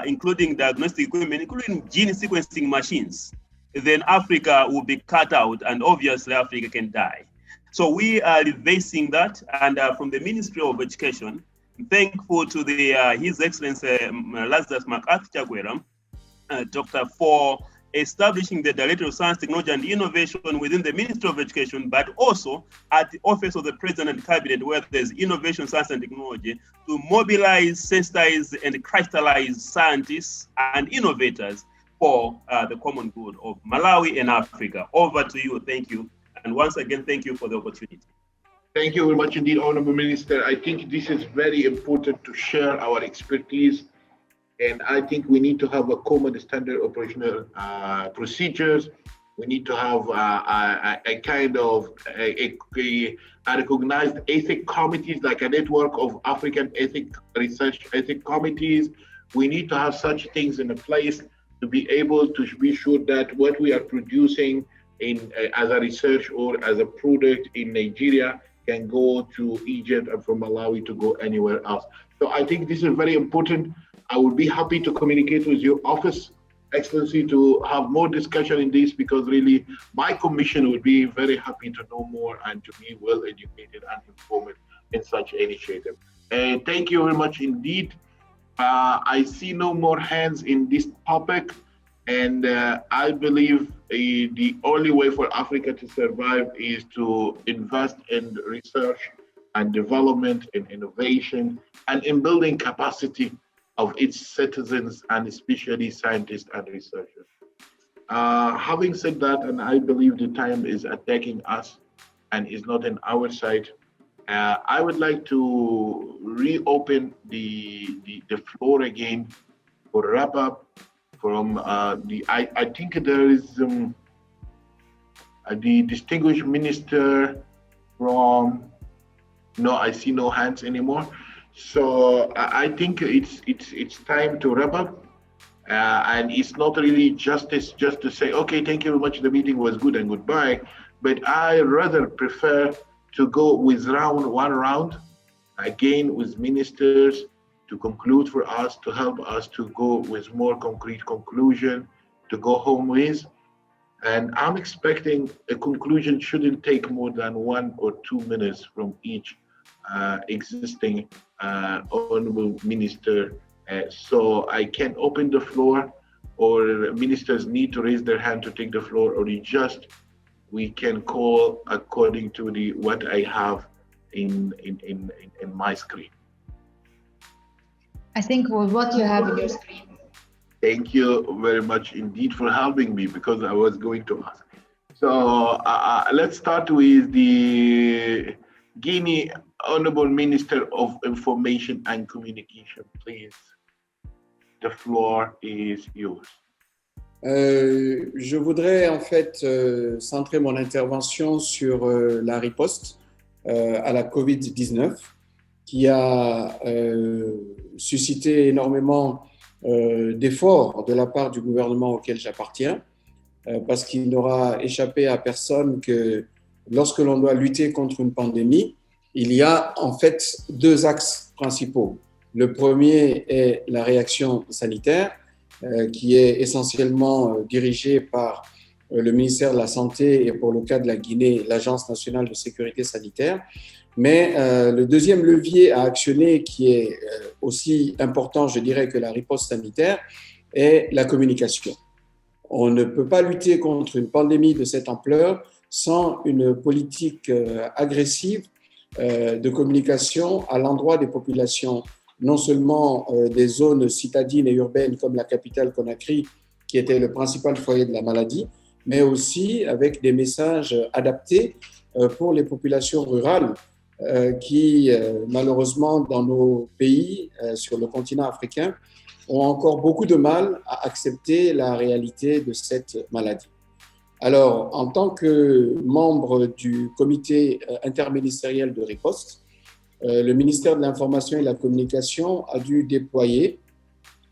including diagnostic equipment, including gene sequencing machines, then Africa will be cut out and obviously Africa can die. So we are reversing that, and from the Ministry of Education, thankful to His Excellency Lazarus McArthur Doctor, for establishing the Director of Science, Technology and Innovation within the Ministry of Education, but also at the Office of the President and Cabinet, where there's Innovation, Science and Technology, to mobilize, sensitize, and crystallize scientists and innovators for the common good of Malawi and Africa. Over to you. Thank you. And once again, thank you for the opportunity. Thank you very much indeed, Honourable Minister. I think this is very important to share our expertise. And I think we need to have a common standard operational procedures. We need to have a kind of a recognized ethic committees, like a network of African research ethic committees. We need to have such things in place to be able to be sure that what we are producing as a research or as a product in Nigeria can go to Egypt and from Malawi to go anywhere else. So I think this is very important. I would be happy to communicate with your office, Excellency, to have more discussion in this, because really my commission would be very happy to know more and to be well educated and informed in such initiative. Thank you very much indeed. I see no more hands in this topic, and I believe the only way for Africa to survive is to invest in research and development and innovation and in building capacity of its citizens and especially scientists and researchers. Having said that, and I believe the time is attacking us and is not on our side, I would like to reopen the floor again for wrap up from I think there is the distinguished minister from, no, I see no hands anymore. So I think it's time to wrap up, and it's not really justice just to say, okay, thank you very much, the meeting was good and goodbye, but I rather prefer to go with one round again with ministers to conclude for us, to help us to go with more concrete conclusion to go home with. And I'm expecting a conclusion shouldn't take more than 1 or 2 minutes from each existing honorable minister. So I can open the floor, or ministers need to raise their hand to take the floor, or we can call according to what I have in my screen. I think what you have in your screen. Thank you very much indeed for helping me, because I was going to ask. So let's start with the Guinea Honourable Minister of Information and Communication, please. The floor is yours. Je voudrais en fait centrer mon intervention sur la riposte à la COVID-19 qui a suscité énormément d'efforts de la part du gouvernement auquel j'appartiens, parce qu'il n'aura échappé à personne que lorsque l'on doit lutter contre une pandémie, il y a en fait deux axes principaux. Le premier est la réaction sanitaire, qui est essentiellement dirigée par le ministère de la Santé et pour le cas de la Guinée, l'Agence nationale de sécurité sanitaire. Mais le deuxième levier à actionner, qui est aussi important, je dirais, que la riposte sanitaire, est la communication. On ne peut pas lutter contre une pandémie de cette ampleur sans une politique agressive de communication à l'endroit des populations, non seulement des zones citadines et urbaines comme la capitale Conakry, qui était le principal foyer de la maladie, mais aussi avec des messages adaptés pour les populations rurales qui, malheureusement, dans nos pays, sur le continent africain, ont encore beaucoup de mal à accepter la réalité de cette maladie. Alors, en tant que membre du comité interministériel de riposte, le ministère de l'Information et de la Communication a dû déployer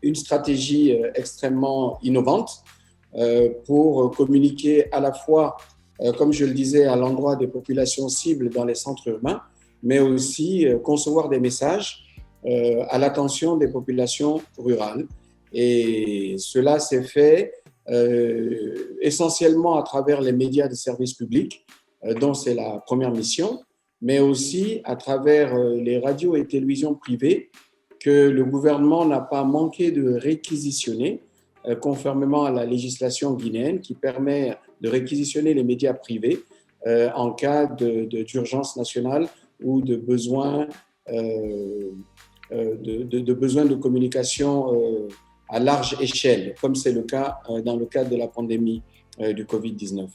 une stratégie extrêmement innovante pour communiquer à la fois, comme je le disais, à l'endroit des populations cibles dans les centres urbains, mais aussi concevoir des messages à l'attention des populations rurales. Et cela s'est fait essentiellement à travers les médias de service public, dont c'est la première mission, mais aussi à travers les radios et télévisions privées que le gouvernement n'a pas manqué de réquisitionner, conformément à la législation guinéenne qui permet de réquisitionner les médias privés en cas d'urgence nationale ou de besoin de communication à large échelle, comme c'est le cas dans le cadre de la pandémie du Covid-19.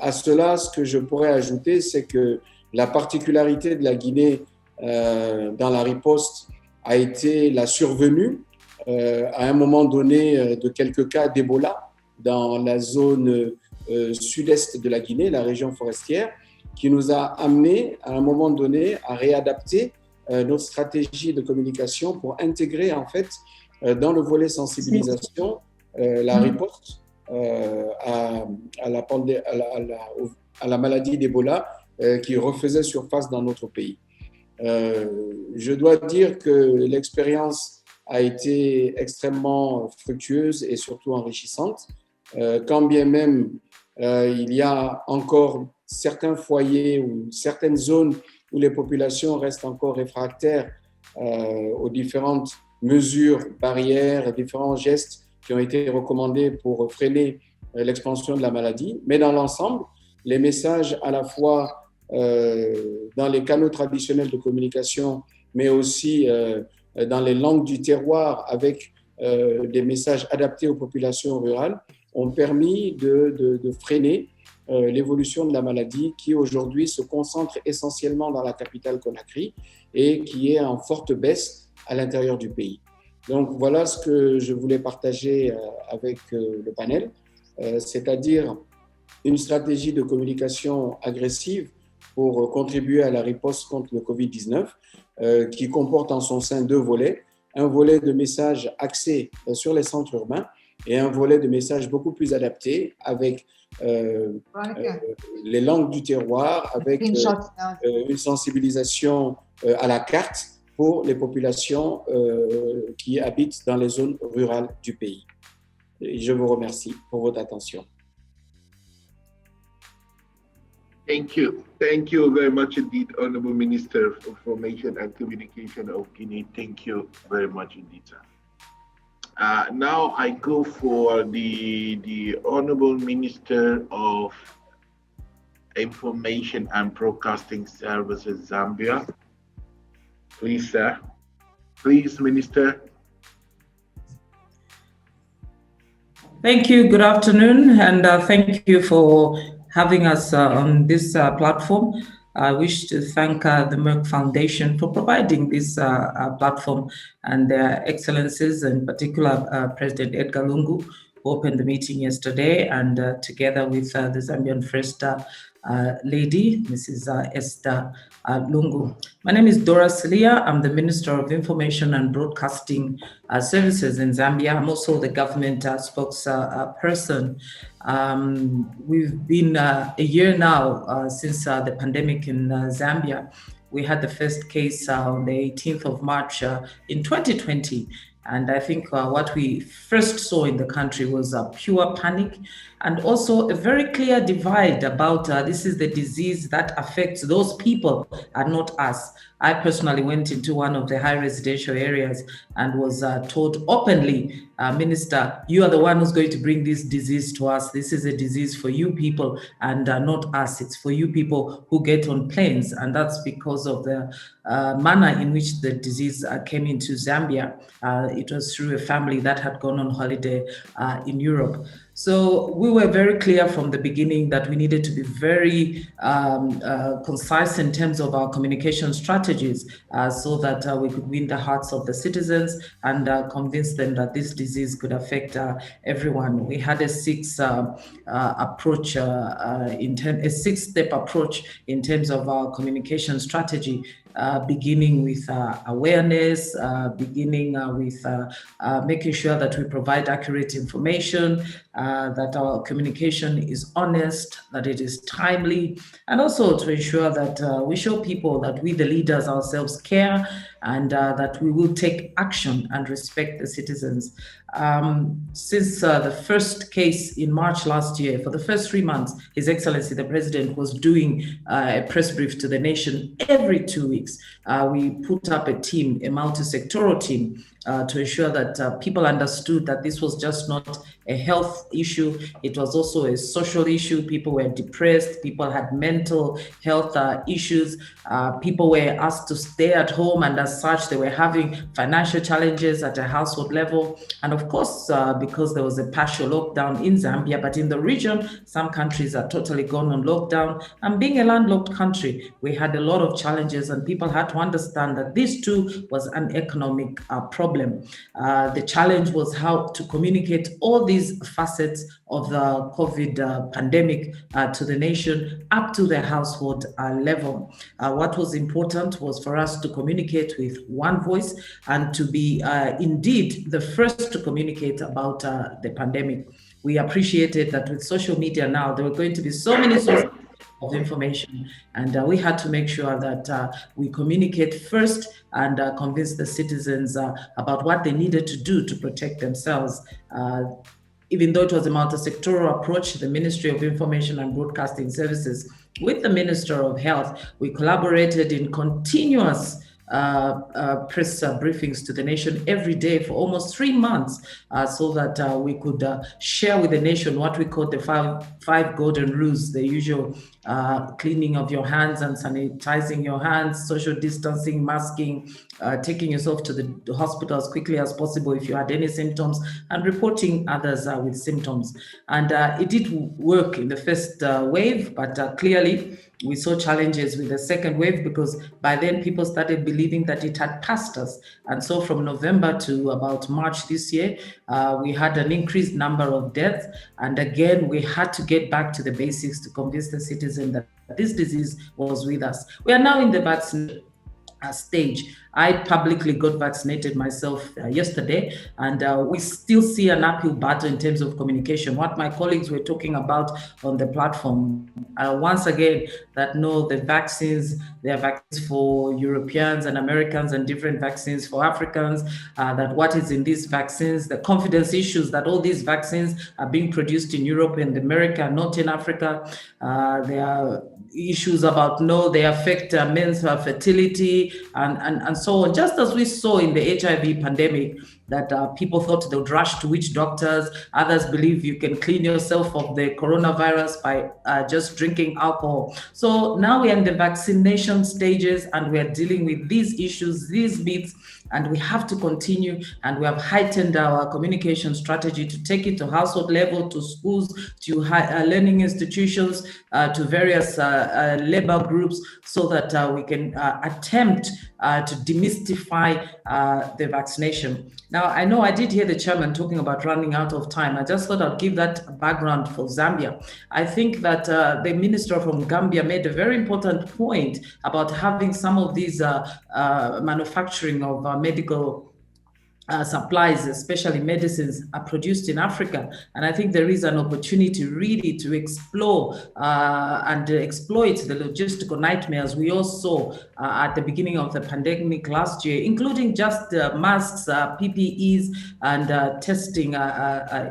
À cela, ce que je pourrais ajouter, c'est que la particularité de la Guinée dans la riposte a été la survenue à un moment donné de quelques cas d'Ebola dans la zone sud-est de la Guinée, la région forestière, qui nous a amené à un moment donné à réadapter notre stratégie de communication pour intégrer en fait dans le volet sensibilisation la riposte à la maladie d'Ebola qui refaisait surface dans notre pays. Je dois dire que l'expérience a été extrêmement fructueuse et surtout enrichissante, quand bien même il y a encore certains foyers ou certaines zones où les populations restent encore réfractaires aux différentes mesures, barrières, différents gestes qui ont été recommandés pour freiner l'expansion de la maladie. Mais dans l'ensemble, les messages à la fois dans les canaux traditionnels de communication, mais aussi dans les langues du terroir avec des messages adaptés aux populations rurales ont permis de freiner l'évolution de la maladie qui aujourd'hui se concentre essentiellement dans la capitale Conakry et qui est en forte baisse à l'intérieur du pays. Donc voilà ce que je voulais partager avec le panel, c'est-à-dire une stratégie de communication agressive pour contribuer à la riposte contre le Covid-19 qui comporte en son sein deux volets, un volet de messages axés sur les centres urbains et un volet de messages beaucoup plus adaptés avec les langues du terroir, avec une sensibilisation à la carte pour les populations qui habitent dans les zones rurales du pays. Et je vous remercie pour votre attention. Thank you. Thank you very much indeed, Honourable Minister of Information and Communication of Guinea. Thank you very much indeed, sir. Now I go for the Honourable Minister of Information and Broadcasting Services, Zambia. Please, sir. Please, Minister. Thank you. Good afternoon, and thank you for having us on this platform. I wish to thank the Merck Foundation for providing this platform, and their excellencies, in particular President Edgar Lungu, who opened the meeting yesterday, and together with the Zambian First Lady, Mrs. Esther Lungu. My name is Dora Silia. I'm the Minister of Information and Broadcasting Services in Zambia. I'm also the government spokesperson. We've been a year now since the pandemic in Zambia. We had the first case on the 18th of March in 2020. And I think what we first saw in the country was pure panic, and also a very clear divide about this is the disease that affects those people and not us. I personally went into one of the high residential areas and was told openly, Minister, you are the one who's going to bring this disease to us. This is a disease for you people and not us. It's for you people who get on planes. And that's because of the manner in which the disease came into Zambia. It was through a family that had gone on holiday in Europe. So we were very clear from the beginning that we needed to be very concise in terms of our communication strategies so that we could win the hearts of the citizens and convince them that this disease could affect everyone. We had a six-step approach in terms of our communication strategy. Beginning with awareness, beginning with making sure that we provide accurate information, that our communication is honest, that it is timely, and also to ensure that we show people that we, the leaders ourselves, care and that we will take action and respect the citizens. Since the first case in March last year, for the first 3 months, His Excellency the President was doing a press brief to the nation every 2 weeks. We put up a team, a multi-sectoral team, to ensure that people understood that this was just not a health issue, it was also a social issue. People were depressed, people had mental health issues, people were asked to stay at home, and as such, they were having financial challenges at a household level. And of course, because there was a partial lockdown in Zambia, but in the region, some countries are totally gone on lockdown. And being a landlocked country, we had a lot of challenges, and people had to understand that this too was an economic problem. The challenge was how to communicate all these facets of the COVID pandemic to the nation up to the household level. What was important was for us to communicate with one voice and to be indeed the first to communicate about the pandemic. We appreciated that with social media now, there were going to be so many sources of information, and we had to make sure that we communicate first and convince the citizens about what they needed to do to protect themselves. Even though it was a multi-sectoral approach, the Ministry of Information and Broadcasting Services with the Minister of Health, we collaborated in continuous press briefings to the nation every day for almost 3 months so that we could share with the nation what we call the five golden rules, the usual cleaning of your hands and sanitizing your hands, social distancing, masking, taking yourself to the hospital as quickly as possible if you had any symptoms, and reporting others with symptoms. And it did work in the first wave, but clearly we saw challenges with the second wave, because by then people started believing that it had passed us. And so from November to about March this year, we had an increased number of deaths. And again, we had to get back to the basics to convince the citizen that this disease was with us. We are now in the vaccine stage. I publicly got vaccinated myself yesterday, and we still see an uphill battle in terms of communication. What my colleagues were talking about on the platform, once again, that no, the vaccines, there are vaccines for Europeans and Americans and different vaccines for Africans, that what is in these vaccines, the confidence issues that all these vaccines are being produced in Europe and America, not in Africa. There are issues about no, they affect men's fertility and so on. Just as we saw in the HIV pandemic, that people thought they would rush to witch doctors. Others believe you can clean yourself of the coronavirus by just drinking alcohol. So now we're in the vaccination stages and we're dealing with these issues, these myths, and we have to continue, and we have heightened our communication strategy to take it to household level, to schools, to learning institutions, to various labor groups, so that we can attempt to demystify the vaccination. Now, I know I did hear the chairman talking about running out of time. I just thought I'd give that background for Zambia. I think that the minister from Gambia made a very important point about having some of these manufacturing of medical supplies, especially medicines, are produced in Africa. And I think there is an opportunity really to explore and exploit the logistical nightmares we all saw at the beginning of the pandemic last year, including just masks, PPEs, and testing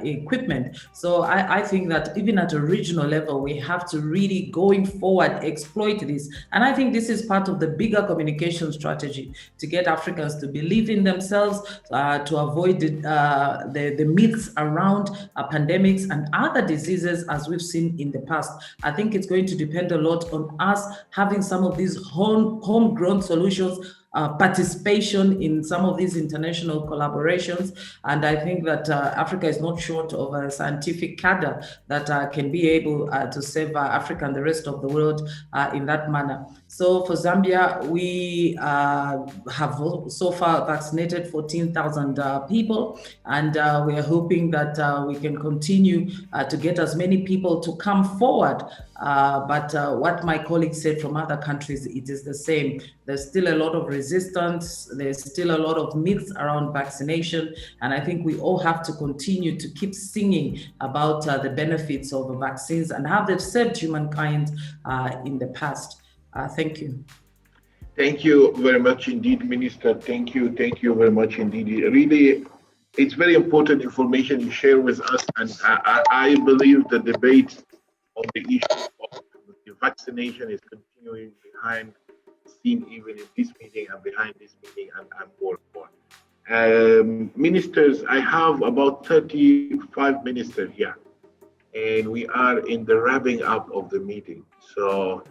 equipment. So I think that even at a regional level, we have to really, going forward, exploit this. And I think this is part of the bigger communication strategy to get Africans to believe in themselves, to avoid the myths around pandemics and other diseases as we've seen in the past. I think it's going to depend a lot on us having some of these homegrown solutions, participation in some of these international collaborations. And I think that Africa is not short of a scientific cadre that can be able to save Africa and the rest of the world in that manner. So for Zambia, we have so far vaccinated 14,000 people, and we are hoping that we can continue to get as many people to come forward. But what my colleagues said from other countries, it is the same. There's still a lot of resistance. There's still a lot of myths around vaccination. And I think we all have to continue to keep singing about the benefits of vaccines and how they've served humankind in the past. Thank you. Thank you very much indeed, Minister. Thank you very much indeed. Really, it's very important information you share with us, and I believe the debate on the issue of the vaccination is continuing behind the scene, even in this meeting and behind this meeting, and more and more. Ministers, I have about 35 ministers here, and we are in the wrapping up of the meeting. So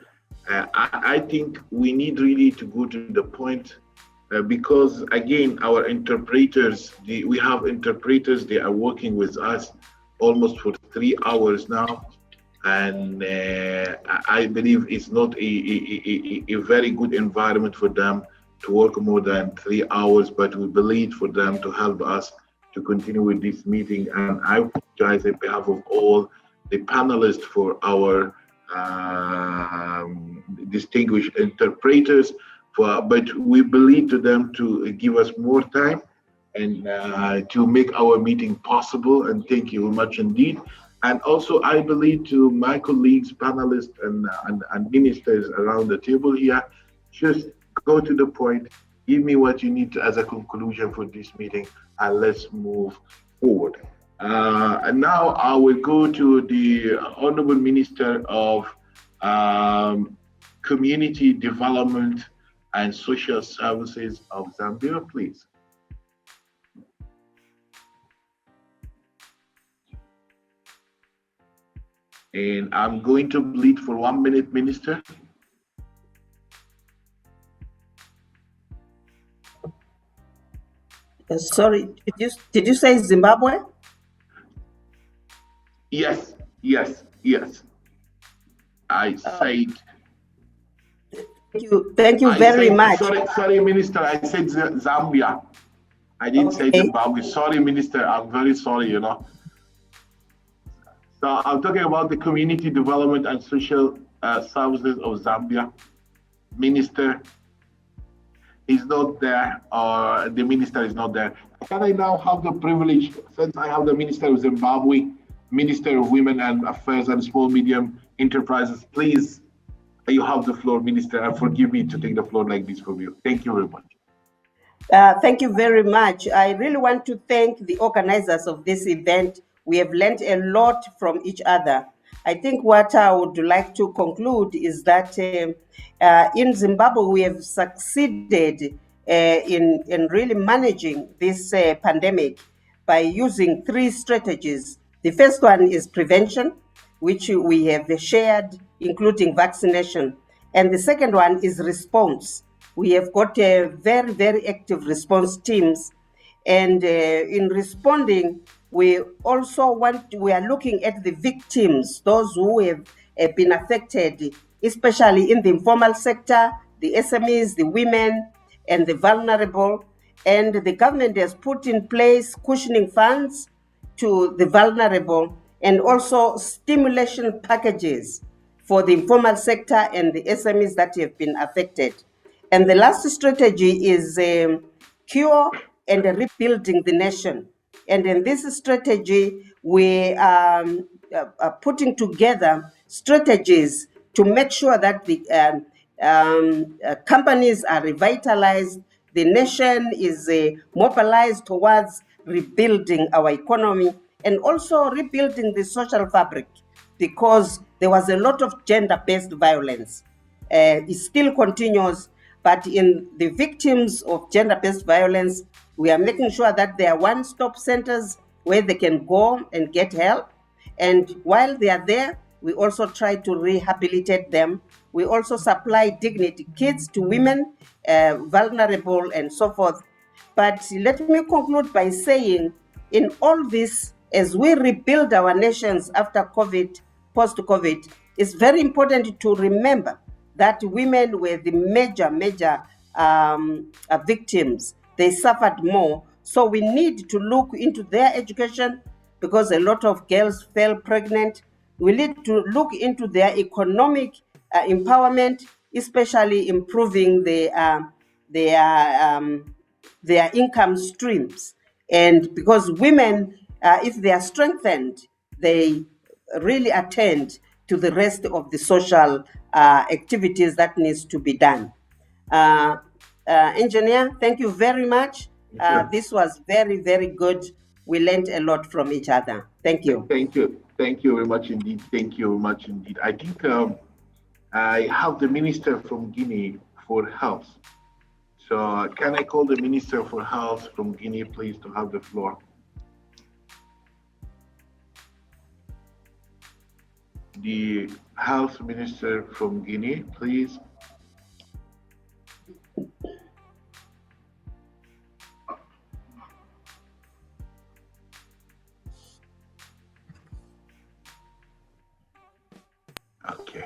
I think we need really to go to the point because, again, our interpreters, we have interpreters, they are working with us almost for 3 hours now. And I believe it's not a very good environment for them to work more than 3 hours, but we believe for them to help us to continue with this meeting. And I apologize on behalf of all the panelists for our distinguished interpreters, but we believe to them to give us more time and to make our meeting possible. And thank you very much indeed. And also, I believe to my colleagues, panelists, and ministers around the table here, just go to the point, give me what you need as a conclusion for this meeting, and let's move forward. And now I will go to the Honourable Minister of Community Development and Social Services of Zambia, please. And I'm going to bleed for 1 minute, Minister. Sorry, did you say Zimbabwe? Yes. I said. Thank you very much. Sorry, Minister. I said Zambia. I didn't say Zimbabwe. Sorry, Minister. I'm very sorry. So I'm talking about the Community Development and Social Services of Zambia. Minister is not there, or the minister is not there. Can I now have the privilege, since I have the Minister of Zimbabwe, Minister of Women and Affairs and Small Medium Enterprises, please, you have the floor, Minister, and forgive me to take the floor like this from you. Thank you very much. Thank you very much. I really want to thank the organizers of this event. We have learned a lot from each other. I think what I would like to conclude is that in Zimbabwe, we have succeeded in really managing this pandemic by using 3 strategies. The first one is prevention, which we have shared, including vaccination. And the second one is response. We have got a very, very active response teams. And in responding, we also we are looking at the victims, those who have been affected, especially in the informal sector, the SMEs, the women, and the vulnerable. And the government has put in place cushioning funds to the vulnerable and also stimulation packages for the informal sector and the SMEs that have been affected. And the last strategy is cure and rebuilding the nation. And in this strategy, we are putting together strategies to make sure that the companies are revitalized, the nation is mobilized towards rebuilding our economy and also rebuilding the social fabric, because there was a lot of gender-based violence. It still continues, but in the victims of gender-based violence, we are making sure that there are one-stop centers where they can go and get help. And while they are there, we also try to rehabilitate them. We also supply dignity kits to women, vulnerable and so forth. But let me conclude by saying, in all this, as we rebuild our nations after COVID, post-COVID, it's very important to remember that women were the major victims. They suffered more. So we need to look into their education, because a lot of girls fell pregnant. We need to look into their economic empowerment, especially improving their income streams. And because women, if they are strengthened, they really attend to the rest of the social activities that needs to be done. Engineer, thank you very much. This was very, very good. We learned a lot from each other. Thank you. Thank you. Thank you very much indeed. Thank you very much indeed. I think I have the Minister from Guinea for Health. So can I call the Minister for Health from Guinea, please, to have the floor? The Health Minister from Guinea, please. Okay.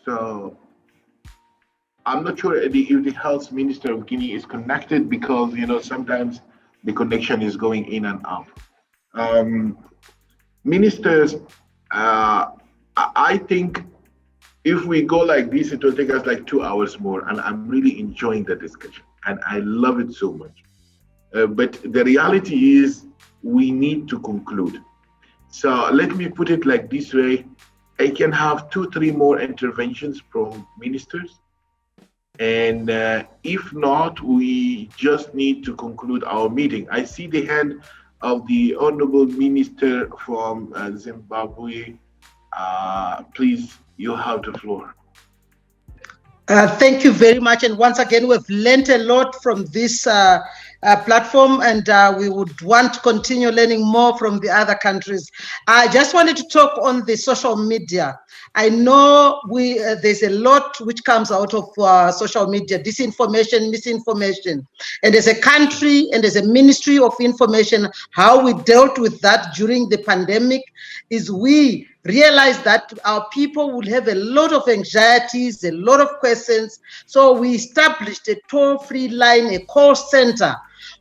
So I'm not sure if the Health Minister of Guinea is connected, because sometimes the connection is going in and out. Ministers, I think if we go like this, it will take us like 2 hours more, and I'm really enjoying the discussion, and I love it so much. But the reality is we need to conclude. So let me put it like this way. I can have 2-3 more interventions from ministers. And if not, we just need to conclude our meeting. I see the hand of the Honourable Minister from Zimbabwe. Please, you have the floor. Thank you very much. And once again, we've learned a lot from this platform, and we would want to continue learning more from the other countries. I just wanted to talk on the social media. I know there's a lot which comes out of social media, disinformation, misinformation. And as a country and as a Ministry of Information, how we dealt with that during the pandemic is we realized that our people would have a lot of anxieties, a lot of questions. So we established a toll-free line, a call center,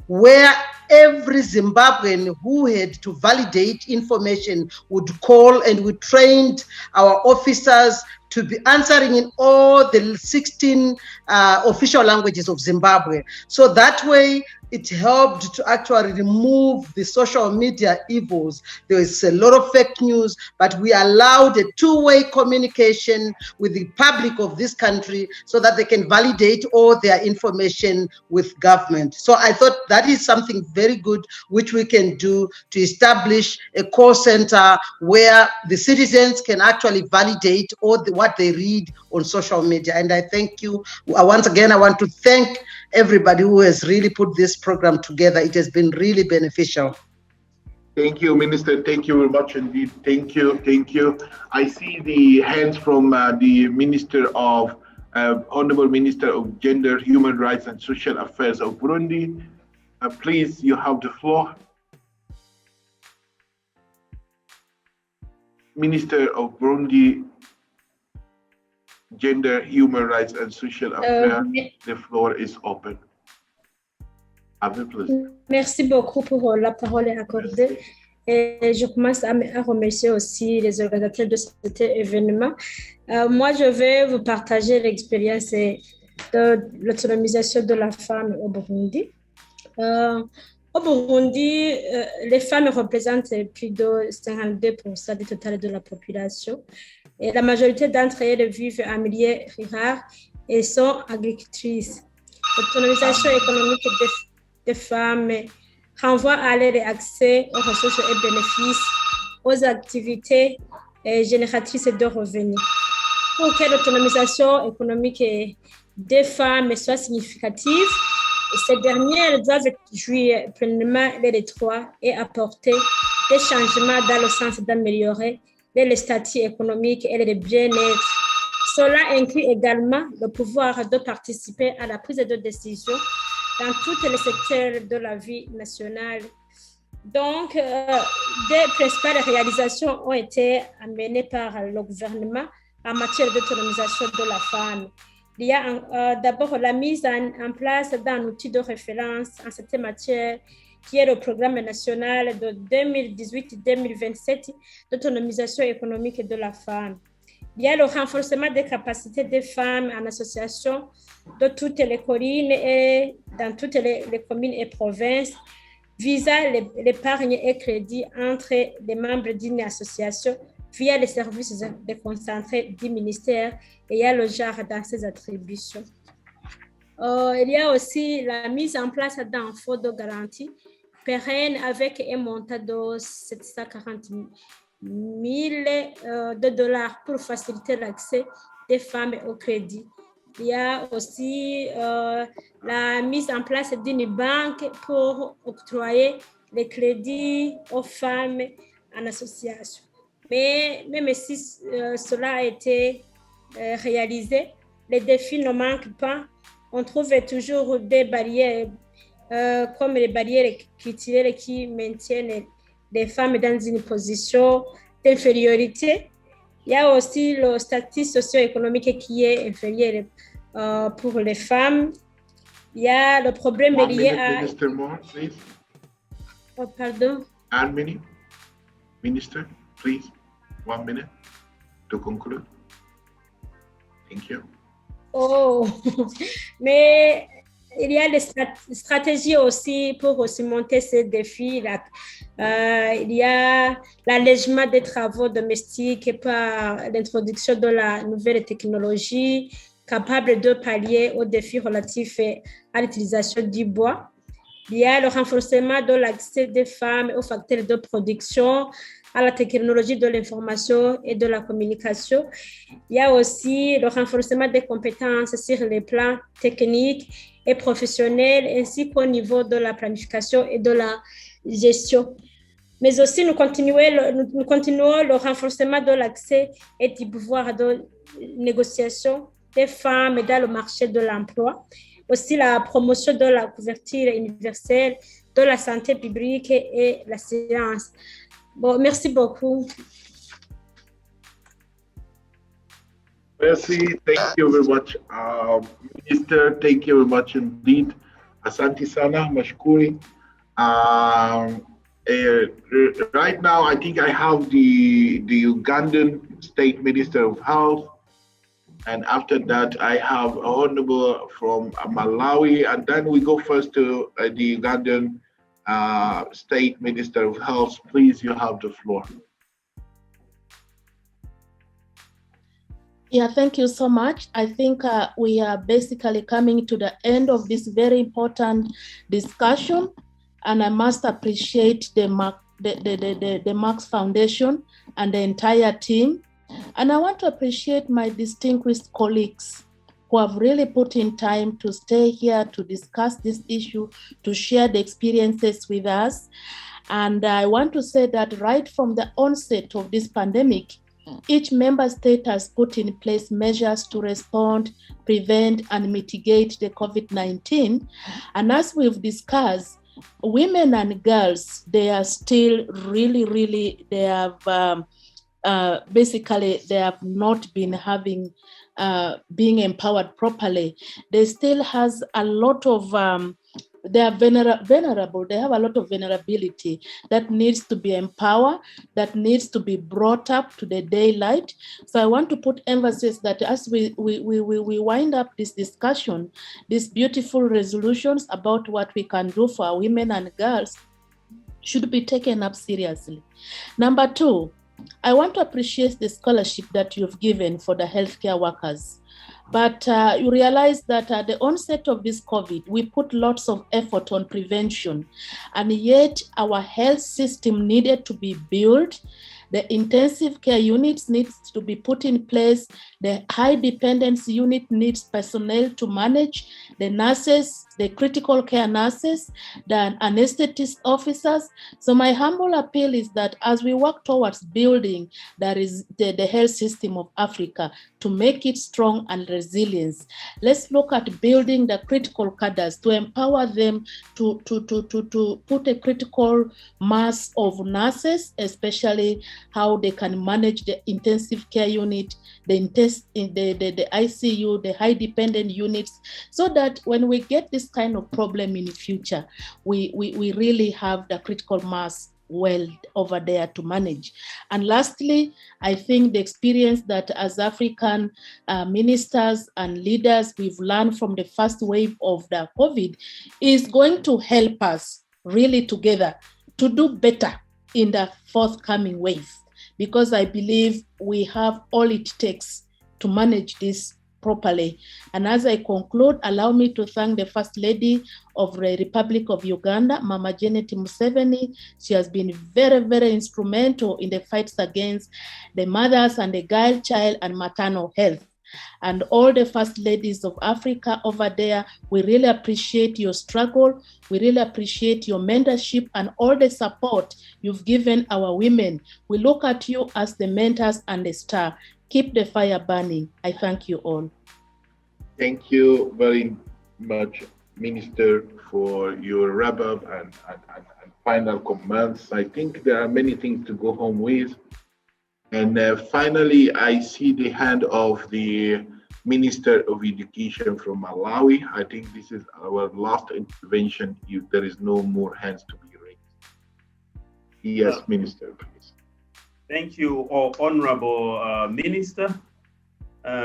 where every Zimbabwean who had to validate information would call, and we trained our officers to be answering in all the 16 official languages of Zimbabwe. So that way, it helped to actually remove the social media evils. There is a lot of fake news, but we allowed a two-way communication with the public of this country so that they can validate all their information with government. So I thought that is something very good which we can do to establish a call center where the citizens can actually validate all what they read on social media. And I thank you. Once again, I want to thank everybody who has really put this program together. It has been really beneficial. Thank you, Minister. Thank you very much indeed. Thank you. Thank you. I see the hands from the Minister of Honourable Minister of Gender, Human Rights and Social Affairs of Burundi. Please, you have the floor. Minister of Burundi, Gender, Human Rights and Social Affairs, the floor is open. Merci beaucoup pour la parole accordée. Et je commence à remercier aussi les organisateurs de cet événement. Moi, je vais vous partager l'expérience de l'autonomisation de la femme au Burundi. Au Burundi, les femmes représentent plus de 52% du total de la population. Et la majorité d'entre elles vivent en milieu rural et sont agricultrices. L'autonomisation économique des femmes renvoie à leur accès aux ressources et bénéfices, aux activités génératrices de revenus. Pour que l'autonomisation économique des femmes soit significative, ces dernières doivent jouir pleinement les droits et apporter des changements dans le sens d'améliorer le statut économique et le bien-être. Cela inclut également le pouvoir de participer à la prise de décision dans tous les secteurs de la vie nationale. Donc, des principales réalisations ont été amenées par le gouvernement en matière d'autonomisation de la femme. Il y a d'abord la mise en place d'un outil de référence en cette matière qui est le programme national de 2018-2027 d'autonomisation économique de la femme. Il y a le renforcement des capacités des femmes en association de toutes les collines et dans toutes les communes et provinces visant l'épargne et crédit entre les membres d'une association via les services déconcentrés du ministère et il y a le genre dans ses attributions. Il y a aussi la mise en place d'un fonds de garantie pérenne avec un montant de 740 000 $ pour faciliter l'accès des femmes au crédit. Il y a aussi la mise en place d'une banque pour octroyer les crédits aux femmes en association. Mais même si cela a été réalisé, les défis ne manquent pas. On trouve toujours des barrières comme les barrières culturelles qui maintiennent les femmes dans une position d'infériorité. Il y a aussi le statut socio-économique qui est inférieur pour les femmes. Il y a le problème lié à... Minister Moore, please. Oh, pardon. Anne Minnie, Minister, please, 1 minute to conclude. Thank you. Oh, mais il y a des stratégies aussi pour surmonter ces défis-là. Il y a l'allègement des travaux domestiques par l'introduction de la nouvelle technologie capable de pallier aux défis relatifs à l'utilisation du bois. Il y a le renforcement de l'accès des femmes aux facteurs de production, à la technologie de l'information et de la communication. Il y a aussi le renforcement des compétences sur les plans techniques et professionnels, ainsi qu'au niveau de la planification et de la gestion. Mais aussi, nous continuons le renforcement de l'accès et du pouvoir de négociation des femmes dans le marché de l'emploi. Aussi, la promotion de la couverture universelle de la santé publique et la science. Bon, merci beaucoup. Merci, thank you very much, Minister. Thank you very much indeed. Asante sana, mashkuri. Right now, I think I have the Ugandan State Minister of Health, and after that, I have Honourable from Malawi, and then we go first to the Ugandan State Minister of Health. Please, you have the floor. Yeah, thank you so much. I think we are basically coming to the end of this very important discussion, and I must appreciate the Merck Foundation and the entire team And I want to appreciate my distinguished colleagues who have really put in time to stay here to discuss this issue, to share the experiences with us. And I want to say that right from the onset of this pandemic, each member state has put in place measures to respond, prevent, and mitigate the COVID-19. And as we've discussed, women and girls, they are still really, they have basically, they have not been having, being empowered properly. They still has a lot of, they are vulnerable. They have a lot of vulnerability that needs to be empowered, that needs to be brought up to the daylight. So I want to put emphasis that as we wind up this discussion, these beautiful resolutions about what we can do for our women and girls should be taken up seriously. Number two, I want to appreciate the scholarship that you've given for the healthcare workers. But you realize that at the onset of this COVID, we put lots of effort on prevention, and yet our health system needed to be built. The intensive care units needs to be put in place. The high dependence unit needs personnel to manage, the nurses, the critical care nurses, the anesthetist officers. So my humble appeal is that as we work towards building that is the health system of Africa, to make it strong and resilient, let's look at building the critical cadres to empower them to put a critical mass of nurses, especially how they can manage the intensive care unit, the ICU, the high dependent units, so that when we get this kind of problem in the future, we really have the critical mass well over there to manage. And lastly, I think the experience that as African ministers and leaders we've learned from the first wave of the COVID is going to help us really together to do better in the forthcoming wave, because I believe we have all it takes to manage this properly. And as I conclude, allow me to thank the First Lady of the Republic of Uganda, Mama Janet Museveni. She has been very instrumental in the fights against the mothers and the girl child and maternal health. And all the First Ladies of Africa over there, we really appreciate your struggle. We really appreciate your mentorship and all the support you've given our women. We look at you as the mentors and the star. Keep the fire burning. I thank you all. Thank you very much, Minister, for your wrap-up and final comments. I think there are many things to go home with. And finally, I see the hand of the Minister of Education from Malawi. I think this is our last intervention if there is no more hands to be raised. Yes, Minister, please. Thank you, Honourable Minister,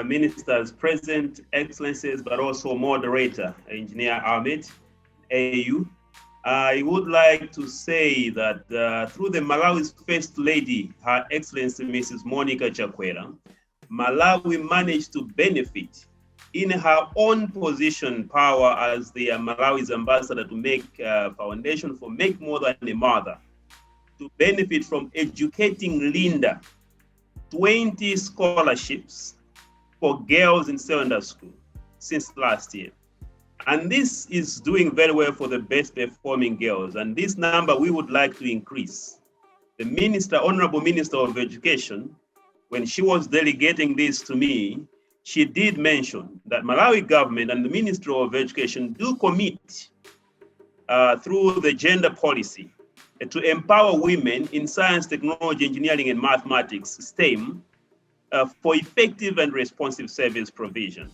Ministers present, Excellencies, but also Moderator, Engineer Ahmed, AU. I would like to say that through the Malawi's First Lady, Her Excellency Mrs. Monica Chakwera, Malawi managed to benefit in her own position power as the Malawi's ambassador to Make Foundation for Make More Than a Mother, to benefit from educating Linda 20 scholarships for girls in secondary school since last year. And this is doing very well for the best performing girls. And this number we would like to increase. The Minister, Honourable Minister of Education, when she was delegating this to me, she did mention that Malawi government and the Ministry of Education do commit through the gender policy to empower women in science, technology, engineering, and mathematics, STEM, for effective and responsive service provision.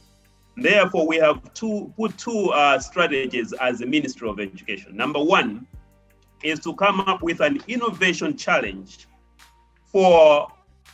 Therefore, we have put two strategies as the Ministry of Education. Number one is to come up with an innovation challenge for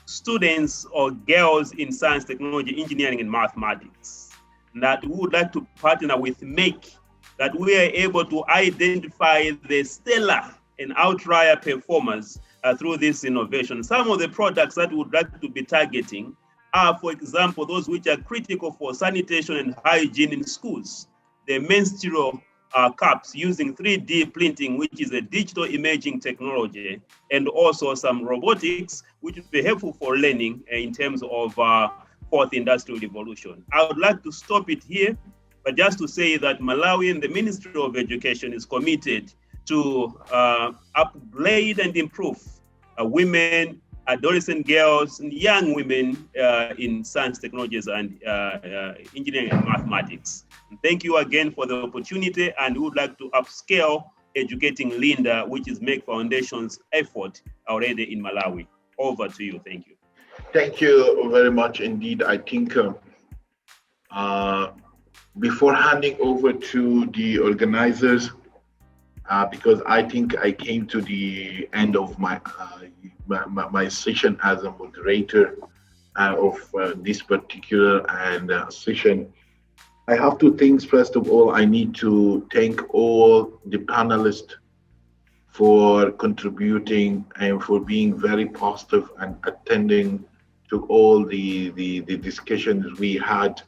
students or girls in science, technology, engineering, and mathematics that we would like to partner with Make, that we are able to identify the stellar and outlier performers through this innovation. Some of the products that we would like to be targeting are, for example, those which are critical for sanitation and hygiene in schools, the menstrual cups using 3D printing, which is a digital imaging technology, and also some robotics, which would be helpful for learning in terms of fourth industrial revolution. I would like to stop it here, but just to say that Malawi and the Ministry of Education is committed to upgrade and improve women, adolescent girls, and young women in science, technologies, and engineering and mathematics. And thank you again for the opportunity, and we would like to upscale educating Linda, which is Merck Foundation's effort already in Malawi. Over to you. Thank you. Thank you very much indeed. I think before handing over to the organizers, because I think I came to the end of my my session as a moderator of this particular session. I have two things. First of all, I need to thank all the panelists for contributing and for being very positive and attending to all the discussions we had,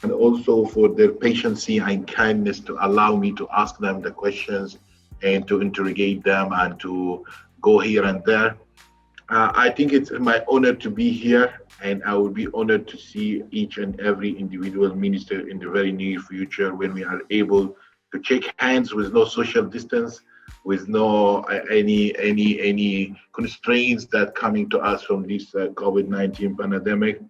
and also for their patience and kindness to allow me to ask them the questions and to interrogate them and to go here and there. I think it's my honor to be here, and I will be honored to see each and every individual minister in the very near future when we are able to shake hands with no social distance, with no any constraints that coming to us from this COVID-19 pandemic.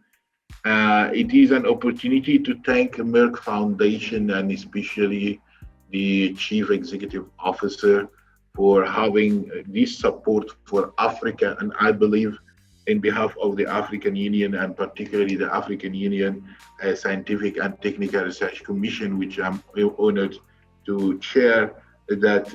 It is an opportunity to thank Merck Foundation and especially the Chief Executive Officer for having this support for Africa. And I believe in behalf of the African Union, and particularly the African Union Scientific and Technical Research Commission, which I'm honored to chair, that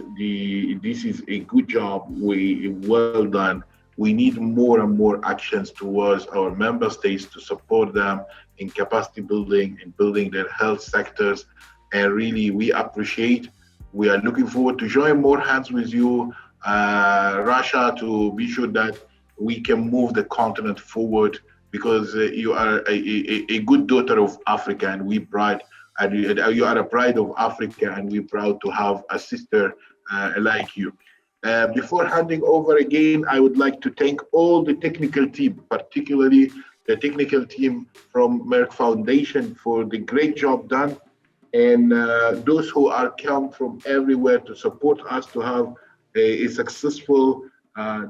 this is a good job, well done. We need more and more actions towards our member states to support them in capacity building and building their health sectors. And really, we appreciate. We are looking forward to join more hands with you, Rasha, to be sure that we can move the continent forward, because you are a good daughter of Africa, and we pride. You are a pride of Africa, and we're proud to have a sister like you. Before handing over again, I would like to thank all the technical team, particularly the technical team from Merck Foundation, for the great job done, and those who are come from everywhere to support us to have a successful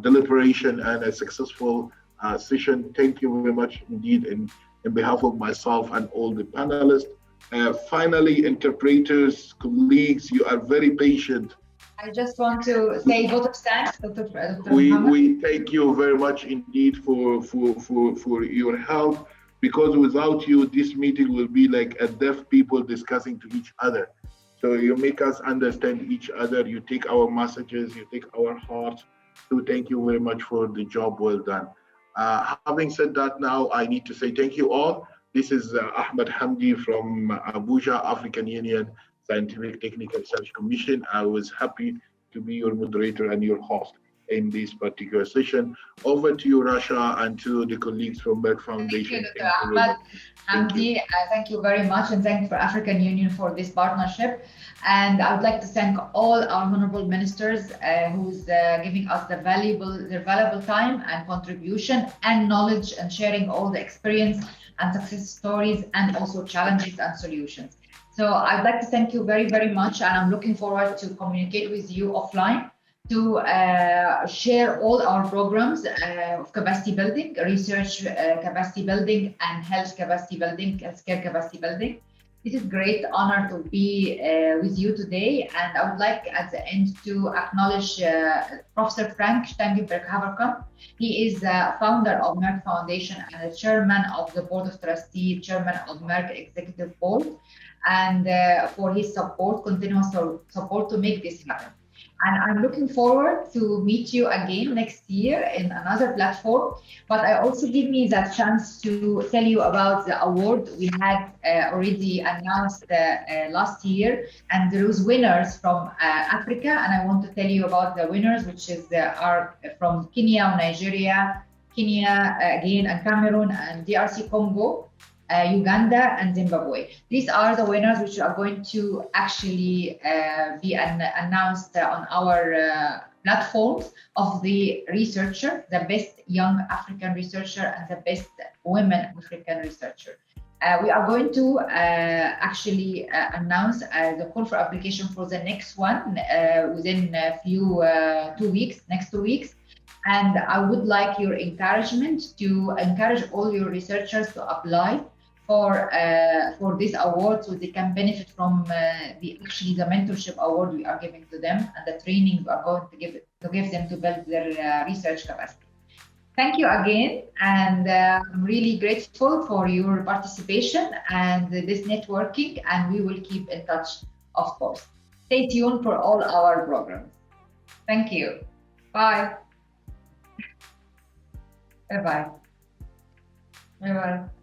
deliberation and a successful session. Thank you very much indeed, in behalf of myself and all the panelists. Finally, interpreters, colleagues, you are very patient. I just want to say vote of thanks, Dr. We thank you very much indeed for your help, because without you, this meeting will be like a deaf people discussing to each other. So you make us understand each other. You take our messages, you take our hearts. So thank you very much for the job well done. Having said that, now I need to say thank you all. This is Ahmed Hamdi from Abuja, African Union Scientific Technical Research Commission. I was happy to be your moderator and your host in this particular session. Over to you, Rasha, and to the colleagues from Merck Foundation. Thank you, Dr. Ahmed Hamdi. Thank you very much, and thank you for African Union for this partnership. And I would like to thank all our honorable ministers who's giving us their valuable time and contribution and knowledge, and sharing all the experience and success stories, and also challenges and solutions. So I'd like to thank you very, very much, and I'm looking forward to communicate with you offline to share all our programs of capacity building, research capacity building, and health capacity building, healthcare capacity building. It is a great honor to be with you today, and I would like at the end to acknowledge Professor Frank Stangenberg-Haverkamp. He is the founder of Merck Foundation and the chairman of the Board of Trustees, chairman of Merck Executive Board, and for his support, continuous support to make this happen. And I'm looking forward to meet you again next year in another platform. But I also give me that chance to tell you about the award we had already announced last year. And there was winners from Africa. And I want to tell you about the winners, which is are from Kenya, Nigeria, again, and Cameroon, and DRC Congo. Uganda, and Zimbabwe. These are the winners which are going to actually be announced on our platforms of the researcher, the best young African researcher and the best women African researcher. We are going to actually announce the call for application for the next one within a few 2 weeks, next 2 weeks. And I would like your encouragement to encourage all your researchers to apply for this award, so they can benefit from the mentorship award we are giving to them and the training we are going to give them to build their research capacity. Thank you again, and I'm really grateful for your participation and this networking, and we will keep in touch, of course. Stay tuned for all our programs. Thank you. Bye. Bye-bye. Bye-bye.